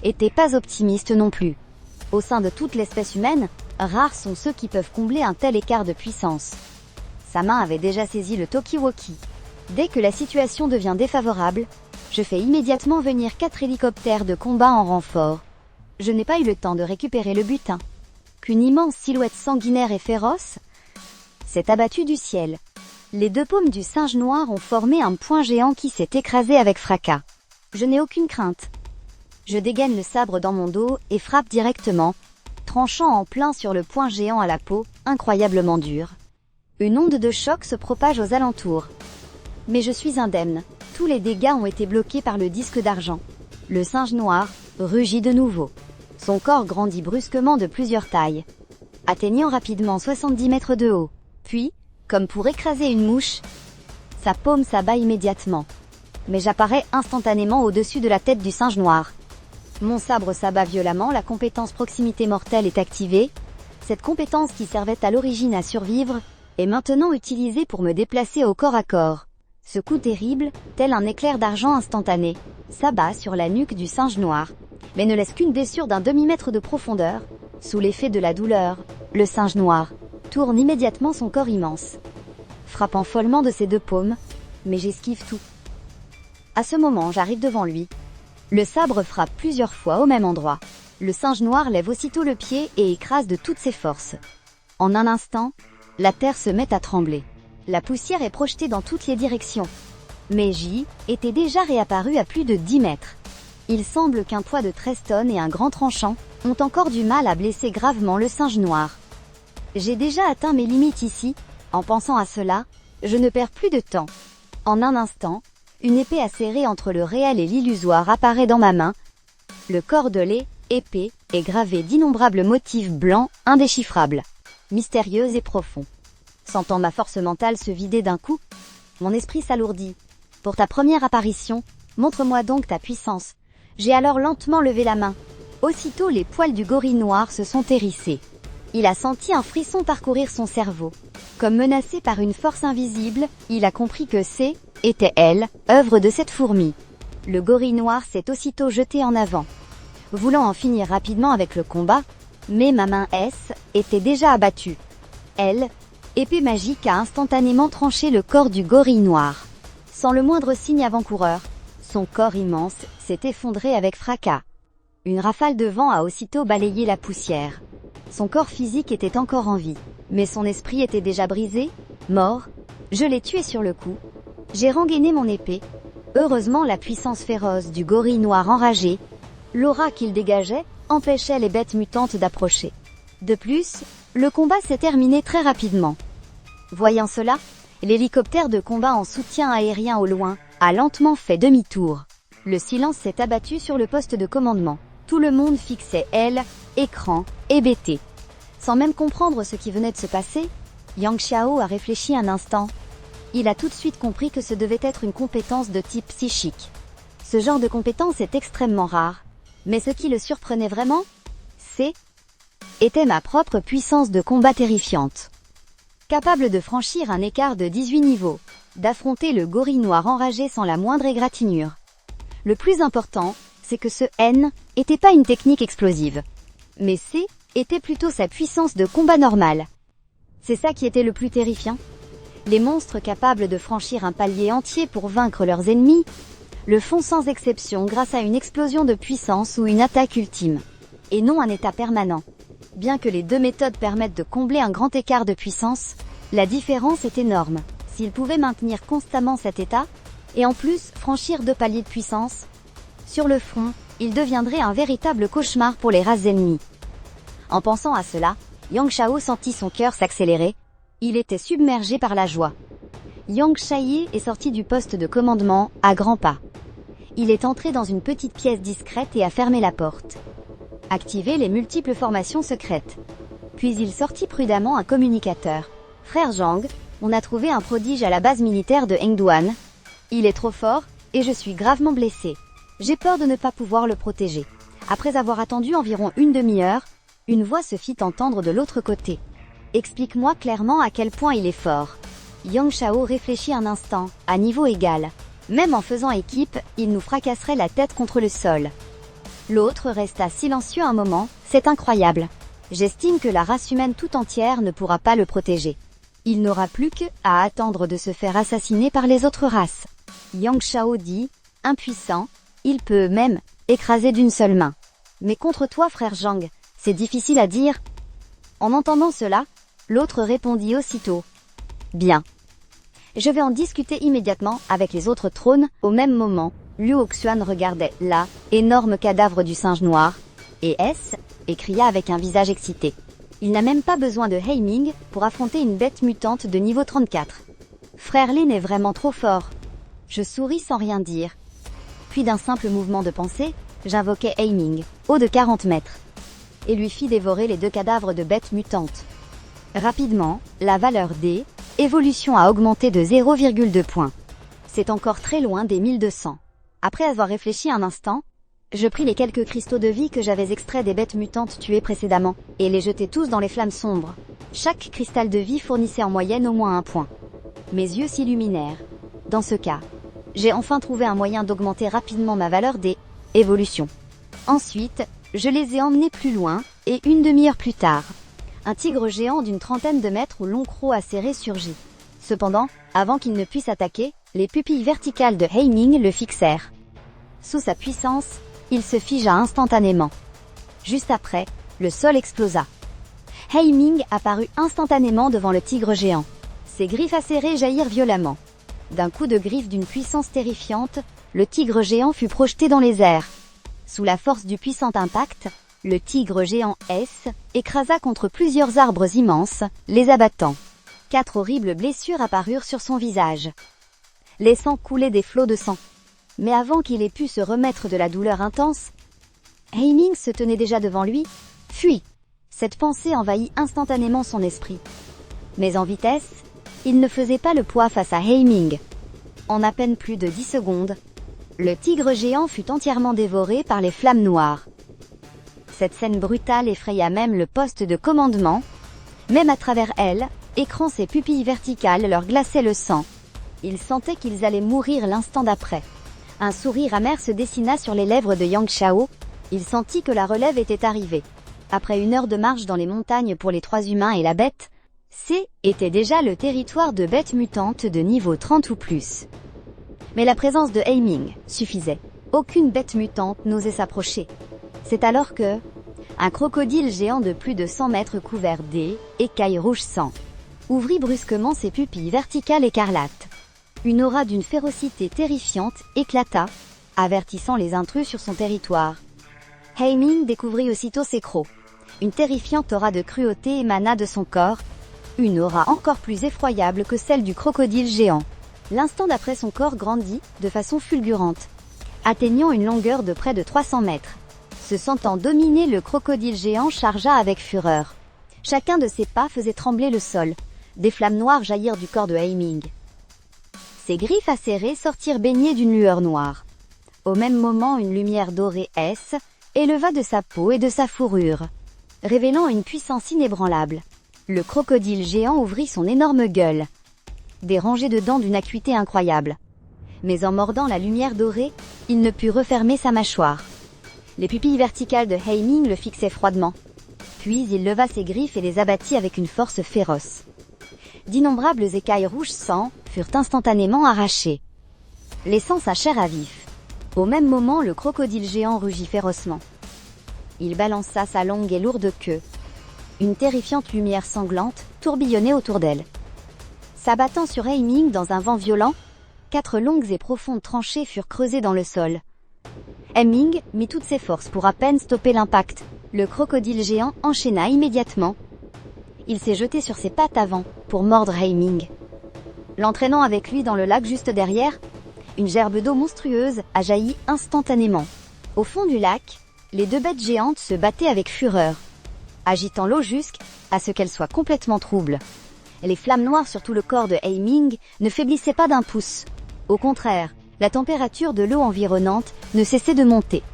était pas optimiste non plus. Au sein de toute l'espèce humaine, rares sont ceux qui peuvent combler un tel écart de puissance. Sa main avait déjà saisi le talkie-walkie. Dès que la situation devient défavorable, je fais immédiatement venir 4 hélicoptères de combat en renfort. Je n'ai pas eu le temps de récupérer le butin qu'une immense silhouette sanguinaire et féroce s'est abattue du ciel. Les 2 paumes du singe noir ont formé un point géant qui s'est écrasé avec fracas. Je n'ai aucune crainte. Je dégaine le sabre dans mon dos et frappe directement, tranchant en plein sur le point géant à la peau, incroyablement dure. Une onde de choc se propage aux alentours. Mais je suis indemne. Tous les dégâts ont été bloqués par le disque d'argent. Le singe noir rugit de nouveau. Son corps grandit brusquement de plusieurs tailles, atteignant rapidement 70 mètres de haut. Puis, comme pour écraser une mouche, sa paume s'abat immédiatement. mais j'apparais instantanément au-dessus de la tête du singe noir. Mon sabre s'abat violemment, la compétence proximité mortelle est activée. Cette compétence qui servait à l'origine à survivre, est maintenant utilisée pour me déplacer au corps à corps. Ce coup terrible, tel un éclair d'argent instantané, s'abat sur la nuque du singe noir, mais ne laisse qu'une blessure d'un demi-mètre de profondeur. Sous l'effet de la douleur, le singe noir tourne immédiatement son corps immense, frappant follement de ses deux paumes, mais j'esquive tout. À ce moment, j'arrive devant lui. Le sabre frappe plusieurs fois au même endroit. Le singe noir lève aussitôt le pied et écrase de toutes ses forces. En un instant, la terre se met à trembler. La poussière est projetée dans toutes les directions. Mais J était déjà réapparu à plus de 10 mètres. Il semble qu'un poids de 13 tonnes et un grand tranchant ont encore du mal à blesser gravement le singe noir. J'ai déjà atteint mes limites ici. En pensant à cela, je ne perds plus de temps. En un instant, une épée acérée entre le réel et l'illusoire apparaît dans ma main. Le cordelet, épée, est gravé d'innombrables motifs blancs, indéchiffrables, mystérieux et profonds. Sentant ma force mentale se vider d'un coup, mon esprit s'alourdit. Pour ta première apparition, montre-moi donc ta puissance. J'ai alors lentement levé la main. Aussitôt les poils du gorille noir se sont hérissés. Il a senti un frisson parcourir son cerveau. Comme menacé par une force invisible, il a compris que était elle, œuvre de cette fourmi. Le gorille noir s'est aussitôt jeté en avant, voulant en finir rapidement avec le combat, mais ma main S était déjà abattue. Elle, épée magique, a instantanément tranché le corps du gorille noir. Sans le moindre signe avant-coureur, son corps immense s'est effondré avec fracas. Une rafale de vent a aussitôt balayé la poussière. Son corps physique était encore en vie, mais son esprit était déjà brisé, mort. Je l'ai tué sur le coup. J'ai rengainé mon épée. Heureusement, la puissance féroce du gorille noir enragé, l'aura qu'il dégageait, empêchait les bêtes mutantes d'approcher. De plus, le combat s'est terminé très rapidement. Voyant cela, l'hélicoptère de combat en soutien aérien au loin a lentement fait demi-tour. Le silence s'est abattu sur le poste de commandement. Tout le monde fixait écran, hébété. Sans même comprendre ce qui venait de se passer, Yang Xiao a réfléchi un instant. Il a tout de suite compris que ce devait être une compétence de type psychique. Ce genre de compétence est extrêmement rare, mais ce qui le surprenait vraiment, était ma propre puissance de combat terrifiante. Capable de franchir un écart de 18 niveaux, d'affronter le gorille noir enragé sans la moindre égratignure. Le plus important, c'est que ce N était pas une technique explosive, mais était plutôt sa puissance de combat normale. C'est ça qui était le plus terrifiant. Les monstres capables de franchir un palier entier pour vaincre leurs ennemis le font sans exception grâce à une explosion de puissance ou une attaque ultime, et non un état permanent. Bien que les deux méthodes permettent de combler un grand écart de puissance, la différence est énorme. S'ils pouvaient maintenir constamment cet état, et en plus franchir 2 paliers de puissance, sur le front, il deviendrait un véritable cauchemar pour les races ennemies. En pensant à cela, Yang Xiao sentit son cœur s'accélérer. Il était submergé par la joie. Yang Xiao est sorti du poste de commandement à grands pas. Il est entré dans une petite pièce discrète et a fermé la porte. Activé les multiples formations secrètes. Puis il sortit prudemment un communicateur. « Frère Zhang, on a trouvé un prodige à la base militaire de Hengduan. Il est trop fort, et je suis gravement blessé. J'ai peur de ne pas pouvoir le protéger. » Après avoir attendu environ une demi-heure, une voix se fit entendre de l'autre côté. « Explique-moi clairement à quel point il est fort. » Yang Xiao réfléchit un instant, à niveau égal. Même en faisant équipe, il nous fracasserait la tête contre le sol. L'autre resta silencieux un moment. C'est incroyable. J'estime que la race humaine tout entière ne pourra pas le protéger. Il n'aura plus qu'à attendre de se faire assassiner par les autres races. Yang Xiao dit, impuissant, il peut même écraser d'une seule main. Mais contre toi, frère Zhang, c'est difficile à dire. En entendant cela, l'autre répondit aussitôt. Bien. Je vais en discuter immédiatement avec les autres trônes. Au même moment, Liu Oxuan regardait là, énorme cadavre du singe noir, et cria avec un visage excité. Il n'a même pas besoin de Heiming pour affronter une bête mutante de niveau 34. Frère Lin est vraiment trop fort. Je souris sans rien dire. Puis d'un simple mouvement de pensée, j'invoquai Heiming, haut de 40 mètres, et lui fis dévorer les 2 cadavres de bêtes mutantes. Rapidement, la valeur D, évolution a augmenté de 0,2 points. C'est encore très loin des 1200. Après avoir réfléchi un instant, je pris les quelques cristaux de vie que j'avais extraits des bêtes mutantes tuées précédemment, et les jetai tous dans les flammes sombres. Chaque cristal de vie fournissait en moyenne au moins un point. Mes yeux s'illuminèrent. Dans ce cas, j'ai enfin trouvé un moyen d'augmenter rapidement ma valeur des évolutions. Ensuite, je les ai emmenés plus loin, et une demi-heure plus tard, un tigre géant d'une trentaine de mètres au long croc acéré surgit. Cependant, avant qu'il ne puisse attaquer, les pupilles verticales de Heiming le fixèrent. Sous sa puissance, il se figea instantanément. Juste après, le sol explosa. Heiming apparut instantanément devant le tigre géant. Ses griffes acérées jaillirent violemment. D'un coup de griffe d'une puissance terrifiante, le tigre géant fut projeté dans les airs. Sous la force du puissant impact, le tigre géant S écrasa contre plusieurs arbres immenses, les abattant. 4 horribles blessures apparurent sur son visage, laissant couler des flots de sang. Mais avant qu'il ait pu se remettre de la douleur intense, Heiming se tenait déjà devant lui. Fuis! Cette pensée envahit instantanément son esprit. Mais en vitesse, il ne faisait pas le poids face à Heiming. En à peine plus de 10 secondes, le tigre géant fut entièrement dévoré par les flammes noires. Cette scène brutale effraya même le poste de commandement. Même à travers elle, écrans ses pupilles verticales leur glaçaient le sang. Ils sentaient qu'ils allaient mourir l'instant d'après. Un sourire amer se dessina sur les lèvres de Yang Shao. Il sentit que la relève était arrivée. Après 1 heure de marche dans les montagnes pour les 3 humains et la bête, C était déjà le territoire de bêtes mutantes de niveau 30 ou plus. Mais la présence de Heiming suffisait. Aucune bête mutante n'osait s'approcher. C'est alors que un crocodile géant de plus de 100 mètres couvert d'écailles rouges sang ouvrit brusquement ses pupilles verticales écarlates. Une aura d'une férocité terrifiante éclata, avertissant les intrus sur son territoire. Heiming découvrit aussitôt ses crocs. Une terrifiante aura de cruauté émana de son corps, une aura encore plus effroyable que celle du crocodile géant. L'instant d'après, son corps grandit de façon fulgurante, atteignant une longueur de près de 300 mètres. Se sentant dominer, le crocodile géant chargea avec fureur. Chacun de ses pas faisait trembler le sol. Des flammes noires jaillirent du corps de Heiming. Ses griffes acérées sortirent baignées d'une lueur noire. Au même moment, une lumière dorée S éleva de sa peau et de sa fourrure, révélant une puissance inébranlable. Le crocodile géant ouvrit son énorme gueule. Des rangées de dents d'une acuité incroyable. Mais en mordant la lumière dorée, il ne put refermer sa mâchoire. Les pupilles verticales de Heiming le fixaient froidement. Puis il leva ses griffes et les abattit avec une force féroce. D'innombrables écailles rouges sang furent instantanément arrachées, laissant sa chair à vif. Au même moment, le crocodile géant rugit férocement. Il balança sa longue et lourde queue. Une terrifiante lumière sanglante tourbillonnait autour d'elle. S'abattant sur Heiming dans un vent violent, 4 longues et profondes tranchées furent creusées dans le sol. Heiming mit toutes ses forces pour à peine stopper l'impact. Le crocodile géant enchaîna immédiatement. Il s'est jeté sur ses pattes avant pour mordre Heiming, l'entraînant avec lui dans le lac juste derrière. Une gerbe d'eau monstrueuse a jailli instantanément. Au fond du lac, les 2 bêtes géantes se battaient avec fureur, agitant l'eau jusqu'à ce qu'elle soit complètement trouble. Les flammes noires sur tout le corps de Heiming ne faiblissaient pas d'un pouce. Au contraire, la température de l'eau environnante ne cessait de monter.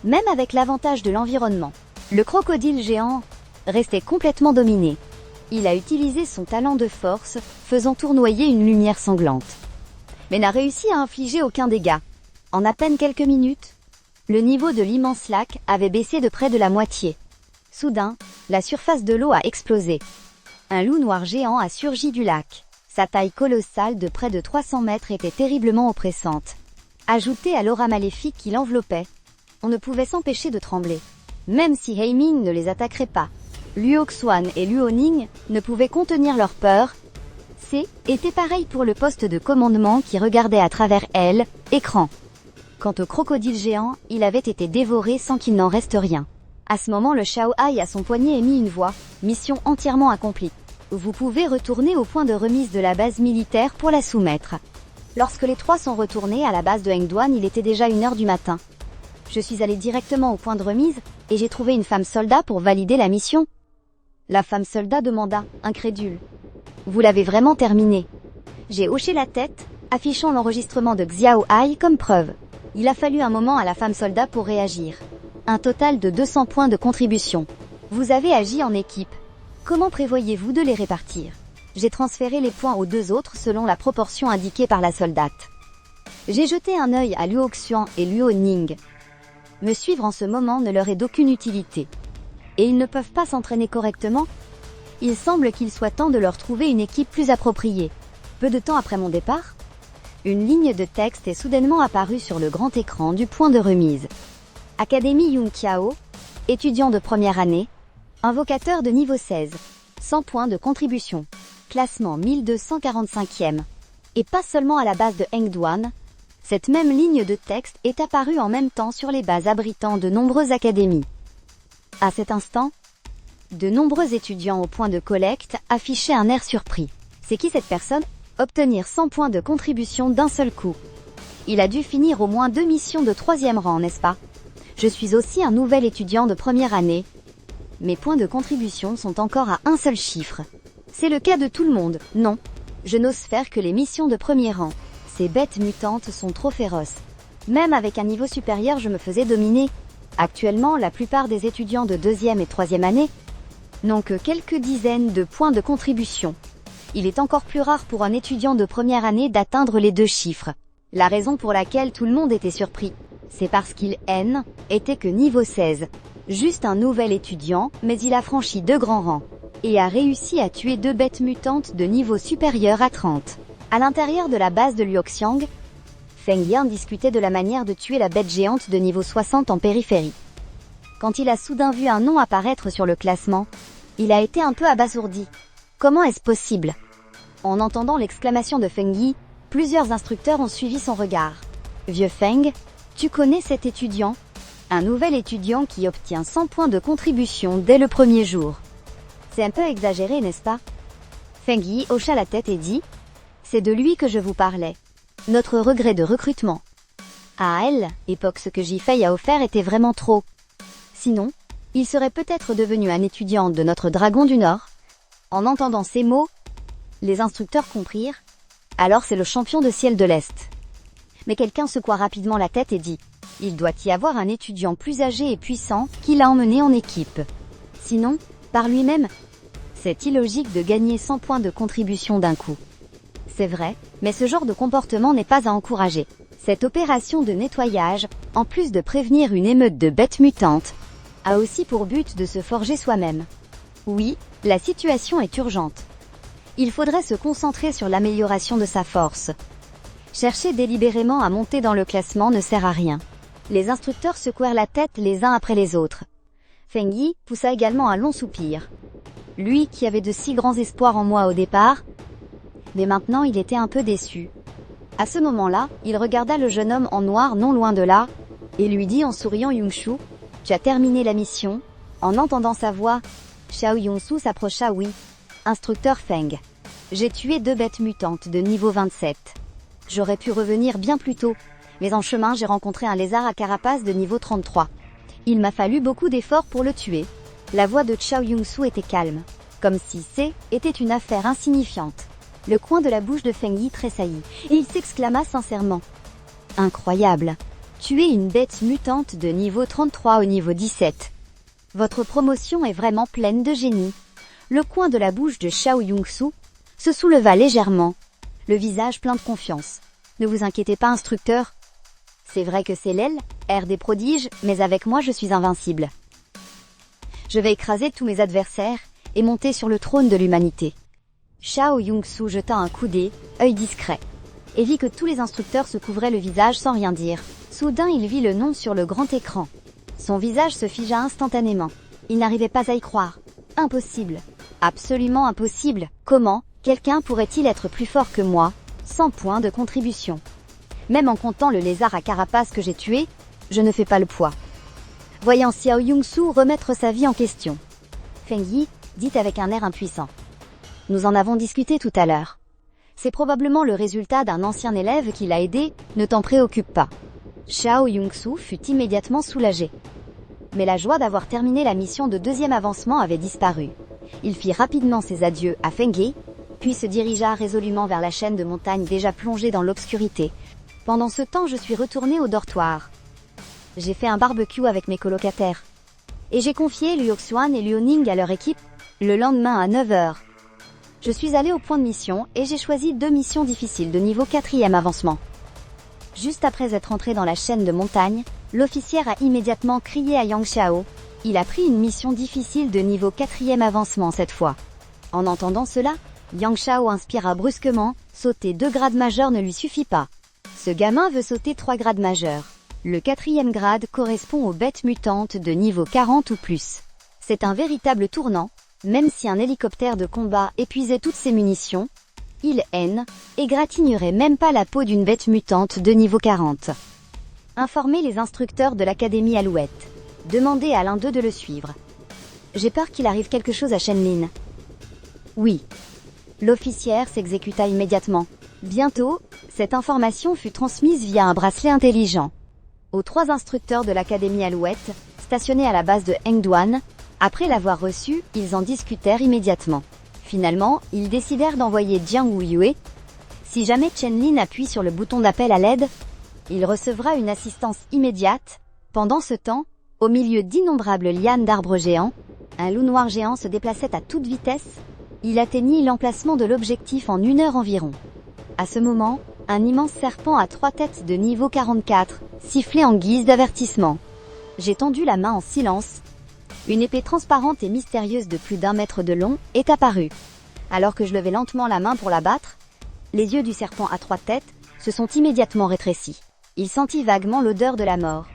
Même avec l'avantage de l'environnement, le crocodile géant restait complètement dominé. Il a utilisé son talent de force, faisant tournoyer une lumière sanglante, mais n'a réussi à infliger aucun dégât. En à peine quelques minutes, le niveau de l'immense lac avait baissé de près de la moitié. Soudain, la surface de l'eau a explosé. Un loup noir géant a surgi du lac. Sa taille colossale de près de 300 mètres était terriblement oppressante. Ajoutée à l'aura maléfique qui l'enveloppait, on ne pouvait s'empêcher de trembler. Même si Heiming ne les attaquerait pas, Luo Xuan et Luo Ning ne pouvaient contenir leur peur. C était pareil pour le poste de commandement qui regardait à travers elle, écran. Quant au crocodile géant, il avait été dévoré sans qu'il n'en reste rien. À ce moment, le Shao Hai à son poignet émit une voix. Mission entièrement accomplie. Vous pouvez retourner au point de remise de la base militaire pour la soumettre. Lorsque les 3 sont retournés à la base de Hengduan, il était déjà 1 heure du matin. Je suis allé directement au point de remise, et j'ai trouvé une femme soldat pour valider la mission. La femme soldat demanda, incrédule. Vous l'avez vraiment terminé? J'ai hoché la tête, affichant l'enregistrement de Xiao Ai comme preuve. Il a fallu un moment à la femme soldat pour réagir. Un total de 200 points de contribution. Vous avez agi en équipe. Comment prévoyez-vous de les répartir? J'ai transféré les points aux deux autres selon la proportion indiquée par la soldate. J'ai jeté un œil à Luo Xuan et Luo Ning. Me suivre en ce moment ne leur est d'aucune utilité. Et ils ne peuvent pas s'entraîner correctement. Il semble qu'il soit temps de leur trouver une équipe plus appropriée. Peu de temps après mon départ, une ligne de texte est soudainement apparue sur le grand écran du point de remise. Académie Yunqiao, étudiant de première année, invocateur de niveau 16, 100 points de contribution, classement 1245e. Et pas seulement à la base de Hengduan, cette même ligne de texte est apparue en même temps sur les bases abritant de nombreuses académies. À cet instant, de nombreux étudiants au point de collecte affichaient un air surpris. C'est qui cette personne? Obtenir 100 points de contribution d'un seul coup. Il a dû finir au moins 2 missions de 3e rang, n'est-ce pas? Je suis aussi un nouvel étudiant de première année. Mes points de contribution sont encore à un seul chiffre. C'est le cas de tout le monde, non? Je n'ose faire que les missions de premier rang. Ces bêtes mutantes sont trop féroces. Même avec un niveau supérieur, je me faisais dominer. Actuellement, la plupart des étudiants de 2e et 3e année n'ont que quelques dizaines de points de contribution. Il est encore plus rare pour un étudiant de première année d'atteindre les 2 chiffres. La raison pour laquelle tout le monde était surpris, c'est parce qu'il était que niveau 16. Juste un nouvel étudiant, mais il a franchi 2 grands rangs. Et a réussi à tuer 2 bêtes mutantes de niveau supérieur à 30. À l'intérieur de la base de Luoxiang, Feng Yan discutait de la manière de tuer la bête géante de niveau 60 en périphérie. Quand il a soudain vu un nom apparaître sur le classement, il a été un peu abasourdi. Comment est-ce possible? En entendant l'exclamation de Feng Yi, plusieurs instructeurs ont suivi son regard. Vieux Feng, tu connais cet étudiant? Un nouvel étudiant qui obtient 100 points de contribution dès le premier jour. C'est un peu exagéré, n'est-ce pas? Feng Yi hocha la tête et dit, c'est de lui que je vous parlais. Notre regret de recrutement. À elle, époque ce que Ji-Fei a offert était vraiment trop. Sinon, il serait peut-être devenu un étudiant de notre Dragon du Nord. En entendant ces mots, les instructeurs comprirent. Alors c'est le champion de ciel de l'Est. Mais quelqu'un secoua rapidement la tête et dit, il doit y avoir un étudiant plus âgé et puissant qui l'a emmené en équipe. Sinon, par lui-même, c'est illogique de gagner 100 points de contribution d'un coup. C'est vrai, mais ce genre de comportement n'est pas à encourager. Cette opération de nettoyage, en plus de prévenir une émeute de bêtes mutantes, a aussi pour but de se forger soi-même. Oui, la situation est urgente. Il faudrait se concentrer sur l'amélioration de sa force. Chercher délibérément à monter dans le classement ne sert à rien. Les instructeurs secouèrent la tête les uns après les autres. Feng Yi poussa également un long soupir. Lui qui avait de si grands espoirs en moi au départ, mais maintenant il était un peu déçu. À ce moment-là, il regarda le jeune homme en noir non loin de là, et lui dit en souriant Yungshu, « Tu as terminé la mission ?» En entendant sa voix, Xiao Yongsu s'approcha. « Oui, instructeur Feng. J'ai tué 2 bêtes mutantes de niveau 27. J'aurais pu revenir bien plus tôt, mais en chemin j'ai rencontré un lézard à carapace de niveau 33. Il m'a fallu beaucoup d'efforts pour le tuer. » La voix de Xiao Yongsu était calme, comme si était une affaire insignifiante. Le coin de la bouche de Feng Yi tressaillit, et il s'exclama sincèrement. « Incroyable! Tuer une bête mutante de niveau 33 au niveau 17. Votre promotion est vraiment pleine de génie. » Le coin de la bouche de Xiao Yongsu se souleva légèrement, le visage plein de confiance. « Ne vous inquiétez pas, instructeur. C'est vrai que c'est l'aile, air des prodiges, mais avec moi je suis invincible. Je vais écraser tous mes adversaires et monter sur le trône de l'humanité. » Xiao Yongsu jeta un coup d'œil, œil discret, et vit que tous les instructeurs se couvraient le visage sans rien dire. Soudain il vit le nom sur le grand écran. Son visage se figea instantanément. Il n'arrivait pas à y croire. Impossible. Absolument impossible. Comment quelqu'un pourrait-il être plus fort que moi? 100 points de contribution. Même en comptant le lézard à carapace que j'ai tué, je ne fais pas le poids. Voyant Xiao Yongsu remettre sa vie en question, Feng Yi dit avec un air impuissant. Nous en avons discuté tout à l'heure. C'est probablement le résultat d'un ancien élève qui l'a aidé, ne t'en préoccupe pas. Xiao Yongsu fut immédiatement soulagé. Mais la joie d'avoir terminé la mission de 2e avancement avait disparu. Il fit rapidement ses adieux à Feng Yi, puis se dirigea résolument vers la chaîne de montagnes déjà plongée dans l'obscurité. Pendant ce temps, je suis retournée au dortoir. J'ai fait un barbecue avec mes colocataires. Et j'ai confié Luo Xuan et Luo Ning à leur équipe le lendemain à 9 h. Je suis allée au point de mission et j'ai choisi 2 missions difficiles de niveau 4e avancement. Juste après être entré dans la chaîne de montagne, l'officière a immédiatement crié à Yang Xiao. Il a pris une mission difficile de niveau 4e avancement cette fois. En entendant cela, Yang Xiao inspira brusquement, sauter 2 grades majeurs ne lui suffit pas. Ce gamin veut sauter 3 grades majeurs. Le 4e grade correspond aux bêtes mutantes de niveau 40 ou plus. C'est un véritable tournant, même si un hélicoptère de combat épuisait toutes ses munitions, il égratignerait même pas la peau d'une bête mutante de niveau 40. Informez les instructeurs de l'Académie Alouette. Demandez à l'un d'eux de le suivre. J'ai peur qu'il arrive quelque chose à Shenlin. Oui. L'officière s'exécuta immédiatement. Bientôt, cette information fut transmise via un bracelet intelligent. Aux 3 instructeurs de l'Académie Alouette, stationnés à la base de Hengduan, après l'avoir reçu, ils en discutèrent immédiatement. Finalement, ils décidèrent d'envoyer Jiang Wuyue. Si jamais Shenlin appuie sur le bouton d'appel à l'aide, il recevra une assistance immédiate. Pendant ce temps, au milieu d'innombrables lianes d'arbres géants, un loup noir géant se déplaçait à toute vitesse. Il atteignit l'emplacement de l'objectif en 1 heure environ. À ce moment, un immense serpent à 3 têtes de niveau 44 sifflait en guise d'avertissement. J'ai tendu la main en silence. Une épée transparente et mystérieuse de plus d'1 mètre de long est apparue. Alors que je levais lentement la main pour la battre, les yeux du serpent à 3 têtes se sont immédiatement rétrécis. Il sentit vaguement l'odeur de la mort.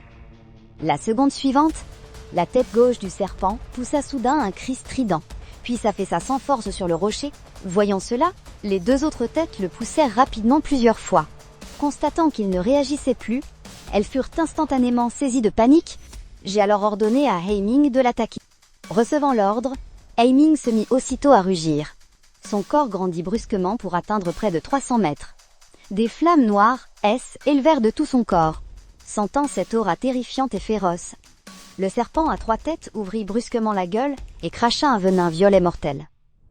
La seconde suivante, la tête gauche du serpent poussa soudain un cri strident, puis s'affaissa sans force sur le rocher. Voyant cela, les 2 autres têtes le poussèrent rapidement plusieurs fois. Constatant qu'il ne réagissait plus, elles furent instantanément saisies de panique. J'ai alors ordonné à Heiming de l'attaquer. Recevant l'ordre, Heiming se mit aussitôt à rugir. Son corps grandit brusquement pour atteindre près de 300 mètres. Des flammes noires, élevèrent de tout son corps. Sentant cette aura terrifiante et féroce, le serpent à 3 têtes ouvrit brusquement la gueule et cracha un venin violet mortel.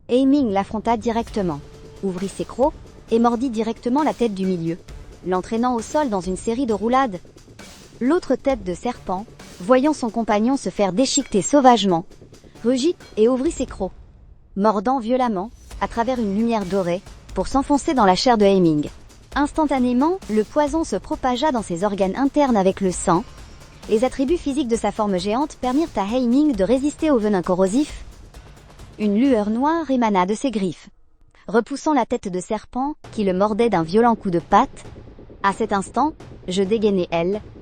Heiming l'affronta directement, ouvrit ses crocs et mordit directement la tête du milieu, l'entraînant au sol dans une série de roulades. L'autre tête de serpent, voyant son compagnon se faire déchiqueter sauvagement, rugit et ouvrit ses crocs, mordant violemment, à travers une lumière dorée, pour s'enfoncer dans la chair de Heiming. Instantanément, le poison se propagea dans ses organes internes avec le sang. Les attributs physiques de sa forme géante permirent à Heiming de résister au venin corrosif. Une lueur noire émana de ses griffes, repoussant la tête de serpent qui le mordait d'un violent coup de patte. À cet instant, je dégainai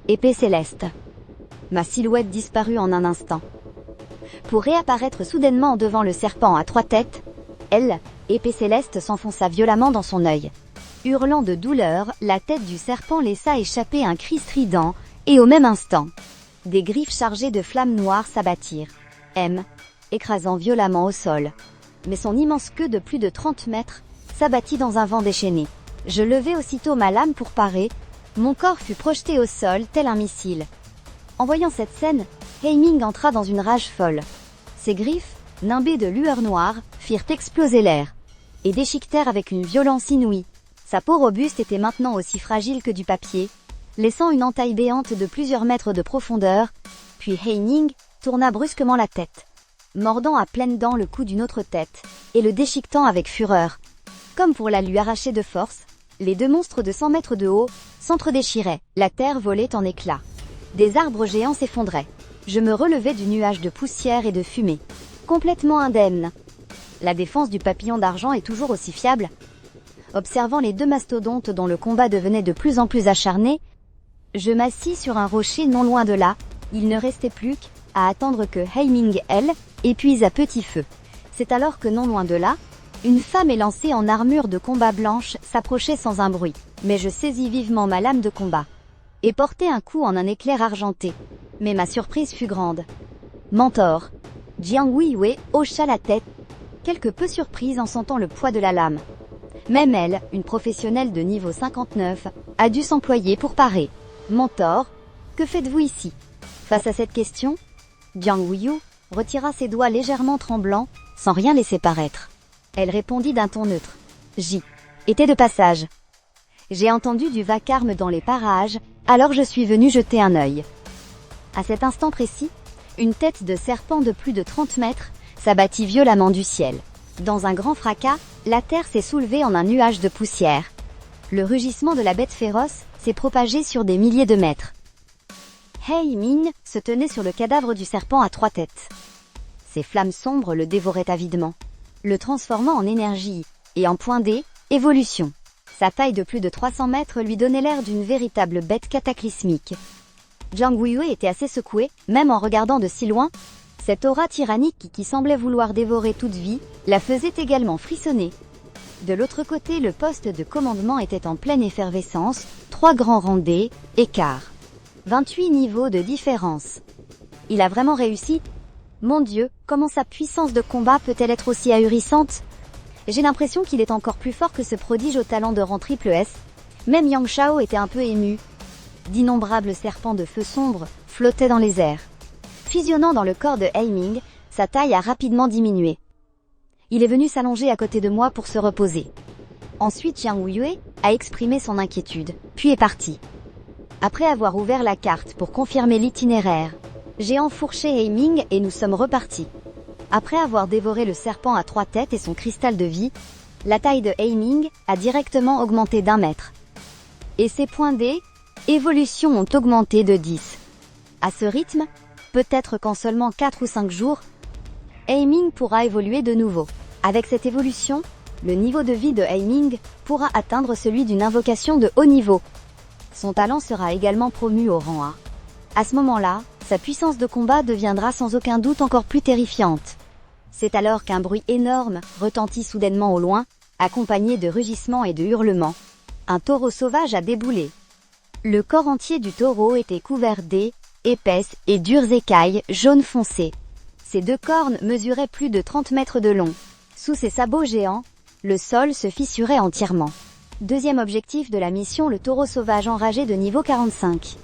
épée céleste. Ma silhouette disparut en un instant, pour réapparaître soudainement devant le serpent à 3 têtes. Épée céleste s'enfonça violemment dans son œil. Hurlant de douleur, la tête du serpent laissa échapper un cri strident, et au même instant, des griffes chargées de flammes noires s'abattirent, écrasant violemment au sol. Mais son immense queue de plus de 30 mètres s'abattit dans un vent déchaîné. Je levai aussitôt ma lame pour parer. Mon corps fut projeté au sol tel un missile. En voyant cette scène, Heiming entra dans une rage folle. Ses griffes, nimbées de lueur noire, firent exploser l'air, et déchiquetèrent avec une violence inouïe. Sa peau robuste était maintenant aussi fragile que du papier, laissant une entaille béante de plusieurs mètres de profondeur. Puis Heiming tourna brusquement la tête, mordant à pleines dents le cou d'une autre tête, et le déchiquetant avec fureur. Comme pour la lui arracher de force, les 2 monstres de 100 mètres de haut s'entre-déchiraient. La terre volait en éclats. Des arbres géants s'effondraient. Je me relevai du nuage de poussière et de fumée, complètement indemne. La défense du papillon d'argent est toujours aussi fiable. Observant les 2 mastodontes dont le combat devenait de plus en plus acharné, je m'assis sur un rocher non loin de là. Il ne restait plus qu'à attendre que Heiming, épuise à petit feu. C'est alors que non loin de là, une femme élancée en armure de combat blanche s'approchait sans un bruit. Mais je saisis vivement ma lame de combat et portai un coup en un éclair argenté. Mais ma surprise fut grande. Mentor. Jiang Wuyue hocha la tête, quelque peu surprise en sentant le poids de la lame. Même elle, une professionnelle de niveau 59, a dû s'employer pour parer. Mentor, que faites-vous ici? Face à cette question, Jiang Wuyue retira ses doigts légèrement tremblants, sans rien laisser paraître. Elle répondit d'un ton neutre. J était de passage. J'ai entendu du vacarme dans les parages, alors je suis venu jeter un œil. À cet instant précis, une tête de serpent de plus de 30 mètres s'abattit violemment du ciel. Dans un grand fracas, la terre s'est soulevée en un nuage de poussière. Le rugissement de la bête féroce s'est propagé sur des milliers de mètres. Hae-Ming se tenait sur le cadavre du serpent à 3 têtes. Ses flammes sombres le dévoraient avidement, le transformant en énergie et en point D, évolution. Sa taille de plus de 300 mètres lui donnait l'air d'une véritable bête cataclysmique. Jiang Weiyue était assez secoué, même en regardant de si loin. Cette aura tyrannique qui semblait vouloir dévorer toute vie, la faisait également frissonner. De l'autre côté, le poste de commandement était en pleine effervescence, 3 grands rangs D, écart. 28 niveaux de différence. Il a vraiment réussi? Mon Dieu, comment sa puissance de combat peut-elle être aussi ahurissante? J'ai l'impression qu'il est encore plus fort que ce prodige au talent de rang triple S. Même Yang Shao était un peu ému. D'innombrables serpents de feu sombre flottaient dans les airs. Fusionnant dans le corps de Hae-Ming, sa taille a rapidement diminué. Il est venu s'allonger à côté de moi pour se reposer. Ensuite, Jiang Weiyue a exprimé son inquiétude, puis est parti. Après avoir ouvert la carte pour confirmer l'itinéraire, j'ai enfourché Hae-Ming et nous sommes repartis. Après avoir dévoré le serpent à 3 têtes et son cristal de vie, la taille de Hae-Ming a directement augmenté d'1 mètre. Et ses points D, évolution ont augmenté de 10. À ce rythme, peut-être qu'en seulement 4 ou 5 jours, Hae-Ming pourra évoluer de nouveau. Avec cette évolution, le niveau de vie de Hae-Ming pourra atteindre celui d'une invocation de haut niveau. Son talent sera également promu au rang A. À ce moment-là, sa puissance de combat deviendra sans aucun doute encore plus terrifiante. C'est alors qu'un bruit énorme retentit soudainement au loin, accompagné de rugissements et de hurlements. Un taureau sauvage a déboulé. Le corps entier du taureau était couvert d'épaisses et dures écailles jaune foncé. Ses 2 cornes mesuraient plus de 30 mètres de long. Sous ses sabots géants, le sol se fissurait entièrement. Deuxième objectif de la mission, le taureau sauvage enragé de niveau 45.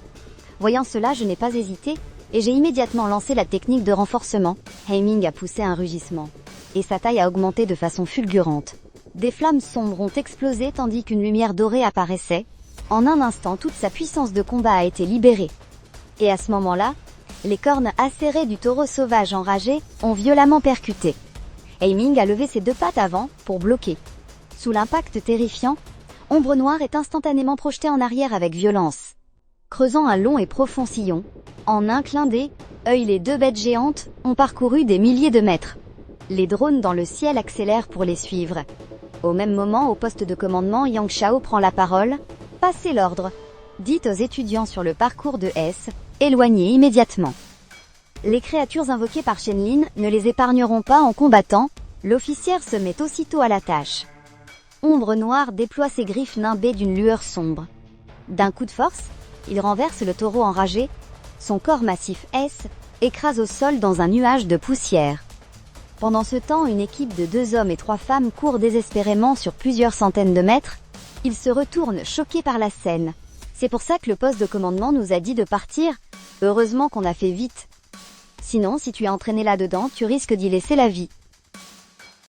Voyant cela, je n'ai pas hésité, et j'ai immédiatement lancé la technique de renforcement. Hae-Ming a poussé un rugissement, et sa taille a augmenté de façon fulgurante. Des flammes sombres ont explosé tandis qu'une lumière dorée apparaissait. En un instant, toute sa puissance de combat a été libérée. Et à ce moment-là, les cornes acérées du taureau sauvage enragé ont violemment percuté. Hae-Ming a levé ses 2 pattes avant pour bloquer. Sous l'impact terrifiant, Ombre Noire est instantanément projetée en arrière avec violence. Creusant un long et profond sillon, en un clin d'œil, les 2 bêtes géantes ont parcouru des milliers de mètres. Les drones dans le ciel accélèrent pour les suivre. Au même moment, au poste de commandement, Yang Shao prend la parole. « Passez l'ordre !» dit aux étudiants sur le parcours de S, éloignez immédiatement. Les créatures invoquées par Shenlin ne les épargneront pas en combattant, l'officière se met aussitôt à la tâche. Ombre Noire déploie ses griffes nimbées d'une lueur sombre. D'un coup de force, il renverse le taureau enragé, son corps massif S écrase au sol dans un nuage de poussière. Pendant ce temps, une équipe de 2 hommes et 3 femmes court désespérément sur plusieurs centaines de mètres. Ils se retournent choqués par la scène. C'est pour ça que le poste de commandement nous a dit de partir. Heureusement qu'on a fait vite. Sinon, si tu es entraîné là-dedans, tu risques d'y laisser la vie.